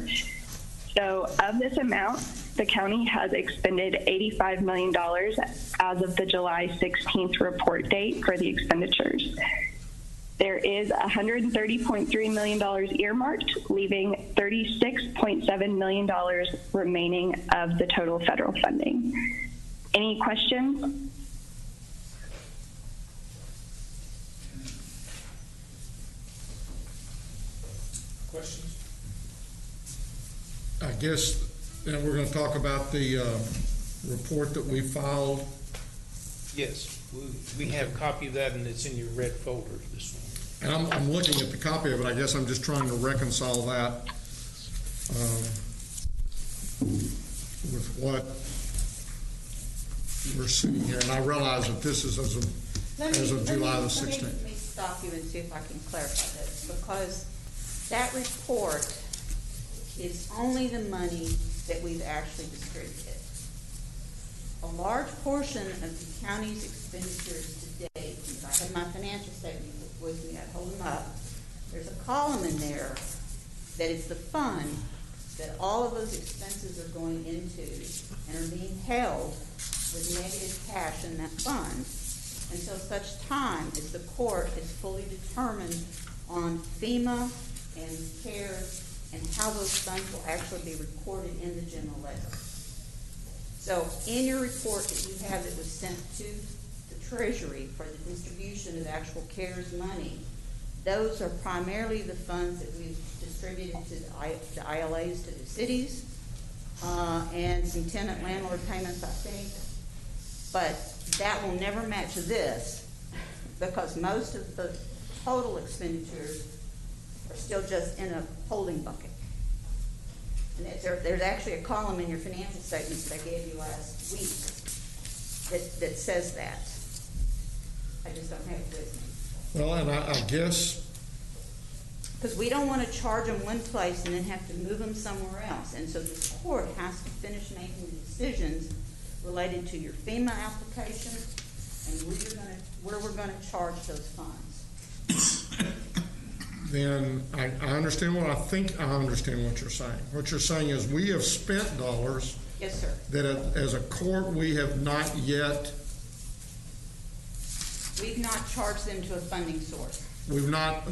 [SPEAKER 2] So of this amount, the county has expended $85 million as of the July 16th report date for the expenditures. There is $130.3 million earmarked, leaving $36.7 million remaining of the total federal funding. Any questions?
[SPEAKER 1] Questions? I guess then we're going to talk about the report that we filed.
[SPEAKER 5] Yes, we have a copy of that, and it's in your red folder this one.
[SPEAKER 1] And I'm looking at the copy of it. I guess I'm just trying to reconcile that with what we're seeing here. And I realize that this is as of July the 16th.
[SPEAKER 6] Let me stop you and see if I can clarify this, because that report is only the money that we've actually distributed. A large portion of the county's expenditures to date, since I have my financial statement with me, I hold them up, there's a column in there that is the fund that all of those expenses are going into and are being held with negative cash in that fund until such time as the court is fully determined on FEMA and CARES and how those funds will actually be recorded in the general ledger. So in your report that you have that was sent to the Treasury for the distribution of actual CARES money, those are primarily the funds that we've distributed to the ILAs to the cities and some tenant landlord payments, I think. But that will never match this because most of the total expenditures are still just in a holding bucket. And there's actually a column in your financial statements that I gave you last week that says that. I just don't have it with me.
[SPEAKER 1] Well, and I guess...
[SPEAKER 6] Because we don't want to charge them one place and then have to move them somewhere else. And so the court has to finish making the decisions related to your FEMA application and where we're going to charge those funds.
[SPEAKER 1] Then I understand what I think I understand what you're saying. What you're saying is we have spent dollars.
[SPEAKER 6] Yes, sir.
[SPEAKER 1] That as a court we have not yet.
[SPEAKER 6] We've not charged them to a funding source.
[SPEAKER 1] We've not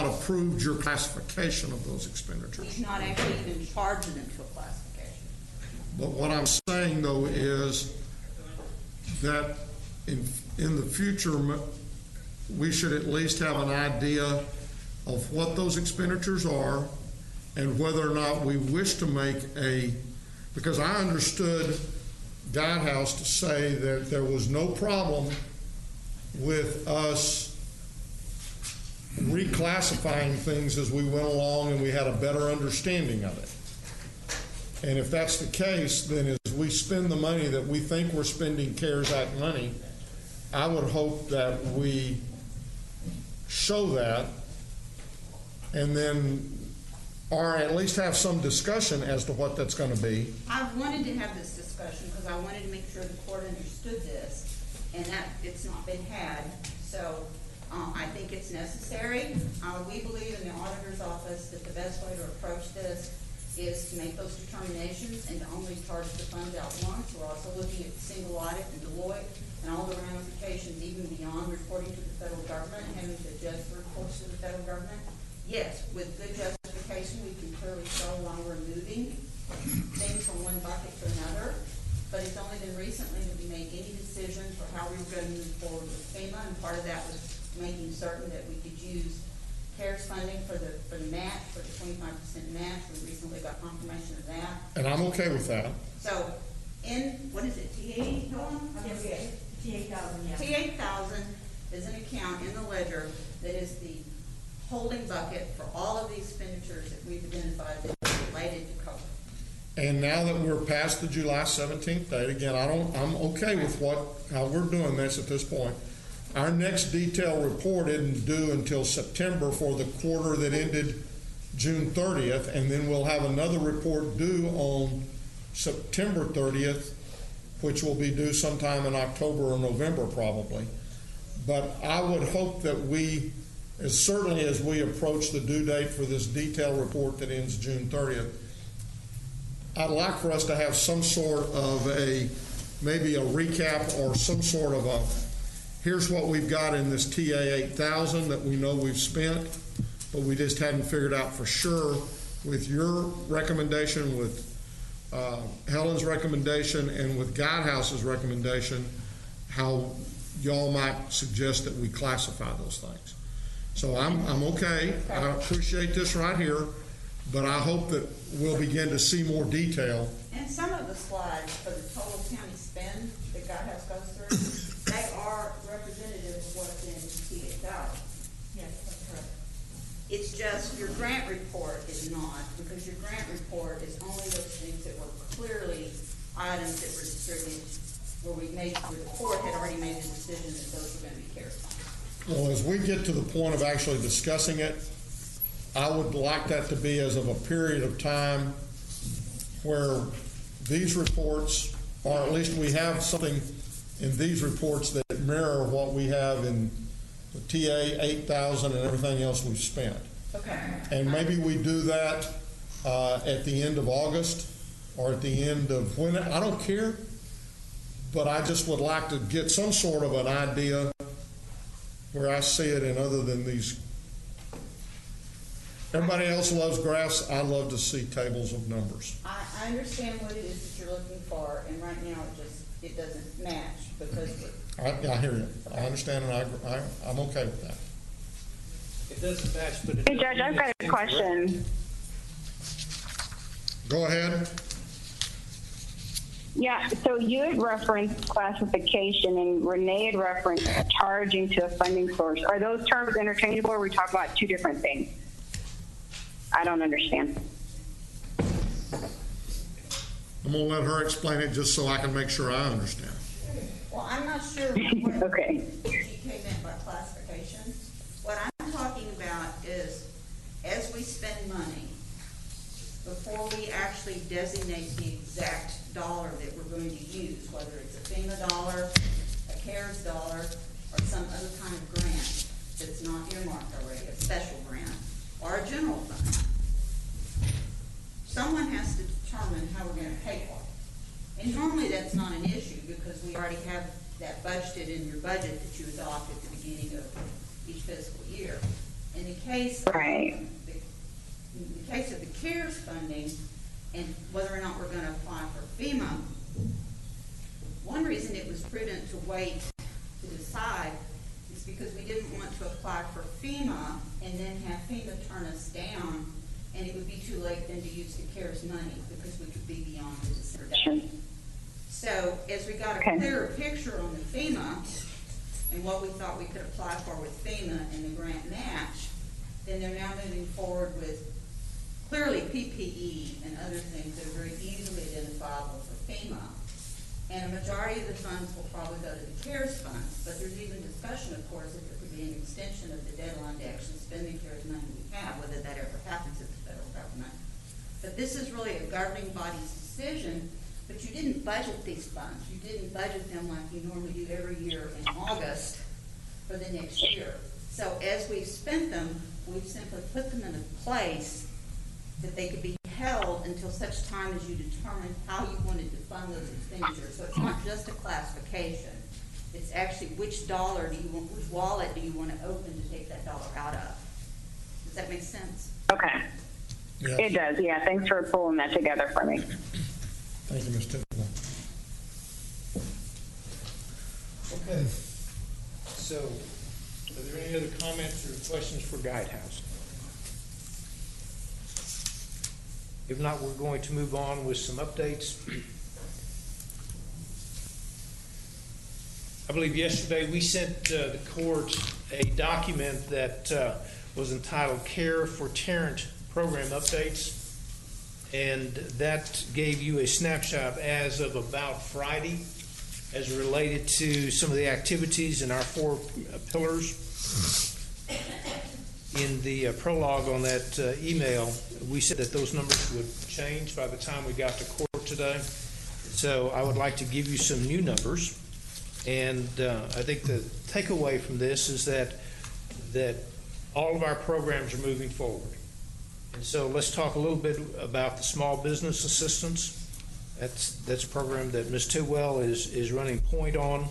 [SPEAKER 1] approved your classification of those expenditures.
[SPEAKER 6] We've not actually even charged them to a classification.
[SPEAKER 1] But what I'm saying though is that in the future we should at least have an idea of what those expenditures are and whether or not we wish to make because I understood Guidehouse to say that there was no problem with us reclassifying things as we went along and we had a better understanding of it. And if that's the case, then as we spend the money that we think we're spending CARES Act money, I would hope that we show that and then or at least have some discussion as to what that's going to be.
[SPEAKER 6] I wanted to have this discussion because I wanted to make sure the court understood this and that it's not been had. So I think it's necessary. We believe in the auditor's office that the best way to approach this is to make those determinations and to only charge the funds out once. We're also looking at the single audit and Deloitte and all the ramifications even beyond reporting to the federal government and having to adjust the reports to the federal government. Yes, with good justification, we can clearly show why we're moving things from one bucket to another. But it's only been recently that we made any decision for how we were going to move forward with FEMA, and part of that was making certain that we could use CARES funding for the match, for the 25% match. We recently got confirmation of that.
[SPEAKER 1] And I'm okay with that.
[SPEAKER 6] So, in, what is it, T8, yes. T8,000, yeah. T8,000 is an account in the ledger that is the holding bucket for all of the expenditures that we've identified that are related to COVID.
[SPEAKER 1] And now that we're past the July 17th date, again, I'm okay with how we're doing this at this point. Our next detailed report isn't due until September for the quarter that ended June 30th, and then we'll have another report due on September 30th, which will be due sometime in October or November probably. But I would hope that we, as certainly as we approach the due date for this detailed report that ends June 30th, I'd like for us to have some sort of maybe a recap or some sort of here's what we've got in this TA 8000 that we know we've spent, but we just hadn't figured out for sure with your recommendation, with Helen's recommendation, and with Guidehouse's recommendation, how y'all might suggest that we classify those things. So I'm okay. I appreciate this right here, but I hope that we'll begin to see more detail.
[SPEAKER 6] And some of the slides for the total county spend that Guidehouse goes through, they are representative of what's in T8,000. Yes, that's correct. It's just your grant report is not, because your grant report is only those things that were clearly items that were distributed, where the court had already made the decision that those were going to be CARES funds.
[SPEAKER 1] Well, as we get to the point of actually discussing it, I would like that to be as of a period of time where these reports, or at least we have something in these reports that mirror what we have in the TA 8000 and everything else we've spent.
[SPEAKER 6] Okay.
[SPEAKER 1] And maybe we do that at the end of August or at the end of when, I don't care, but I just would like to get some sort of an idea where I see it in other than these. Everybody else loves graphs. I love to see tables of numbers.
[SPEAKER 6] I understand what it is that you're looking for, and right now it doesn't match because
[SPEAKER 1] I hear you. I understand, and I'm okay with that.
[SPEAKER 15] It doesn't match, but it
[SPEAKER 11] Hey, Judge, I've got a question.
[SPEAKER 1] Go ahead.
[SPEAKER 11] Yeah, so you had referenced classification and Renee had referenced charging to a funding source. Are those terms interchangeable, or are we talking about two different things? I don't understand.
[SPEAKER 1] I'm going to let her explain it just so I can make sure I understand.
[SPEAKER 6] Well, I'm not sure what
[SPEAKER 11] okay.
[SPEAKER 6] GK meant by classification. What I'm talking about is as we spend money, before we actually designate the exact dollar that we're going to use, whether it's a FEMA dollar, a CARES dollar, or some other kind of grant that's not earmarked already, a special grant, or a general fund, someone has to determine how we're going to pay for it. And normally that's not an issue because we already have that budgeted in your budget that you adopt at the beginning of each fiscal year. In the case of the CARES funding and whether or not we're going to apply for FEMA, one reason it was prudent to wait to decide is because we didn't want to apply for FEMA and then have FEMA turn us down, and it would be too late then to use the CARES money because we could be beyond the December date. So as we got a clearer picture on the FEMA and what we thought we could apply for with FEMA and the grant match, then they're now moving forward with clearly PPE and other things that are very easily identifiable for FEMA. And a majority of the funds will probably go to the CARES funds, but there's even discussion, of course, if there could be an extension of the deadline to actually spend the CARES money we have, whether that ever happens at the federal government. But this is really a governing body's decision, but you didn't budget these funds. You didn't budget them like you normally do every year in August for the next year. So as we've spent them, we've simply put them in a place that they could be held until such time as you determine how you wanted to fund those expenditures. So it's not just a classification. It's actually which wallet do you want to open to take that dollar out of. Does that make sense?
[SPEAKER 11] Okay. Yeah. It does, yeah. Thanks for pulling that together for me.
[SPEAKER 1] Thank you, Ms. Tidwell.
[SPEAKER 5] Okay. So, are there any other comments or questions for Guidehouse? If not, we're going to move on with some updates. I believe yesterday we sent the court a document that was entitled Crf Chart Program Updates, and that gave you a snapshot as of about Friday as related to some of the activities in our 4 pillars. In the prologue on that email, we said that those numbers would change by the time we got to court today. So I would like to give you some new numbers. And I think the takeaway from this is that all of our programs are moving forward. And so let's talk a little bit about the small business assistance. That's a program that Ms. Tidwell is running point on.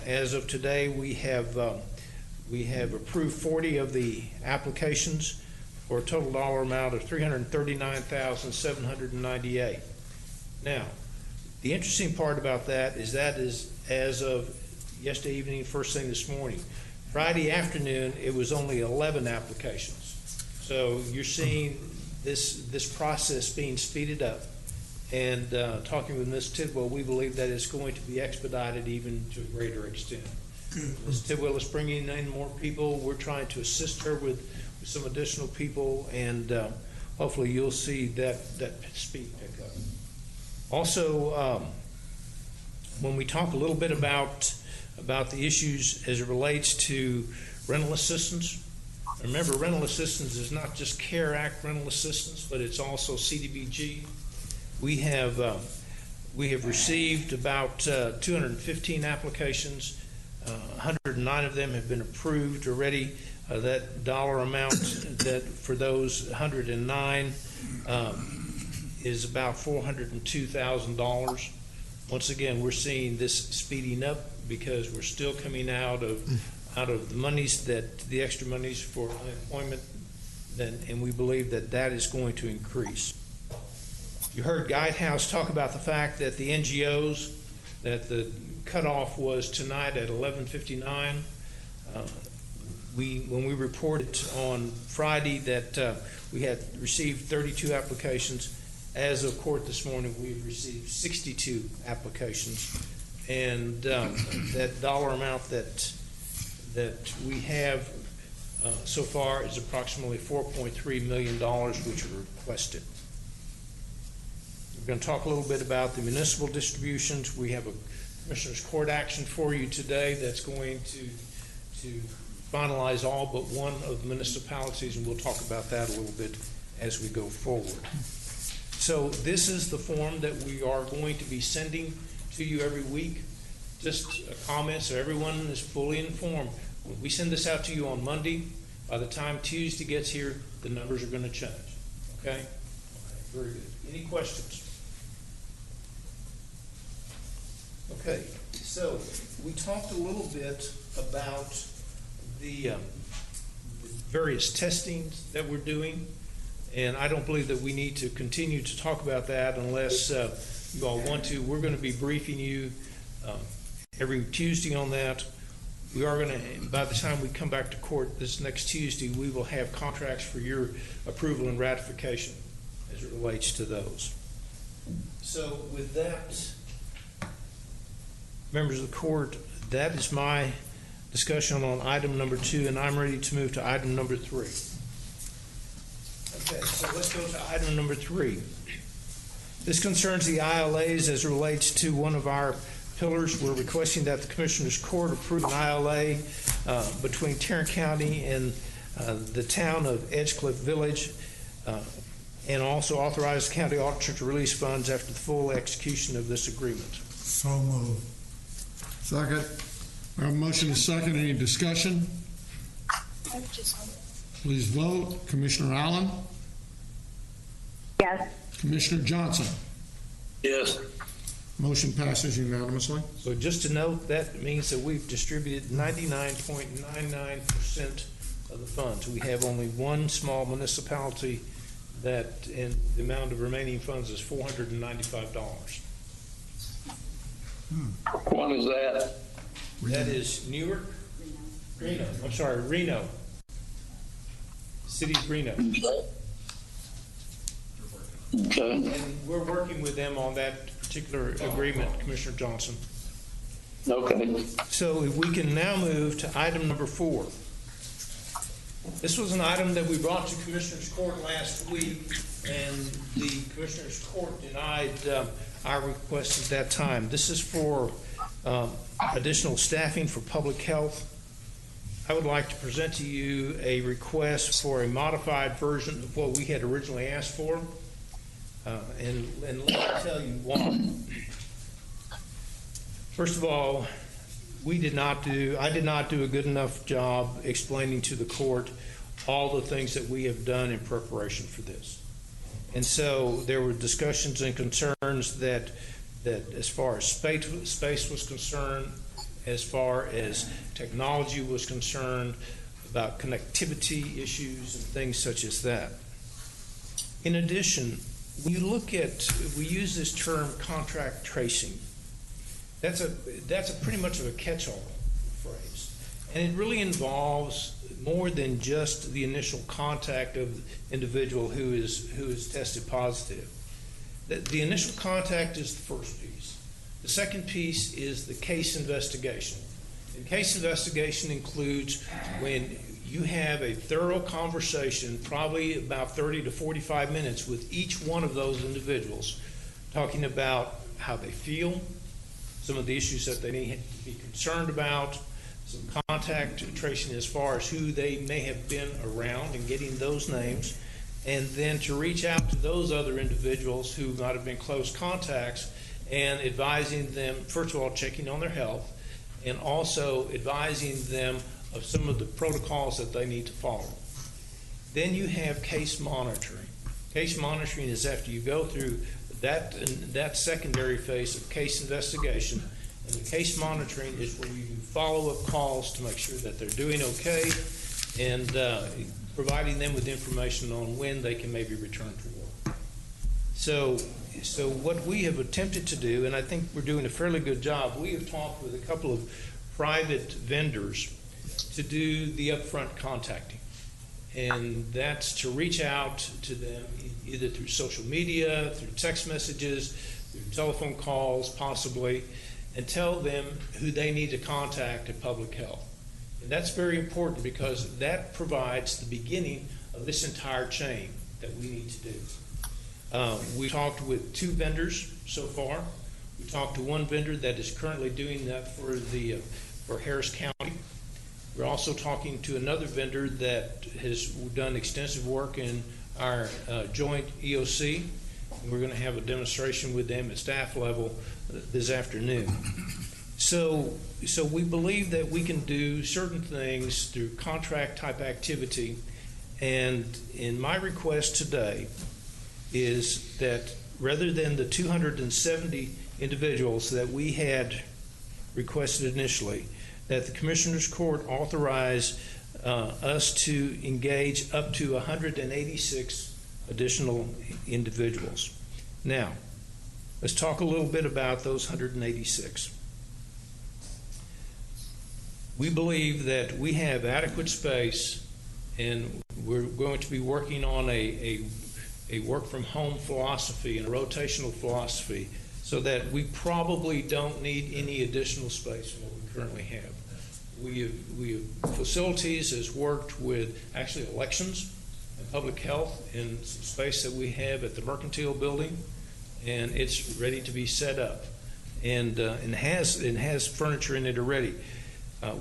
[SPEAKER 5] As of today, we have approved 40 of the applications for a total dollar amount of $339,798. Now, the interesting part about that is as of yesterday evening, first thing this morning. Friday afternoon, it was only 11 applications. So you're seeing this process being speeded up. And talking with Ms. Tidwell, we believe that it's going to be expedited even to a greater extent. Ms. Tidwell is bringing in more people. We're trying to assist her with some additional people, and hopefully you'll see that speed pick up. Also, when we talk a little bit about the issues as it relates to rental assistance, remember, rental assistance is not just CARE Act rental assistance, but it's also CDBG. We have received about 215 applications. 109 of them have been approved already. That dollar amount that for those 109 is about $402,000. Once again, we're seeing this speeding up because we're still coming out of the monies the extra monies for unemployment, and we believe that is going to increase. You heard Guidehouse talk about the fact that the NGOs, that the cutoff was tonight at 11:59. When we reported on Friday that we had received 32 applications, as of court this morning, we've received 62 applications, and that dollar amount that we have so far is approximately $4.3 million, which are requested. We're going to talk a little bit about the municipal distributions. We have a Commissioner's Court action for you today that's going to finalize all but one of the municipalities, and we'll talk about that a little bit as we go forward. So this is the form that we are going to be sending to you every week. Just a comment so everyone is fully informed. When we send this out to you on Monday, by the time Tuesday gets here, the numbers are going to change. Okay? Very good. Any questions? Okay, so we talked a little bit about the various testings that we're doing, and I don't believe that we need to continue to talk about that unless you all want to. We're going to be briefing you every Tuesday on that. We are going to, by the time we come back to court this next Tuesday, we will have contracts for your approval and ratification as it relates to those. So with that, members of the court, that is my discussion on item number 2, and I'm ready to move to item number 3. Okay, so let's go to item number 3. This concerns the ILAs as it relates to one of our pillars. We're requesting that the Commissioner's Court approve an ILA between Tarrant County and the town of Edgecliff Village, and also authorize the county auditor to release funds after the full execution of this agreement.
[SPEAKER 7] So moved.
[SPEAKER 1] Second. I have a motion to second. Any discussion? Please vote. Commissioner Allen?
[SPEAKER 11] Yes.
[SPEAKER 1] Commissioner Johnson.
[SPEAKER 8] Yes.
[SPEAKER 1] Motion passes unanimously.
[SPEAKER 5] So just to note, that means that we've distributed 99.99% of the funds. We have only one small municipality that, in the amount of remaining funds is $495.
[SPEAKER 8] One is that?
[SPEAKER 5] That is Newark? Reno. I'm sorry, Reno. City of Reno.
[SPEAKER 8] Okay.
[SPEAKER 5] And we're working with them on that particular agreement, Commissioner Johnson.
[SPEAKER 8] Okay.
[SPEAKER 5] So if we can now move to item number 4. This was an item that we brought to Commissioners Court last week, and the Commissioners Court denied our request at that time. This is for additional staffing for public health. I would like to present to you a request for a modified version of what we had originally asked for, and let me tell you why. First of all, I did not do a good enough job explaining to the court all the things that we have done in preparation for this. And so there were discussions and concerns that as far as space was concerned, as far as technology was concerned, about connectivity issues and things such as that. In addition, when you look at, we use this term contract tracing. That's a pretty much of a catch-all phrase, and it really involves more than just the initial contact of the individual who is tested positive. The initial contact is the first piece. The second piece is the case investigation. And case investigation includes when you have a thorough conversation, probably about 30 to 45 minutes with each one of those individuals, talking about how they feel, some of the issues that they need to be concerned about, some contact tracing as far as who they may have been around and getting those names, and then to reach out to those other individuals who might have been close contacts and advising them, first of all, checking on their health, and also advising them of some of the protocols that they need to follow. Then you have case monitoring. Case monitoring is after you go through that secondary phase of case investigation, and the case monitoring is where you do follow-up calls to make sure that they're doing okay, and providing them with information on when they can maybe return to work. So what we have attempted to do, and I think we're doing a fairly good job, we have talked with a couple of private vendors to do the upfront contacting. And that's to reach out to them either through social media, through text messages, through telephone calls possibly, and tell them who they need to contact at public health. And that's very important because that provides the beginning of this entire chain that we need to do. We talked with 2 vendors so far. We talked to one vendor that is currently doing that for Harris County. We're also talking to another vendor that has done extensive work in our joint EOC. We're going to have a demonstration with them at staff level this afternoon. So we believe that we can do certain things through contract type activity. And in my request today is that rather than the 270 individuals that we had requested initially, that the Commissioners Court authorize us to engage up to 186 additional individuals. Now, let's talk a little bit about those 186. We believe that we have adequate space, and we're going to be working on a work-from-home philosophy and a rotational philosophy so that we probably don't need any additional space from what we currently have. We have facilities has worked with actually elections and public health in some space that we have at the Mercantile Building, and it's ready to be set up, and has furniture in it already.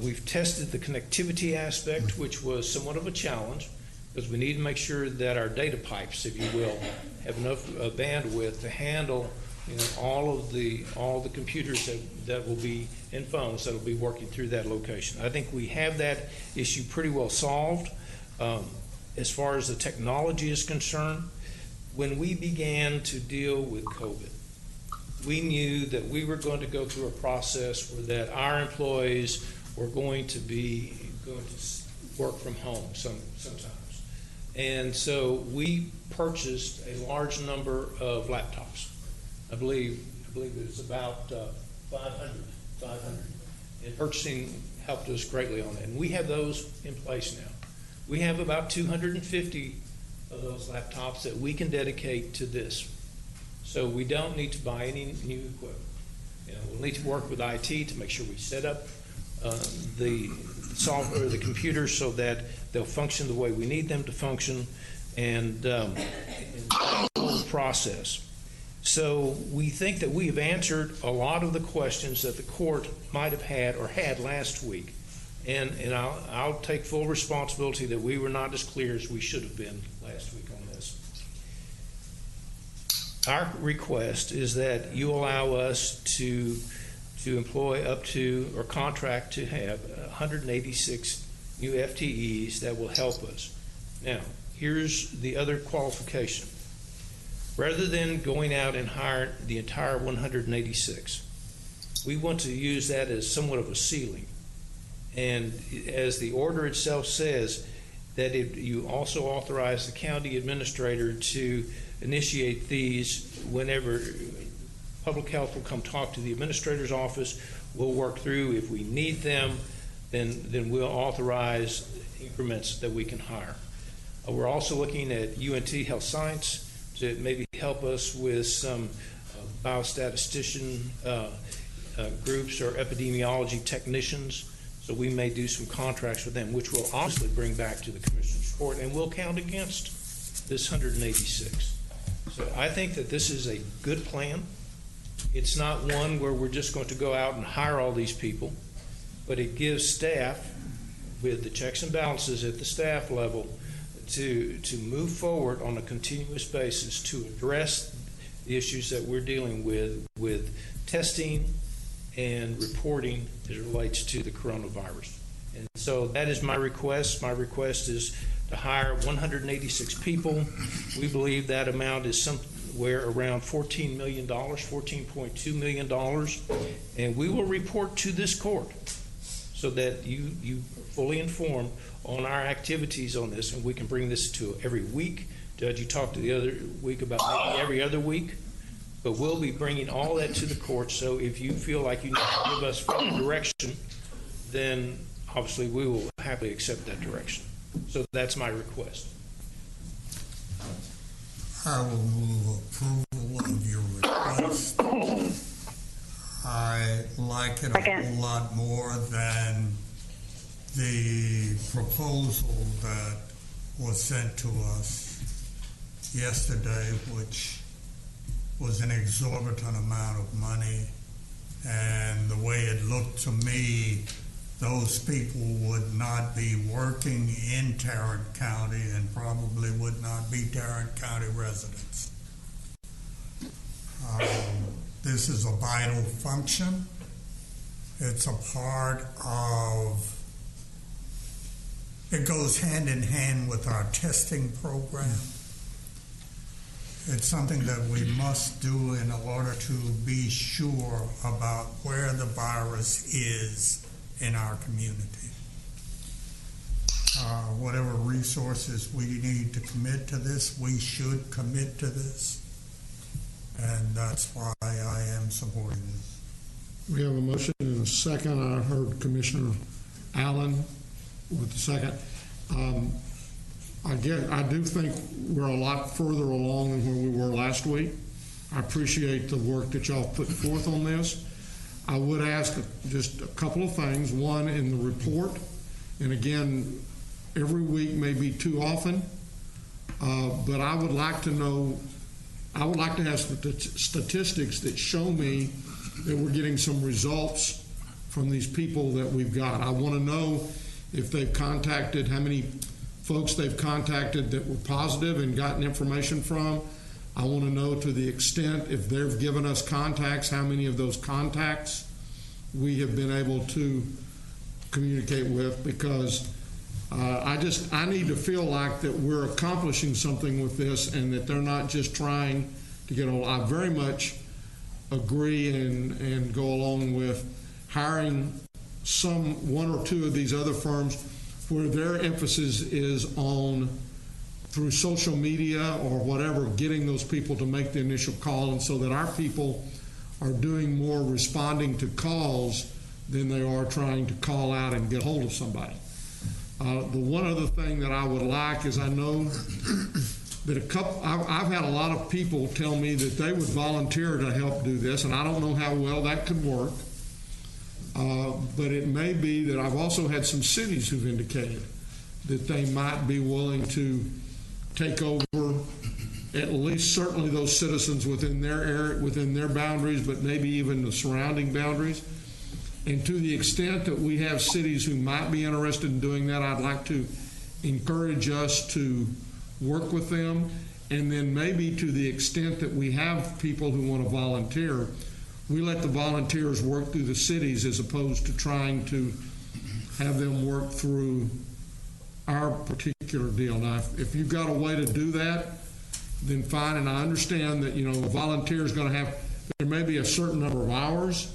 [SPEAKER 5] We've tested the connectivity aspect, which was somewhat of a challenge because we need to make sure that our data pipes, if you will, have enough bandwidth to handle all the computers that will be in phones that will be working through that location. I think we have that issue pretty well solved. As far as the technology is concerned, when we began to deal with COVID, we knew that we were going to go through a process where that our employees were going to work from home sometimes. And so we purchased a large number of laptops. I believe it was about 500. And purchasing helped us greatly on that. And we have those in place now. We have about 250 of those laptops that we can dedicate to this. So we don't need to buy any new equipment. We'll need to work with IT to make sure we set up the software, the computers, so that they'll function the way we need them to function, and the process. So we think that we have answered a lot of the questions that the court might have had or had last week. And I'll take full responsibility that we were not as clear as we should have been last week on this. Our request is that you allow us to employ up to, or contract to have 186 new FTEs that will help us. Now, here's the other qualification. Rather than going out and hire the entire 186, we want to use that as somewhat of a ceiling. And as the order itself says, that you also authorize the county administrator to initiate these whenever public health will come talk to the administrator's office. We'll work through. If we need them, then we'll authorize increments that we can hire. We're also looking at UNT Health Science to maybe help us with some biostatistician groups or epidemiology technicians. So we may do some contracts with them, which we'll obviously bring back to the Commissioner's Court, and we'll count against this 186. So I think that this is a good plan. It's not one where we're just going to go out and hire all these people, but it gives staff, with the checks and balances at the staff level, to move forward on a continuous basis to address the issues that we're dealing with testing and reporting as it relates to the coronavirus. And so that is my request. My request is to hire 186 people. We believe that amount is somewhere around $14 million, $14.2 million. And we will report to this court so that you fully informed on our activities on this, and we can bring this to every week. Judge, you talked the other week about maybe every other week, but we'll be bringing all that to the court. So if you feel like you need to give us further direction, then obviously we will happily accept that direction. So that's my request.
[SPEAKER 7] I will move approval of your request. I like it a whole lot more than the proposal that was sent to us yesterday, which was an exorbitant amount of money. And the way it looked to me, those people would not be working in Tarrant County and probably would not be Tarrant County residents. This is a vital function. It's a part of, it goes hand in hand with our testing program. It's something that we must do in order to be sure about where the virus is in our community. Whatever resources we need to commit to this, we should commit to this. And that's why I am supporting this.
[SPEAKER 1] We have a motion and a second. I heard Commissioner Allen with the second. I do think we're a lot further along than where we were last week. I appreciate the work that y'all put forth on this. I would ask just a couple of things. One, in the report, and again, every week may be too often, but I would like to know, I would like to have statistics that show me that we're getting some results from these people that we've got. I want to know if they've contacted, how many folks they've contacted that were positive and gotten information from. I want to know, to the extent, if they've given us contacts, how many of those contacts we have been able to communicate with, because I need to feel like that we're accomplishing something with this and that they're not just trying to get on. I very much agree and go along with hiring one or two of these other firms where their emphasis is on, through social media or whatever, getting those people to make the initial call, and so that our people are doing more responding to calls than they are trying to call out and get hold of somebody. The one other thing that I would like is, I know that I've had a lot of people tell me that they would volunteer to help do this, and I don't know how well that could work. But it may be that I've also had some cities who've indicated that they might be willing to take over at least certainly those citizens within their area, within their boundaries, but maybe even the surrounding boundaries. And to the extent that we have cities who might be interested in doing that, I'd like to encourage us to work with them. And then maybe to the extent that we have people who want to volunteer, we let the volunteers work through the cities as opposed to trying to have them work through our particular deal. Now, if you've got a way to do that, then fine. And I understand that, you know, a volunteer is going to have, there may be a certain number of hours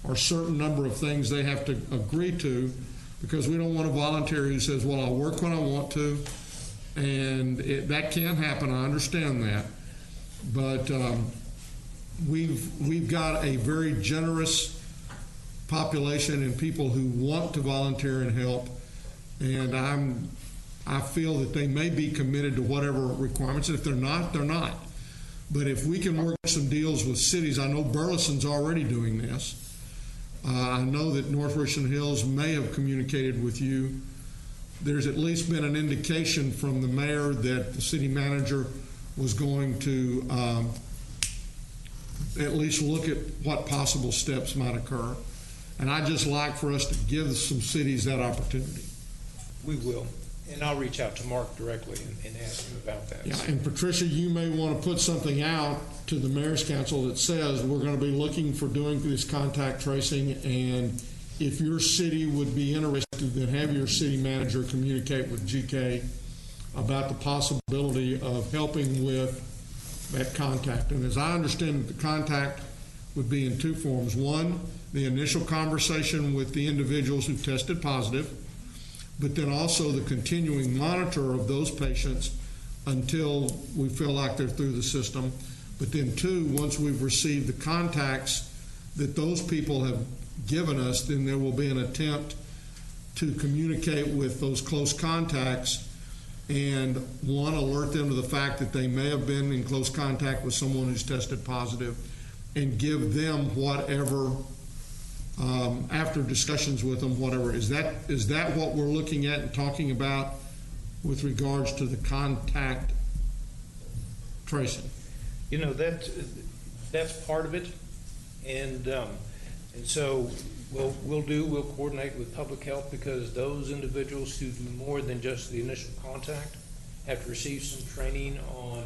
[SPEAKER 1] or a certain number of things they have to agree to, because we don't want a volunteer who says, well, I'll work when I want to, and that can happen. I understand that. But we've got a very generous population and people who want to volunteer and help, and I feel that they may be committed to whatever requirements. If they're not, they're not. But if we can work some deals with cities, I know Burleson's already doing this. I know that North Richland Hills may have communicated with you. There's at least been an indication from the mayor that the city manager was going to at least look at what possible steps might occur. And I'd just like for us to give some cities that opportunity.
[SPEAKER 5] We will. And I'll reach out to Mark directly and ask him about that.
[SPEAKER 1] Yeah, and Patricia, you may want to put something out to the Mayor's Council that says we're going to be looking for doing this contact tracing, and if your city would be interested, then have your city manager communicate with GK about the possibility of helping with that contact. And as I understand it, the contact would be in two forms. One, the initial conversation with the individuals who tested positive, but then also the continuing monitor of those patients until we feel like they're through the system. But then two, once we've received the contacts that those people have given us, then there will be an attempt to communicate with those close contacts and, one, alert them to the fact that they may have been in close contact with someone who's tested positive, and give them whatever, after discussions with them, whatever. Is that what we're looking at and talking about with regards to the contact tracing?
[SPEAKER 5] You know, that's part of it, and so we'll coordinate with public health, because those individuals who do more than just the initial contact have to receive some training on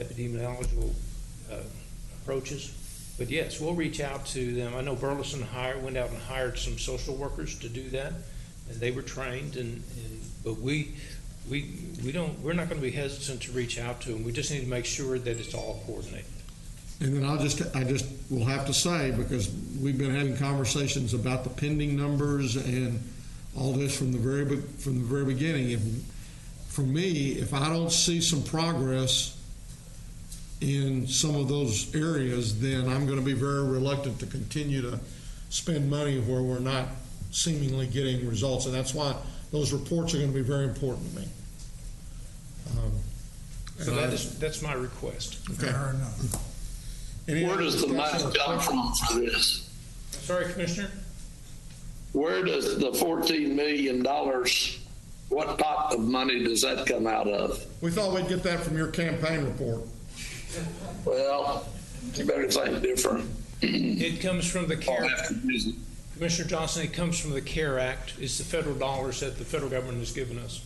[SPEAKER 5] epidemiological approaches. But yes, we'll reach out to them. I know Burleson went out and hired some social workers to do that, and they were trained. But we're not going to be hesitant to reach out to them. We just need to make sure that it's all coordinated.
[SPEAKER 1] And then I just will have to say, because we've been having conversations about the pending numbers and all this from the very beginning. For me, if I don't see some progress in some of those areas, then I'm going to be very reluctant to continue to spend money where we're not seemingly getting results. And that's why those reports are going to be very important to me.
[SPEAKER 5] So that's my request.
[SPEAKER 1] Okay.
[SPEAKER 7] Fair enough.
[SPEAKER 8] Where does the money come from for this?
[SPEAKER 5] Sorry, Commissioner?
[SPEAKER 8] Where does the $14 million, what pot of money does that come out of?
[SPEAKER 1] We thought we'd get that from your campaign report.
[SPEAKER 8] Well, you better think different.
[SPEAKER 5] It comes from the CARE Act. Commissioner Johnson, it comes from the CARE Act. It's the federal dollars that the federal government has given us.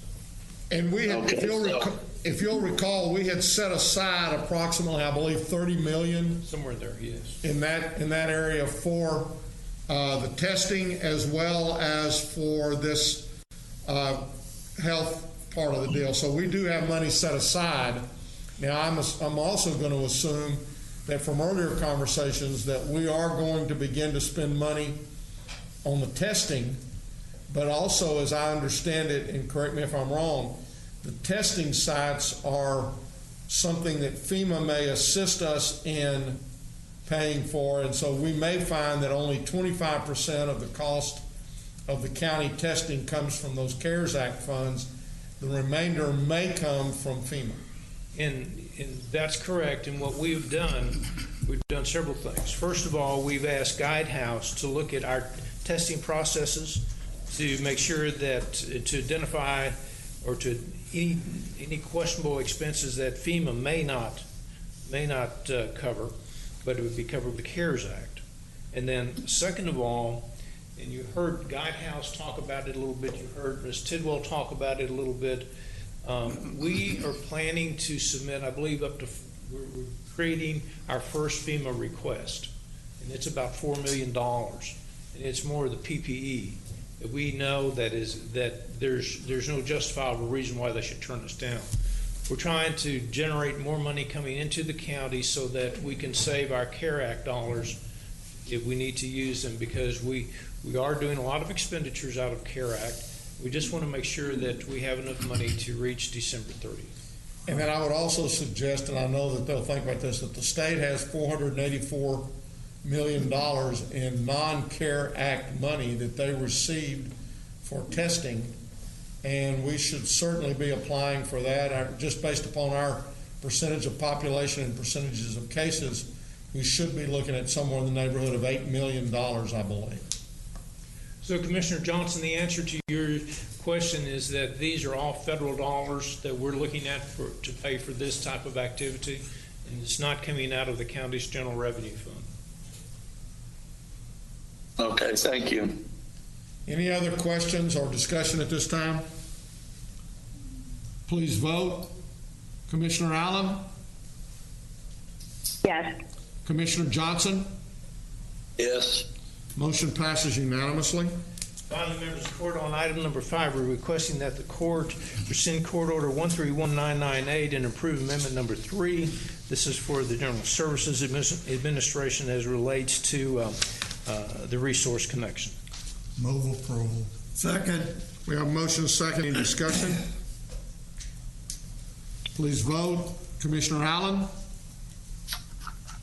[SPEAKER 1] And we had, if you'll recall, we had set aside approximately, I believe, $30 million
[SPEAKER 5] somewhere there, yes,
[SPEAKER 1] in that area for the testing, as well as for this health part of the deal. So we do have money set aside. Now, I'm also going to assume that from earlier conversations that we are going to begin to spend money on the testing, but also, as I understand it, and correct me if I'm wrong, the testing sites are something that FEMA may assist us in paying for, and so we may find that only 25% of the cost of the county testing comes from those CARES Act funds. The remainder may come from FEMA.
[SPEAKER 5] And that's correct. And what we've done several things. First of all, we've asked Guidehouse to look at our testing processes to make sure that to identify or to any questionable expenses that FEMA may not cover, but it would be covered with the CARES Act. And then second of all, and you heard Guidehouse talk about it a little bit, you heard Ms. Tidwell talk about it a little bit, we are planning to submit, I believe, we're creating our first FEMA request, and it's about $4 million, and it's more of the PPE. That we know that there's no justifiable reason why they should turn us down. We're trying to generate more money coming into the county so that we can save our CARE Act dollars if we need to use them, because we are doing a lot of expenditures out of CARE Act. We just want to make sure that we have enough money to reach December 30th.
[SPEAKER 1] And then I would also suggest, and I know that they'll think about this, that the state has $484 million in non-CARE Act money that they received for testing, and we should certainly be applying for that. Just based upon our percentage of population and percentages of cases, we should be looking at somewhere in the neighborhood of $8 million, I believe.
[SPEAKER 5] So, Commissioner Johnson, the answer to your question is that these are all federal dollars that we're looking at to pay for this type of activity, and it's not coming out of the county's general revenue fund.
[SPEAKER 8] Okay, thank you.
[SPEAKER 1] Any other questions or discussion at this time? Please vote. Commissioner Allen?
[SPEAKER 11] Yes.
[SPEAKER 1] Commissioner Johnson?
[SPEAKER 8] Yes.
[SPEAKER 1] Motion passes unanimously.
[SPEAKER 5] Finally, members of the court, on item number 5, we're requesting that the court rescind court order 131998 and approve amendment number 3. This is for the General Services Administration as relates to the resource connection.
[SPEAKER 7] Move approval.
[SPEAKER 14] Second.
[SPEAKER 1] We have a motion and a second. Any discussion? Please vote. Commissioner Allen?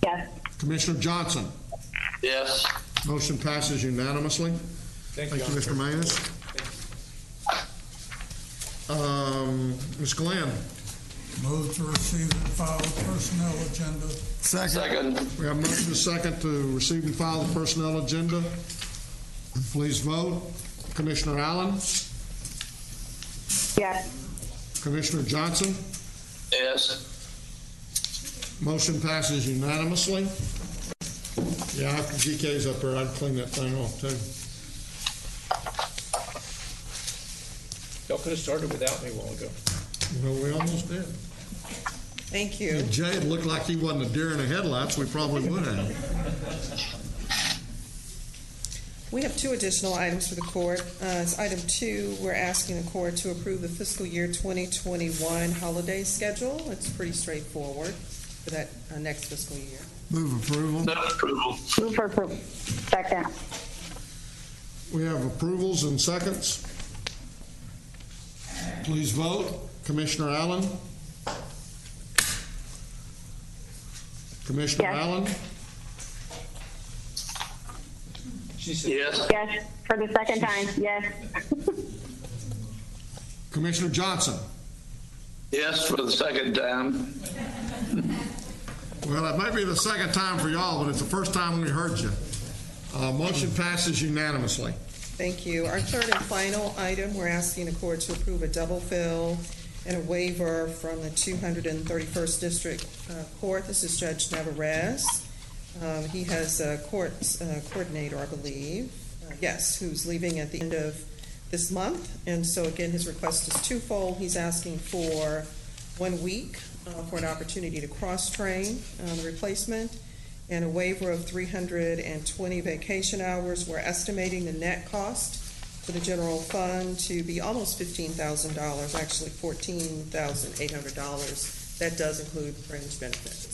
[SPEAKER 11] Yes.
[SPEAKER 1] Commissioner Johnson?
[SPEAKER 8] Yes.
[SPEAKER 1] Motion passes unanimously.
[SPEAKER 5] Thank you,
[SPEAKER 1] Mr. Manus. Ms. Glenn?
[SPEAKER 7] Move to receive and file the personnel agenda.
[SPEAKER 1] Second. We have a motion and a second to receive and file the personnel agenda. Please vote. Commissioner Allen?
[SPEAKER 11] Yes.
[SPEAKER 1] Commissioner Johnson?
[SPEAKER 8] Yes.
[SPEAKER 1] Motion passes unanimously. Yeah, after GK's up there, I'd clean that thing off too.
[SPEAKER 5] Y'all could have started without me a while ago.
[SPEAKER 1] You know, we almost did.
[SPEAKER 3] Thank you.
[SPEAKER 1] If Jay had looked like he wasn't a deer in the headlights, we probably would have.
[SPEAKER 3] We have 2 additional items for the court. As item 2, we're asking the court to approve the fiscal year 2021 holiday schedule. It's pretty straightforward for that next fiscal year.
[SPEAKER 14] Move approval.
[SPEAKER 8] No approval.
[SPEAKER 11] Move for approval. Second.
[SPEAKER 1] We have approvals and seconds. Please vote. Commissioner Allen? Commissioner Allen?
[SPEAKER 5] She said
[SPEAKER 8] yes.
[SPEAKER 11] Yes. For the second time. Yes.
[SPEAKER 1] Commissioner Johnson?
[SPEAKER 8] Yes, for the second time.
[SPEAKER 1] Well, it might be the second time for y'all, but it's the first time we heard you. Motion passes unanimously.
[SPEAKER 3] Thank you. Our third and final item, we're asking the court to approve a double fill and a waiver from the 231st District Court. This is Judge Navarez. He has a court coordinator, I believe, yes, who's leaving at the end of this month. And so, again, his request is twofold. He's asking for 1 week for an opportunity to cross-train the replacement and a waiver of 320 vacation hours. We're estimating the net cost for the general fund to be almost $15,000, actually $14,800. That does include fringe benefits.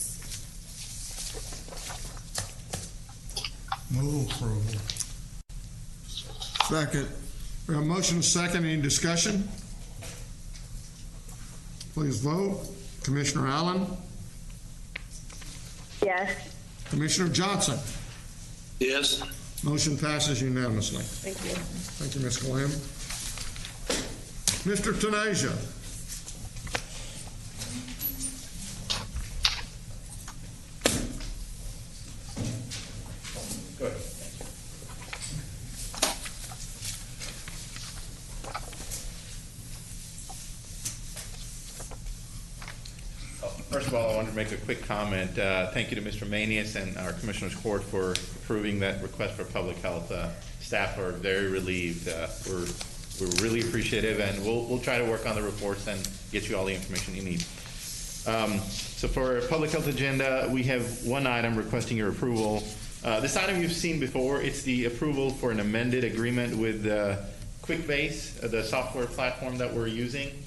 [SPEAKER 7] Move approval.
[SPEAKER 14] Second.
[SPEAKER 1] We have a motion and a second. Any discussion? Please vote. Commissioner Allen?
[SPEAKER 11] Yes.
[SPEAKER 1] Commissioner Johnson?
[SPEAKER 8] Yes.
[SPEAKER 1] Motion passes unanimously.
[SPEAKER 3] Thank you.
[SPEAKER 1] Thank you, Ms. Glenn. Mr. Tanasia?
[SPEAKER 10] Good. First of all, I wanted to make a quick comment. Thank you to Mr. Manius and our Commissioners Court for approving that request for public health. Staff are very relieved. We're really appreciative, and we'll try to work on the reports and get you all the information you need. So for our public health agenda, we have one item requesting your approval. This item you've seen before. It's the approval for an amended agreement with QuickBase, the software platform that we're using.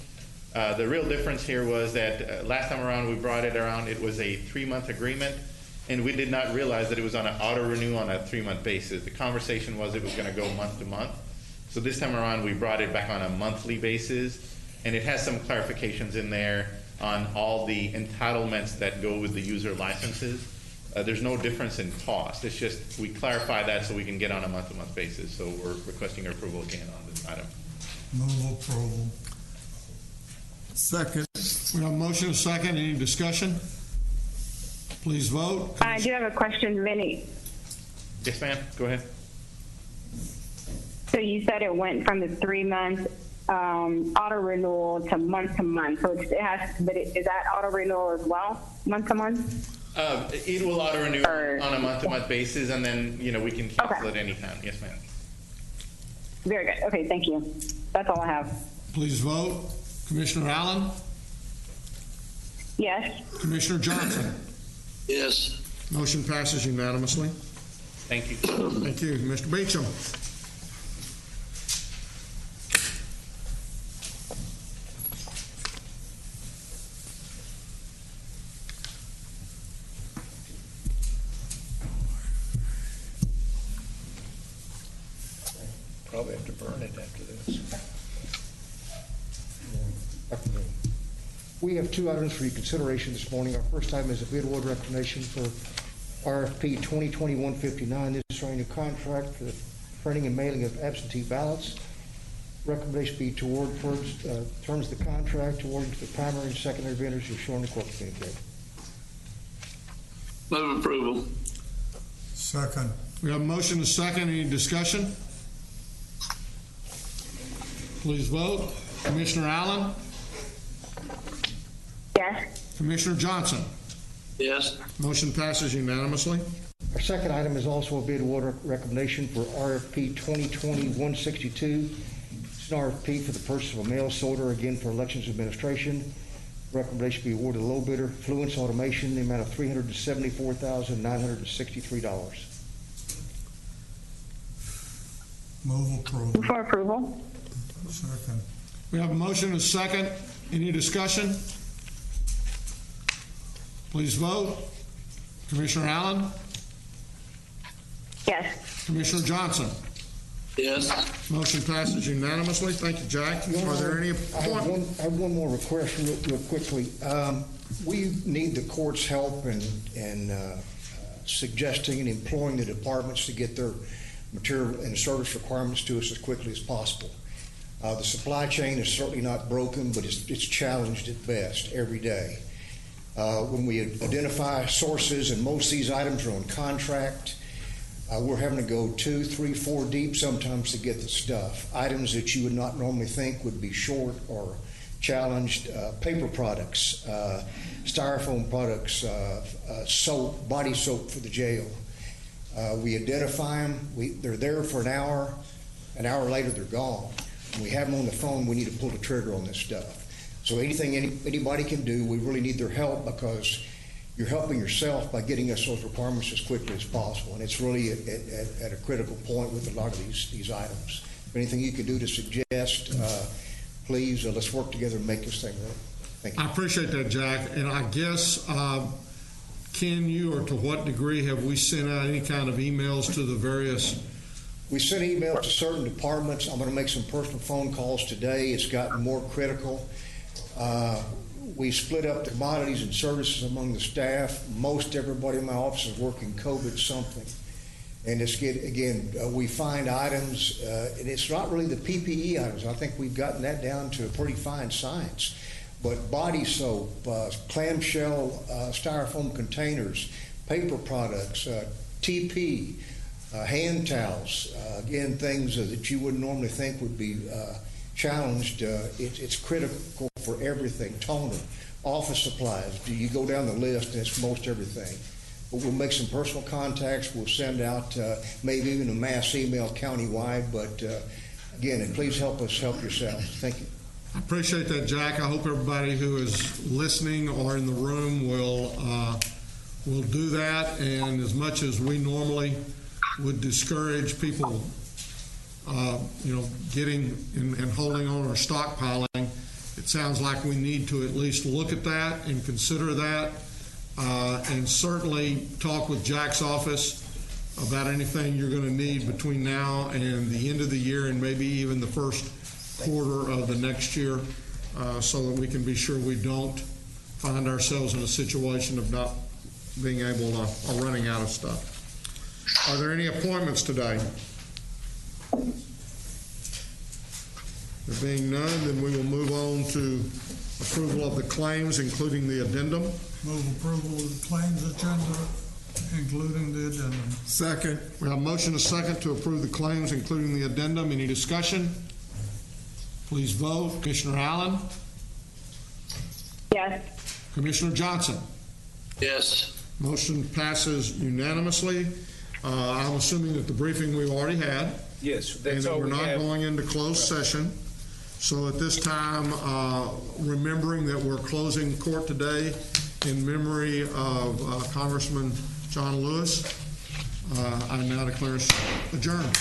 [SPEAKER 10] The real difference here was that last time around we brought it around, it was a 3-month agreement, and we did not realize that it was on an auto-renew on a 3-month basis. The conversation was it was going to go month to month. So this time around we brought it back on a monthly basis, and it has some clarifications in there on all the entitlements that go with the user licenses. There's no difference in cost. It's just we clarify that so we can get on a month-to-month basis. So we're requesting your approval again on this item.
[SPEAKER 7] Move approval.
[SPEAKER 14] Second.
[SPEAKER 1] We have a motion and a second. Any discussion? Please vote.
[SPEAKER 11] I do have a question, Vinny.
[SPEAKER 10] Yes, ma'am. Go ahead.
[SPEAKER 11] So you said it went from the 3-month auto renewal to month. So it has, but is that auto renewal as well, month to month?
[SPEAKER 10] It will auto renew on a month-to-month basis, and then we can cancel it anytime. Yes, ma'am.
[SPEAKER 11] Very good. Okay, thank you. That's all I have.
[SPEAKER 1] Please vote. Commissioner Allen?
[SPEAKER 11] Yes.
[SPEAKER 1] Commissioner Johnson?
[SPEAKER 8] Yes.
[SPEAKER 1] Motion passes unanimously.
[SPEAKER 10] Thank you.
[SPEAKER 1] Thank you. Mr. Beecham?
[SPEAKER 4] Probably have to burn it after this. We have 2 items for your consideration this morning. Our first item is a bid award recommendation for RFP 2020-159. This is a contract for the printing and mailing of absentee ballots. Recommendation be to award first terms of the contract, awarding to the primary and secondary vendors as shown in the court communique.
[SPEAKER 8] Move approval.
[SPEAKER 7] Second.
[SPEAKER 1] We have a motion and a second. Any discussion? Please vote. Commissioner Allen?
[SPEAKER 11] Yes.
[SPEAKER 1] Commissioner Johnson?
[SPEAKER 8] Yes.
[SPEAKER 1] Motion passes unanimously.
[SPEAKER 4] Our second item is also a bid award recommendation for RFP 2020-162. It's an RFP for the purchase of a mail sorter, again for Elections Administration. Recommendation be awarded low bidder, Fluence Automation, the amount of $374,963.
[SPEAKER 7] Move approval.
[SPEAKER 11] For approval.
[SPEAKER 7] Second.
[SPEAKER 1] We have a motion and a second. Any discussion? Please vote. Commissioner Allen?
[SPEAKER 11] Yes.
[SPEAKER 1] Commissioner Johnson?
[SPEAKER 8] Yes.
[SPEAKER 1] Motion passes unanimously. Thank you, Jack. Are there any?
[SPEAKER 4] I have one more request real quickly. We need the court's help in suggesting and imploring the departments to get their material and service requirements to us as quickly as possible. The supply chain is certainly not broken, but it's challenged at best every day. When we identify sources, and most of these items are on contract, we're having to go 2, 3, 4 deep sometimes to get the stuff. Items that you would not normally think would be short or challenged. Paper products, styrofoam products, soap, body soap for the jail. We identify them. They're there for an hour. An hour later, they're gone. When we have them on the phone, we need to pull the trigger on this stuff. So anything anybody can do, we really need their help, because you're helping yourself by getting us those requirements as quickly as possible. And it's really at a critical point with a lot of these items. anything you can do to suggest, please, let's work together and make this thing work. Thank you.
[SPEAKER 1] I appreciate that, Jack. And I guess, can you, or to what degree have we sent out any kind of emails to the various?
[SPEAKER 4] We sent emails to certain departments. I'm going to make some personal phone calls today. It's gotten more critical. We split up the commodities and services among the staff. Most everybody in my office is working COVID something. And it's we find items, and it's not really the PPE items. I think we've gotten that down to a pretty fine science. But body soap, clamshell styrofoam containers, paper products, TP, hand towels, again, things that you wouldn't normally think would be challenged. It's critical for everything. Toner, office supplies. You go down the list, and it's most everything. But we'll make some personal contacts. We'll send out maybe even a mass email countywide. But again, please help us help yourselves. Thank you.
[SPEAKER 1] I appreciate that, Jack. I hope everybody who is listening or in the room will do that. And as much as we normally would discourage people, getting and holding on or stockpiling, it sounds like we need to at least look at that and consider that, and certainly talk with Jack's office about anything you're going to need between now and the end of the year, and maybe even the first quarter of the next year, so that we can be sure we don't find ourselves in a situation of not being able to, or running out of stuff. Are there any appointments today? There being none, then we will move on to approval of the claims, including the addendum.
[SPEAKER 7] Move approval of the claims agenda, including the addendum.
[SPEAKER 1] Second. We have a motion and a second to approve the claims, including the addendum. Any discussion? Please vote. Commissioner Allen?
[SPEAKER 11] Yes.
[SPEAKER 1] Commissioner Johnson?
[SPEAKER 8] Yes.
[SPEAKER 1] Motion passes unanimously. I'm assuming that the briefing we've already had.
[SPEAKER 15] Yes, that's
[SPEAKER 1] and that
[SPEAKER 15] all
[SPEAKER 1] we're
[SPEAKER 15] we
[SPEAKER 1] not
[SPEAKER 15] have.
[SPEAKER 1] going into closed session. So at this time, remembering that we're closing court today in memory of Congressman John Lewis, I now declare us adjourned.